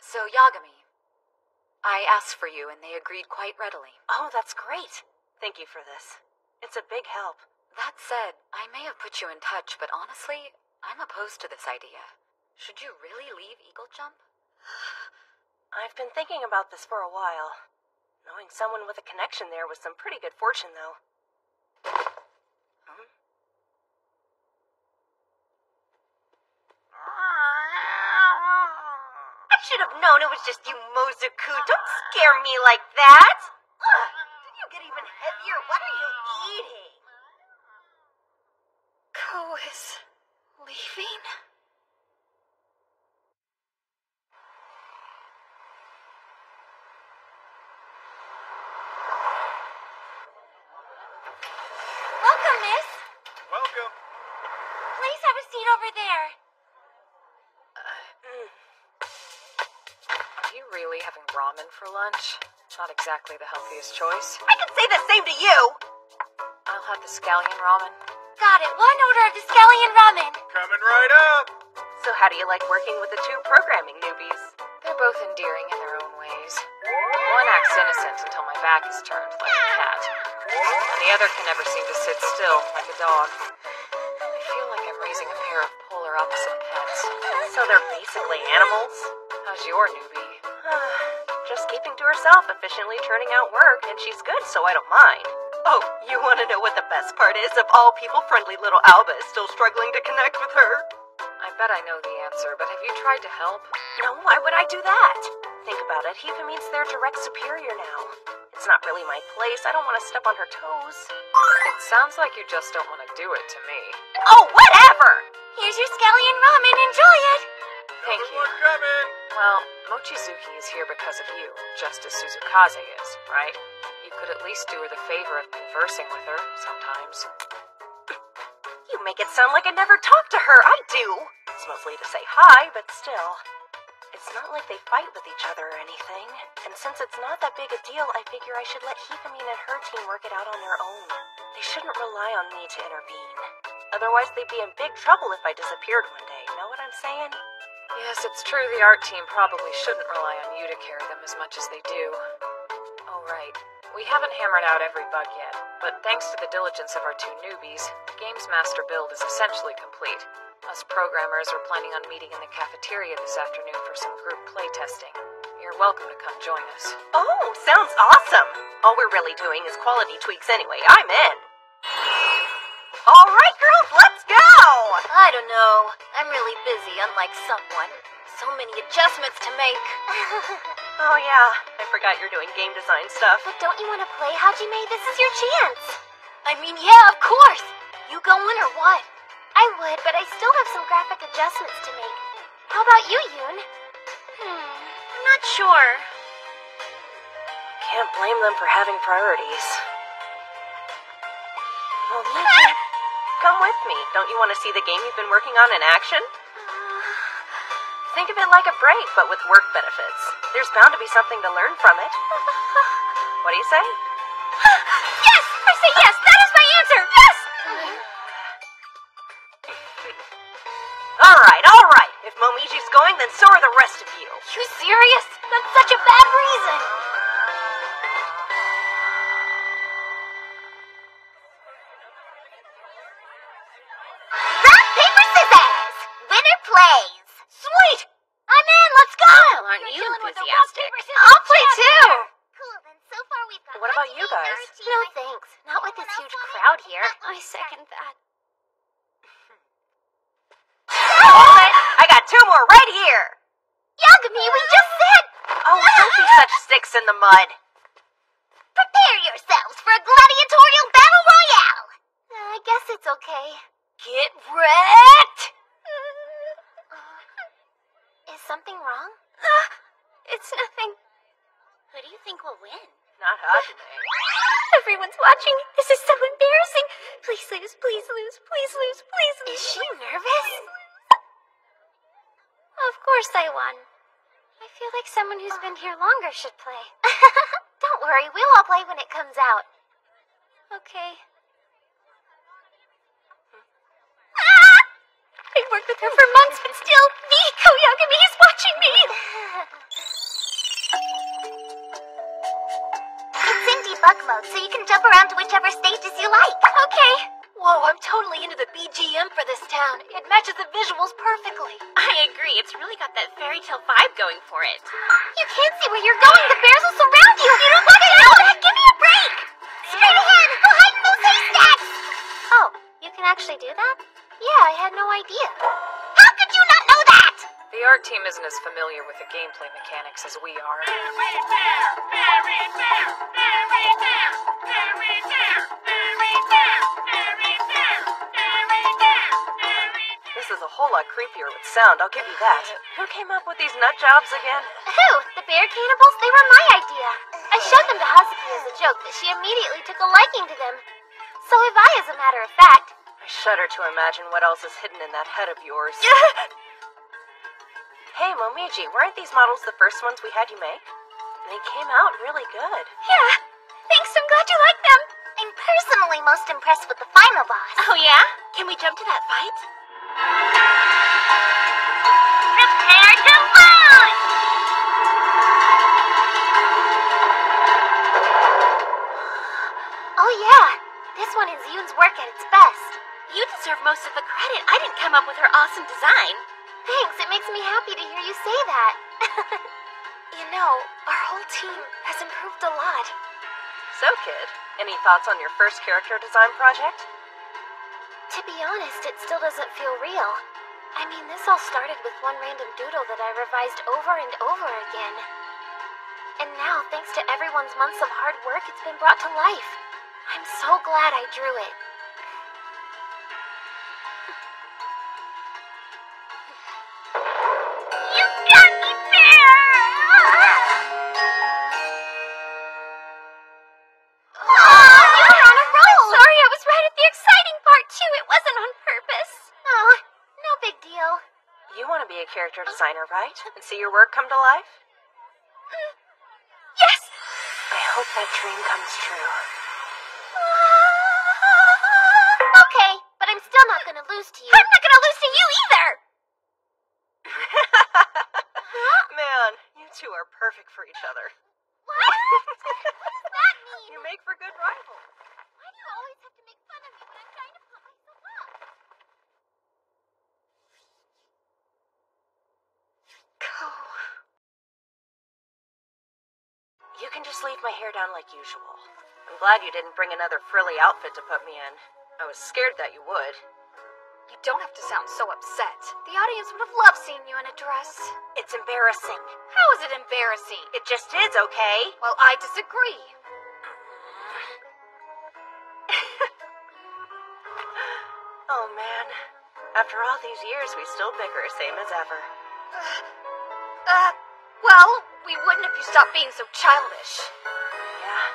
So, Yagami, I asked for you and they agreed quite readily. Oh, that's great. Thank you for this. It's a big help. That said, I may have put you in touch, but honestly, I'm opposed to this idea. Should you really leave Eagle Jump? I've been thinking about this for a while. Knowing someone with a connection there was some pretty good fortune, though. I should have known it was just you, Mozuku. Don't scare me like that. Did you get even heavier? What are you eating? Ko is leaving? Welcome, miss. Welcome. Please have a seat over there. Are you really having ramen for lunch? Not exactly the healthiest choice. I can say the same to you. I'll have the scallion ramen. Got it. 1 order of the scallion ramen. Coming right up. So how do you like working with the 2 programming newbies? They're both endearing in their own ways. One acts innocent until my back is turned, like a cat. And the other can never seem to sit still, like a dog. I feel like I'm raising a pair of polar opposite pets. So they're basically animals? How's your newbie? Just keeping to herself, efficiently churning out work, and she's good, so I don't mind. Oh, you want to know what the best part is? Of all people, friendly little Alba is still struggling to connect with her. I bet I know the answer, but have you tried to help? No, why would I do that? Think about it, Hifa means their direct superior now. It's not really my place, I don't want to step on her toes. It sounds like you just don't want to do it to me. Oh, whatever! Here's your scallion ramen. Enjoy it. Thank you. One coming. Well, Mochizuki is here because of you, just as Suzukaze is, right? You could at least do her the favor of conversing with her sometimes. You make it sound like I never talk to her. I do. It's mostly to say hi, but still. It's not like they fight with each other or anything. And since it's not that big a deal, I figure I should let Hifamine and her team work it out on their own. They shouldn't rely on me to intervene. Otherwise, they'd be in big trouble if I disappeared one day. Know what I'm saying? Yes, it's true the art team probably shouldn't rely on you to carry them as much as they do. Oh, right. We haven't hammered out every bug yet, but thanks to the diligence of our 2 newbies, the game's master build is essentially complete. Us programmers are planning on meeting in the cafeteria this afternoon for some group playtesting. You're welcome to come join us. Oh, sounds awesome. All we're really doing is quality tweaks anyway. I'm in. All right, girls, let's go! I don't know. I'm really busy, unlike someone. So many adjustments to make. Oh, yeah. I forgot you're doing game design stuff. But don't you want to play, Hajime? This is your chance. I mean, yeah, of course. You going or what? I would, but I still have some graphic adjustments to make. How about you, Yoon? I'm not sure. Can't blame them for having priorities. Momiji, come with me. Don't you want to see the game you've been working on in action? Think of it like a break, but with work benefits. There's bound to be something to learn from it. What do you say? Yes! I say yes! That is my answer! Yes! All right. If Momiji's going, then so are the rest of you. You serious? That's such a bad reason. Rock, paper, scissors! Winner plays! Sweet! I'm in, let's go! Well, aren't you enthusiastic? I'll play too! Cool, then so far we've got What about you guys? No thanks. Not with this huge crowd here. I second that. I got 2 more right here. Yagami, we just said... Oh, don't be such sticks in the mud. Prepare yourselves for a gladiatorial battle royale! I guess it's okay. Get wrecked! Is something wrong? It's nothing. Who do you think will win? Not Hajime. Everyone's watching. This is so embarrassing. Please lose, please lose, please lose, please lose. Is she nervous? Of course I won. I feel like someone who's been here longer should play. Don't worry, we'll all play when it comes out. Okay. I've worked with her for months, but still, Miko Yagami is watching me! It's in debug mode, so you can jump around to whichever stages you like. Okay. Whoa, I'm totally into the BGM for this town. It matches the visuals perfectly. I agree, it's really got that fairy tale vibe going for it. You can't see where you're going. The bears will surround you. You don't watch out. Give me a break. Straight ahead. Go hide in those haystacks. Oh, you can actually do that? Yeah, I had no idea. How could you not know that? The art team isn't as familiar with the gameplay mechanics as we are. This is a whole lot creepier with sound, I'll give you that. Who came up with these nut jobs again? Who? The bear cannibals? They were my idea. I showed them to Hazuki as a joke, but she immediately took a liking to them. So have I, as a matter of fact. I shudder to imagine what else is hidden in that head of yours. Hey, Momiji, weren't these models the first ones we had you make? They came out really good. Yeah. Thanks, I'm glad you like them. I'm personally most impressed with the final boss. Oh, yeah? Can we jump to that fight? Prepare to fight! Oh yeah, this one is Yoon's work at its best. You deserve most of the credit. I didn't come up with her awesome design. Thanks, it makes me happy to hear you say that. You know, our whole team has improved a lot. So, kid, any thoughts on your first character design project? To be honest, it still doesn't feel real. I mean, this all started with one random doodle that I revised over and over again. And now, thanks to everyone's months of hard work, it's been brought to life. I'm so glad I drew it. You got me there! You're on a roll! Sorry, I was right at the exciting part, too. It wasn't on purpose. Oh, no big deal. You want to be a character designer, right? And see your work come to life? Yes! I hope that dream comes true. Okay, but I'm still not gonna lose to you. I'm not gonna lose to you either! Man, you two are perfect for each other. What? What does that mean? You make for good rivals. Why do you always have to make fun of me when I'm trying to pump myself up? You can just leave my hair down like usual. I'm glad you didn't bring another frilly outfit to put me in. I was scared that you would. You don't have to sound so upset. The audience would have loved seeing you in a dress. It's embarrassing. How is it embarrassing? It just is, okay? Well, I disagree. Oh, man. After all these years, we still bicker, same as ever. Well, we wouldn't if you stopped being so childish. Yeah,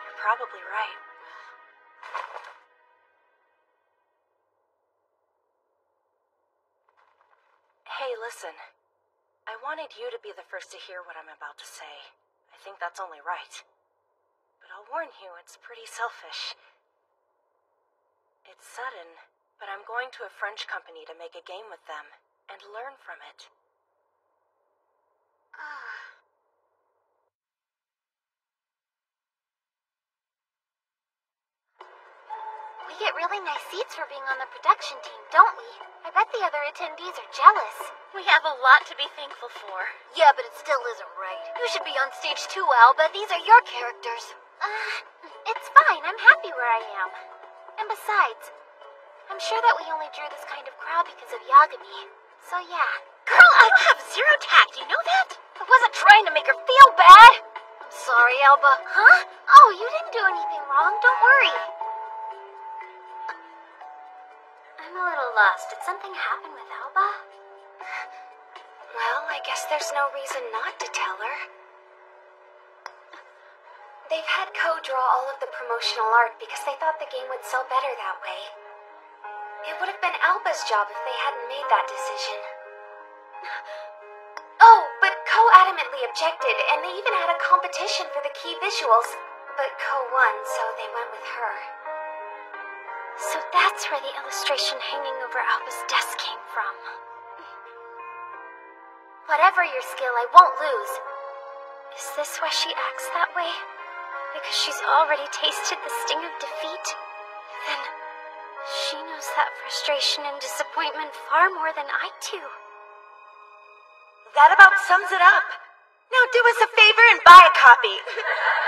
you're probably right. Hey, listen. I wanted you to be the first to hear what I'm about to say. I think that's only right. But I'll warn you, it's pretty selfish. It's sudden, but I'm going to a French company to make a game with them and learn from it. We get really nice seats for being on the production team, don't we? I bet the other attendees are jealous. We have a lot to be thankful for. Yeah, but it still isn't right. You should be on stage too, Alba. These are your characters. It's fine. I'm happy where I am. And besides, I'm sure that we only drew this kind of crowd because of Yagami. So yeah. Girl, I have zero tact, you know that? I wasn't trying to make her feel bad. I'm sorry, Alba. Huh? Oh, you didn't do anything wrong. Don't worry. I'm a little lost. Did something happen with Alba? Well, I guess there's no reason not to tell her. They've had Co draw all of the promotional art because they thought the game would sell better that way. It would have been Alba's job if they hadn't made that decision. Oh, but Co adamantly objected, and they even had a competition for the key visuals. But Co won, so they went with her. So that's where the illustration hanging over Alba's desk came from. Whatever your skill, I won't lose. Is this why she acts that way? Because she's already tasted the sting of defeat? Then she knows that frustration and disappointment far more than I do. That about sums it up. Now do us a favor and buy a copy.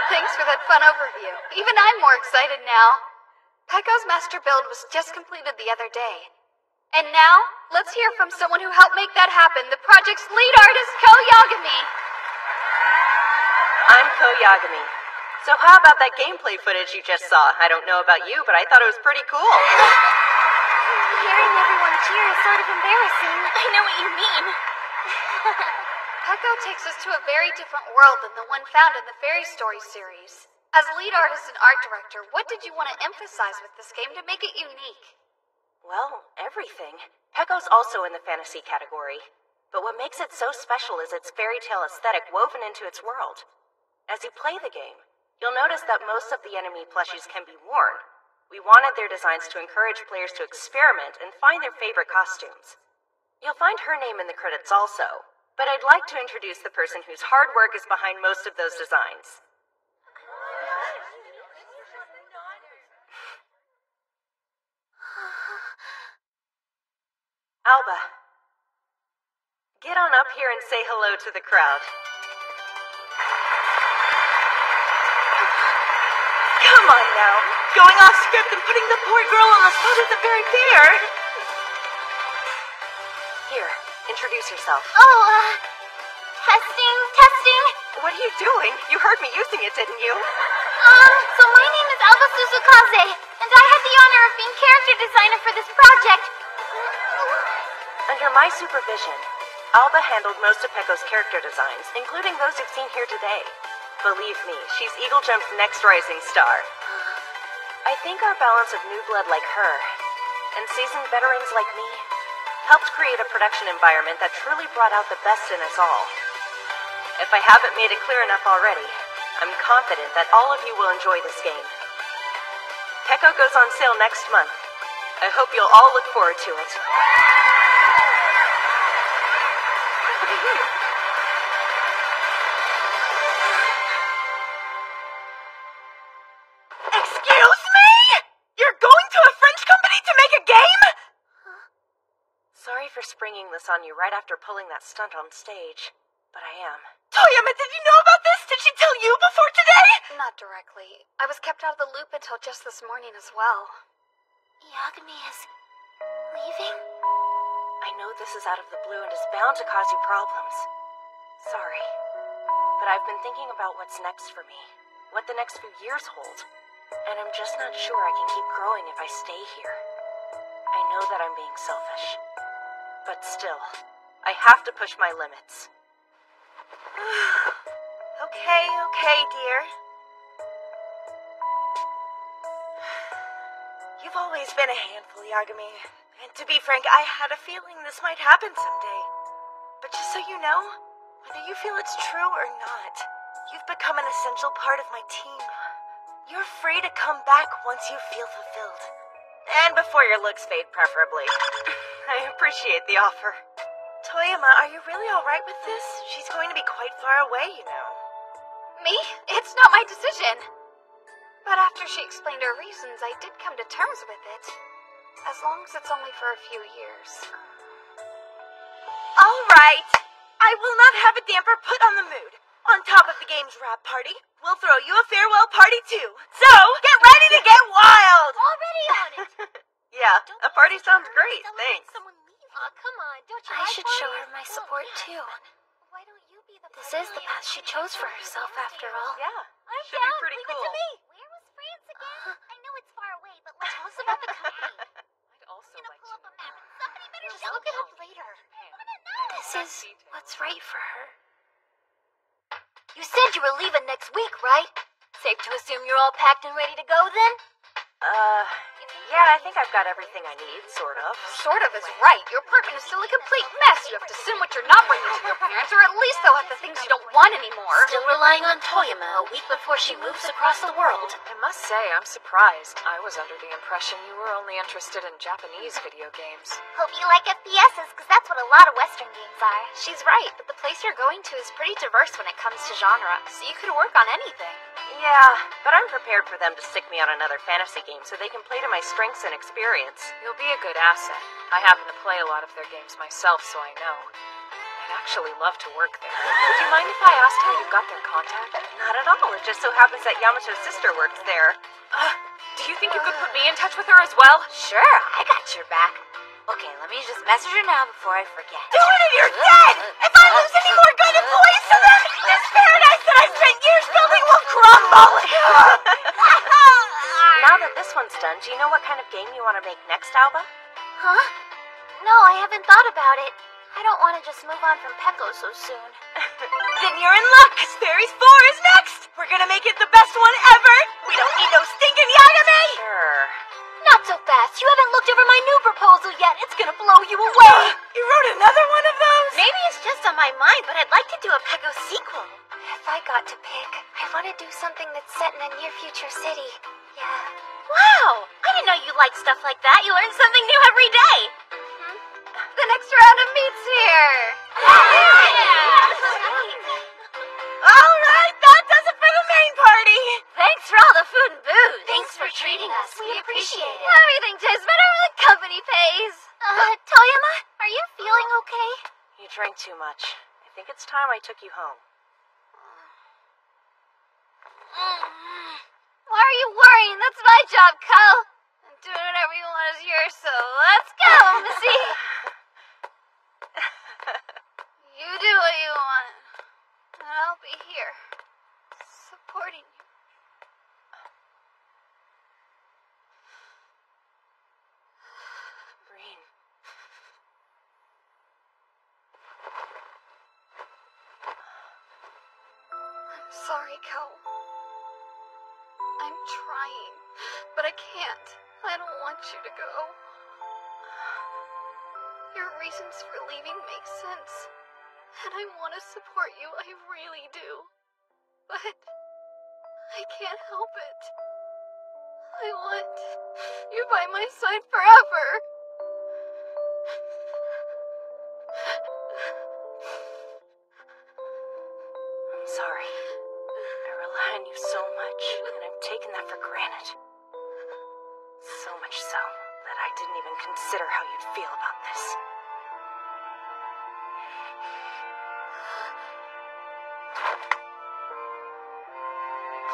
Thanks for that fun overview. Even I'm more excited now. Pekko's master build was just completed the other day. And now, let's hear from someone who helped make that happen, the project's lead artist, Ko Yagami. I'm Ko Yagami. So how about that gameplay footage you just saw? I don't know about you, but I thought it was pretty cool. Hearing everyone cheer is sort of embarrassing. I know what you mean. Pekko takes us to a very different world than the one found in the Fairy Story series. As lead artist and art director, what did you want to emphasize with this game to make it unique? Well, everything. Pekko's also in the fantasy category. But what makes it so special is its fairy tale aesthetic woven into its world. As you play the game, you'll notice that most of the enemy plushies can be worn. We wanted their designs to encourage players to experiment and find their favorite costumes. You'll find her name in the credits also, but I'd like to introduce the person whose hard work is behind most of those designs. Alba, get on up here and say hello to the crowd. Come on now, going off script and putting the poor girl on the spot isn't very fair. Here, introduce yourself. Oh, testing. What are you doing? You heard me using it, didn't you? So my name is Alba Suzukaze, and I had the honor of being character designer for this project. Under my supervision, Alba handled most of Pekko's character designs, including those you've seen here today. Believe me, she's Eagle Jump's next rising star. I think our balance of new blood like her, and seasoned veterans like me, helped create a production environment that truly brought out the best in us all. If I haven't made it clear enough already, I'm confident that all of you will enjoy this game. Pekko goes on sale next month. I hope you'll all look forward to it. Excuse me? You're going to a French company to make a game? Sorry for springing this on you right after pulling that stunt on stage, but I am. Toyama, did you know about this? Did she tell you before today? Not directly. I was kept out of the loop until just this morning as well. Yagami is leaving? I know this is out of the blue and is bound to cause you problems. Sorry. But I've been thinking about what's next for me, what the next few years hold, and I'm just not sure I can keep growing if I stay here. I know that I'm being selfish, but still, I have to push my limits. Okay, dear. You've always been a handful, Yagami. And to be frank, I had a feeling this might happen someday. But just so you know, whether you feel it's true or not, you've become an essential part of my team. You're free to come back once you feel fulfilled. And before your looks fade, preferably. I appreciate the offer. Toyama, are you really alright with this? She's going to be quite far away, you know. Me? It's not my decision. But after she explained her reasons, I did come to terms with it. As long as it's only for a few years. Alright. I will not have a damper put on the mood. On top of the game's wrap party, we'll throw you a farewell party too. So, get ready to get wild! Already on it. Yeah, a party sounds great, thanks. Oh, come on, don't you I should show her my support too. Why don't you be the This is the path she chose for herself after all. Yeah, I'm should down. be pretty Leave it cool. to me. Where was France again? I know it's far away, but let's tell us about the company. I'd also like Pull to up a map. Somebody better Just tell look it me. up later. Japan. This is what's right for her. You said you were leaving next week, right? Safe to assume you're all packed and ready to go then? Yeah, I think I've got everything I need, sort of. Sort of is right. Your apartment is still a complete mess. You have to assume what you're not bringing to your parents, or at least they'll have the things you don't want anymore. Still relying on Toyama a week before she moves across the world. I must say, I'm surprised. I was under the impression you were only interested in Japanese video games. Hope you like FPSs, because that's what a lot of Western games are. She's right, but the place you're going to is pretty diverse when it comes to genre, so you could work on anything. Yeah, but I'm prepared for them to stick me on another fantasy game so they can play to my strengths and experience. You'll be a good asset. I happen to play a lot of their games myself, so I know. I'd actually love to work there. Would you mind if I asked how you got their contact? Not at all. It just so happens that Yamato's sister works there. Do you think you could put me in touch with her as well? Sure, I got your back. Okay, let me just message her now before I forget. Do it if you're dead! If I lose any more good employees to them, this paradise that I spent years building will crumble! Now that this one's done, do you know what kind of game you want to make next, Alba? Huh? No, I haven't thought about it. I don't want to just move on from Peko so soon. Then you're in luck, because Fairies 4 is next! We're gonna make it the best one ever! We don't need no stinking Yagami! Sure. Not so fast. You haven't looked over my new proposal yet. It's gonna blow you away. You wrote another one of those? Maybe it's just on my mind, but I'd like to do a Peko sequel. If I got to pick, I want to do something that's set in a near future city. Yeah. Wow! I didn't know you liked stuff like that. You learn something new every day. The next round of meat's here! Alright, that does it for the main party! Thanks for all the food and booze. Thanks for treating us. We appreciate it. Everything tastes better when the company pays. Toyama, are you feeling okay? You drank too much. I think it's time I took you home. Why are you worrying? That's my job, Kyle. And doing whatever you want is yours, so let's go, Missy. You do what you want, and I'll be here, supporting you. Green. I'm sorry, Kel. I'm trying, but I can't. I don't want you to go. Your reasons for leaving make sense, and I want to support you, I really do. But I can't help it. I want you by my side forever. I'm sorry. I rely on you so much, and I've taken that for granted. So much so that I didn't even consider how you'd feel about this.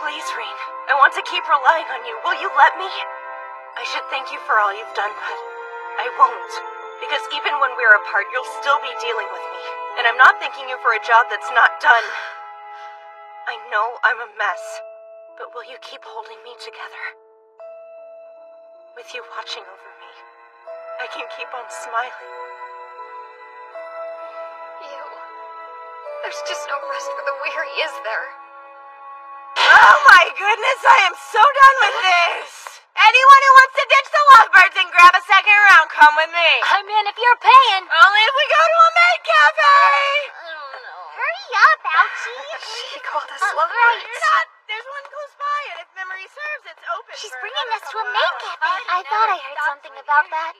Please, Rean. I want to keep relying on you. Will you let me? I should thank you for all you've done, but I won't. Because even when we're apart, you'll still be dealing with me. And I'm not thanking you for a job that's not done. I know I'm a mess, but will you keep holding me together? With you watching over me, I can keep on smiling. There's just no rest for the weary, is there? Oh my goodness, I am so done with this! Anyone who wants to ditch the lovebirds and grab a second round, come with me! I'm in if you're paying. Only if we go to a maid cafe! about that.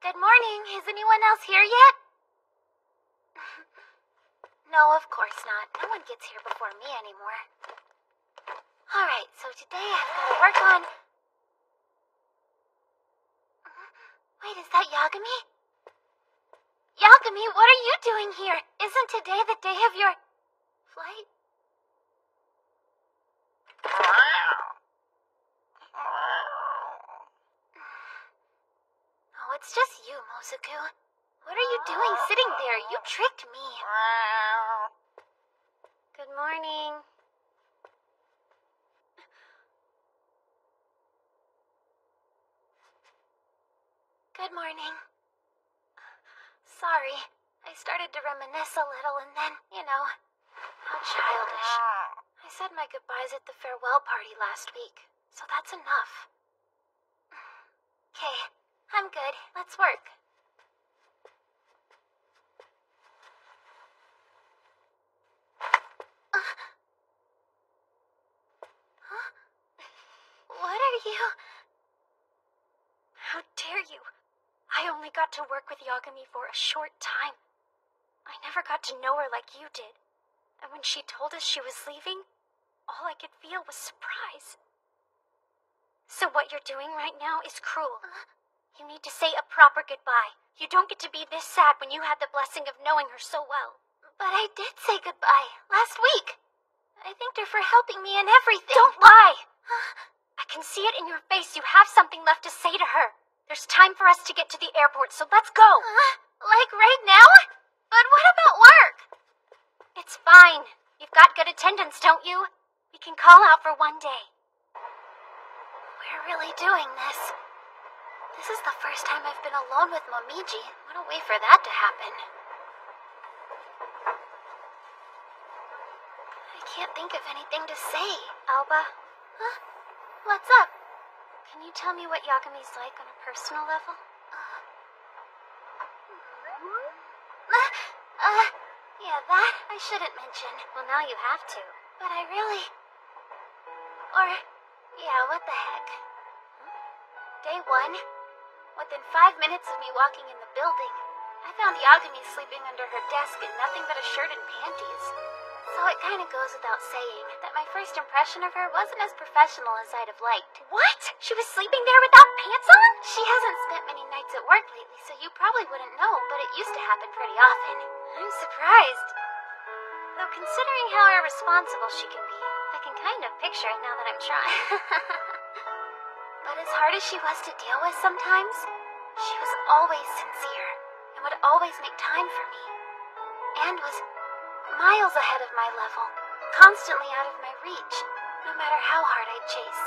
Good morning. Is anyone else here yet? No, of course not. No one gets here before me anymore. Alright, so today I've got to work on... Wait, is that Yagami? Yagami, what are you doing here? Isn't today the day of your... flight? Oh, it's just you, Mozuku. What are you doing sitting there? You tricked me. Good morning. Good morning. Sorry, I started to reminisce a little and then, how childish. I said my goodbyes at the farewell party last week, so that's enough. Okay, I'm good. Let's work. Huh? What are you... How dare you? I only got to work with Yagami for a short time. I never got to know her like you did. And when she told us she was leaving, all I could feel was surprise. So what you're doing right now is cruel. You need to say a proper goodbye. You don't get to be this sad when you had the blessing of knowing her so well. But I did say goodbye last week. I thanked her for helping me and everything. Don't lie! I can see it in your face. You have something left to say to her. There's time for us to get to the airport, so let's go. Like right now? But what about work? It's fine. You've got good attendance, don't you? We can call out for one day. We're really doing this. This is the first time I've been alone with Momiji. What a way for that to happen. I can't think of anything to say. Alba? Huh? What's up? Can you tell me what Yagami's like on a personal level? Yeah, that I shouldn't mention. Well, now you have to. But I really... yeah, what the heck? Day 1, within 5 minutes of me walking in the building, I found Yagami sleeping under her desk in nothing but a shirt and panties. So it kind of goes without saying that my first impression of her wasn't as professional as I'd have liked. What? She was sleeping there without pants on? She hasn't spent many nights at work lately, so you probably wouldn't know, but it used to happen pretty often. I'm surprised. Though considering how irresponsible she can be, I can kind of picture it now that I'm trying. But as hard as she was to deal with sometimes, she was always sincere and would always make time for me. And was miles ahead of my level, constantly out of my reach, no matter how hard I'd chase.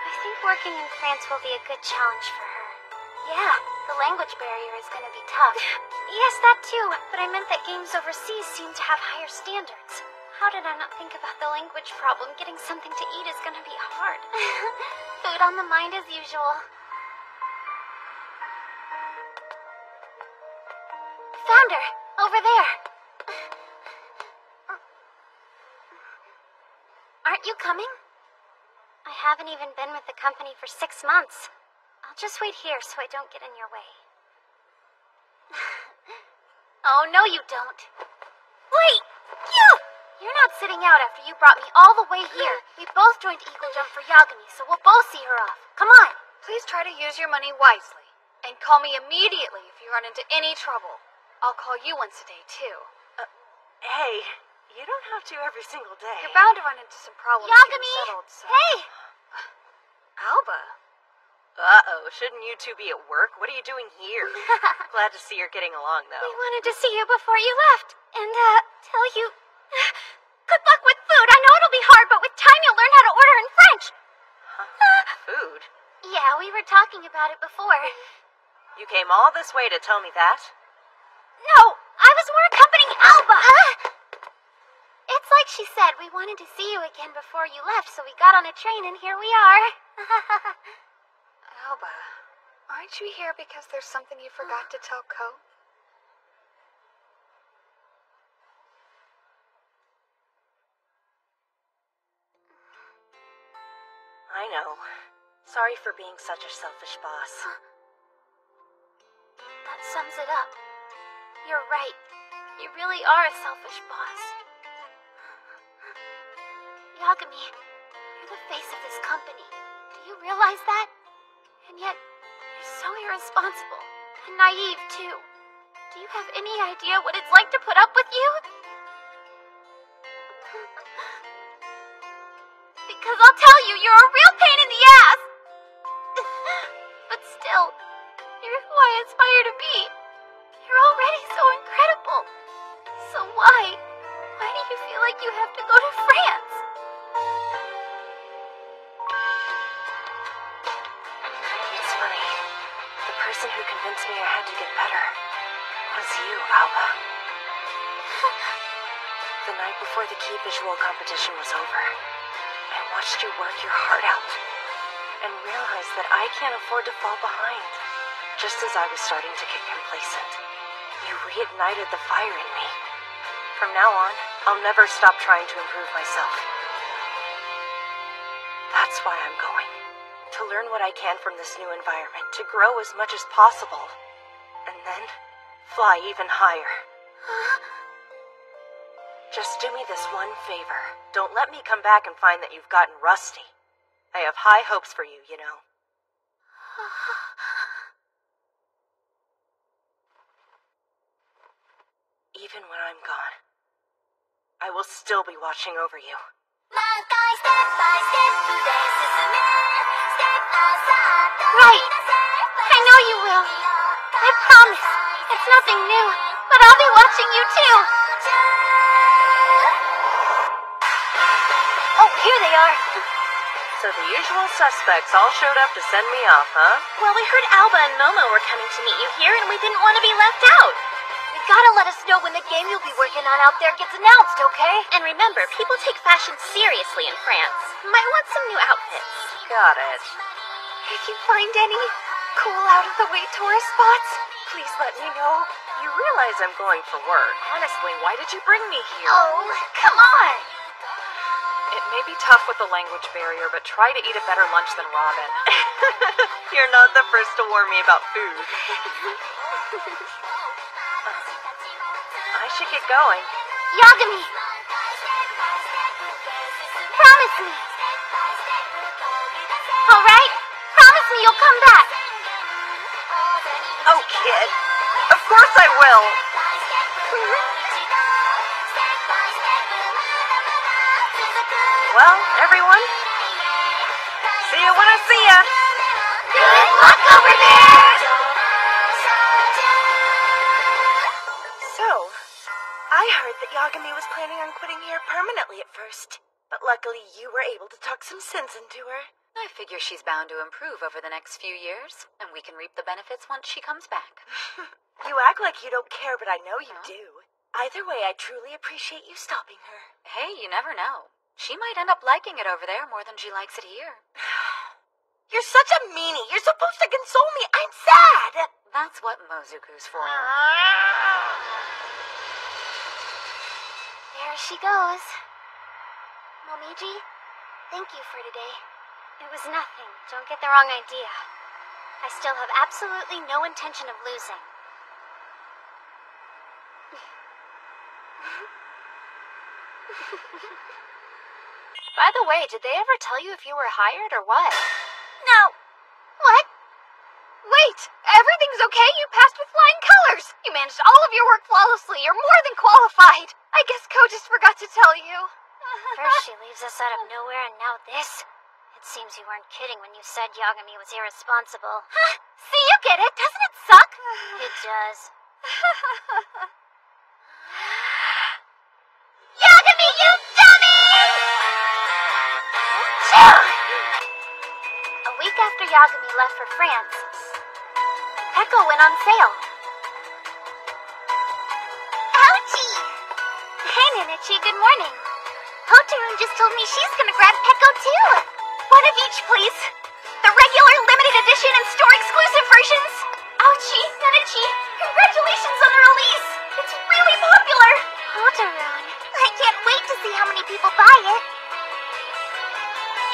I think working in France will be a good challenge for her. Yeah, the language barrier is going to be tough. Yes, that too, but I meant that games overseas seem to have higher standards. How did I not think about the language problem? Getting something to eat is going to be hard. Food on the mind as usual. Found her! Over there! Aren't you coming? I haven't even been with the company for 6 months. I'll just wait here so I don't get in your way. Oh, no you don't. Wait! You're not sitting out after you brought me all the way here. We both joined Eagle Jump for Yagami, so we'll both see her off. Come on! Please try to use your money wisely. And call me immediately if you run into any trouble. I'll call you once a day, too. Hey, you don't have to every single day. You're bound to run into some problems Yagami! getting settled, so... Hey! Alba? Uh-oh, shouldn't you two be at work? What are you doing here? Glad to see you're getting along, though. We wanted to see you before you left. And, tell you... Good luck with food. I know it'll be hard, but with time you'll learn how to order in French. Huh? Food? Yeah, we were talking about it before. You came all this way to tell me that? No, I was more accompanying Alba. It's like she said, we wanted to see you again before you left, so we got on a train and here we are. Alba, aren't you here because there's something you forgot to tell Ko? I know. Sorry for being such a selfish boss. That sums it up. You're right. You really are a selfish boss. Yagami, you're the face of this company. Do you realize that? And yet, you're so irresponsible. And naive, too. Do you have any idea what it's like to put up with you? Because I'll tell you, you're a real pain in the ass! But still, you're who I aspire to be. You're already so incredible. So why do you feel like you have to go to France? It's funny. The person who convinced me I had to get better was you, Alba. The night before the key visual competition was over, I watched you work your heart out and realized that I can't afford to fall behind. Just as I was starting to get complacent, you reignited the fire in me. From now on, I'll never stop trying to improve myself. That's why I'm going. To learn what I can from this new environment, to grow as much as possible, and then fly even higher. Just do me this one favor. Don't let me come back and find that you've gotten rusty. I have high hopes for you, you know. Even when I'm gone, I will still be watching over you. Right. I know you will. I promise. It's nothing new, but I'll be watching you too. Oh, here they are. So the usual suspects all showed up to send me off, huh? Well, we heard Alba and Momo were coming to meet you here, and we didn't want to be left out. You gotta let us know when the game you'll be working on out there gets announced, okay? And remember, people take fashion seriously in France. Might want some new outfits. Got it. If you find any cool out-of-the-way tourist spots, please let me know. You realize I'm going for work. Honestly, why did you bring me here? Oh, come on! It may be tough with the language barrier, but try to eat a better lunch than Robin. You're not the first to warn me about food. I should get going. Yagami! Promise me! Alright? Promise me you'll come back! Oh, kid. Of course I will. Well, everyone, see you when I see ya. Good luck over there! So, I heard that Yagami was planning on quitting here permanently at first, but luckily you were able to talk some sense into her. I figure she's bound to improve over the next few years, and we can reap the benefits once she comes back. You act like you don't care, but I know you do. Either way, I truly appreciate you stopping her. Hey, you never know. She might end up liking it over there more than she likes it here. You're such a meanie. You're supposed to console me. I'm sad. That's what Mozuku's for. There she goes. Momiji, thank you for today. It was nothing. Don't get the wrong idea. I still have absolutely no intention of losing. By the way, did they ever tell you if you were hired or what? No. What? Wait, everything's okay? You passed with flying colors. You managed all of your work flawlessly. You're more than qualified. I guess Co just forgot to tell you. First she leaves us out of nowhere, and now this? It seems you weren't kidding when you said Yagami was irresponsible. Huh? See, you get it. Doesn't it suck? It does. Yagami, you dummy! A week after Yagami left for France, Peko went on sale. Ouchie! Hey, Ninichi, good morning. Hotaroon just told me she's gonna grab Peko too. One of each, please. The regular, limited edition, and store-exclusive versions. Ouchie, Ninichi, congratulations on the release. It's really popular. Hotaroon. I can't wait to see how many people buy it.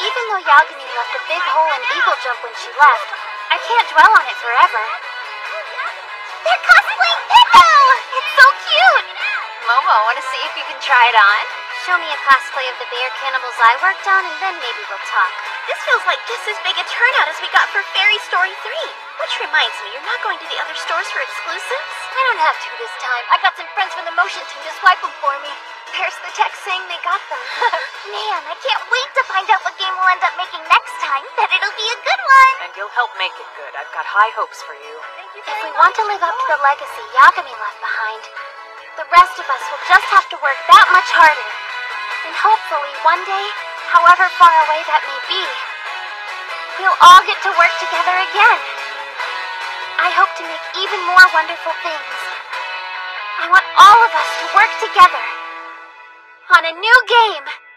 Even though Yagami left a big hole in Eagle Jump when she left. I can't dwell on it forever. They're cosplaying Pico! It's so cute! Momo, wanna see if you can try it on? Show me a cosplay of the bear cannibals I worked on, and then maybe we'll talk. This feels like just as big a turnout as we got for Fairy Story 3. Which reminds me, you're not going to the other stores for exclusives? I don't have to this time. I got some friends from the motion team to swipe them for me. There's the text saying they got them. Man, I can't wait to find out what game we'll end up making next time. Bet it'll be a good one. And you'll help make it good. I've got high hopes for you. If we want to live up to the legacy Yagami left behind, the rest of us will just have to work that much harder. And hopefully one day, however far away that may be, we'll all get to work together again. I hope to make even more wonderful things. I want all of us to work together on a new game.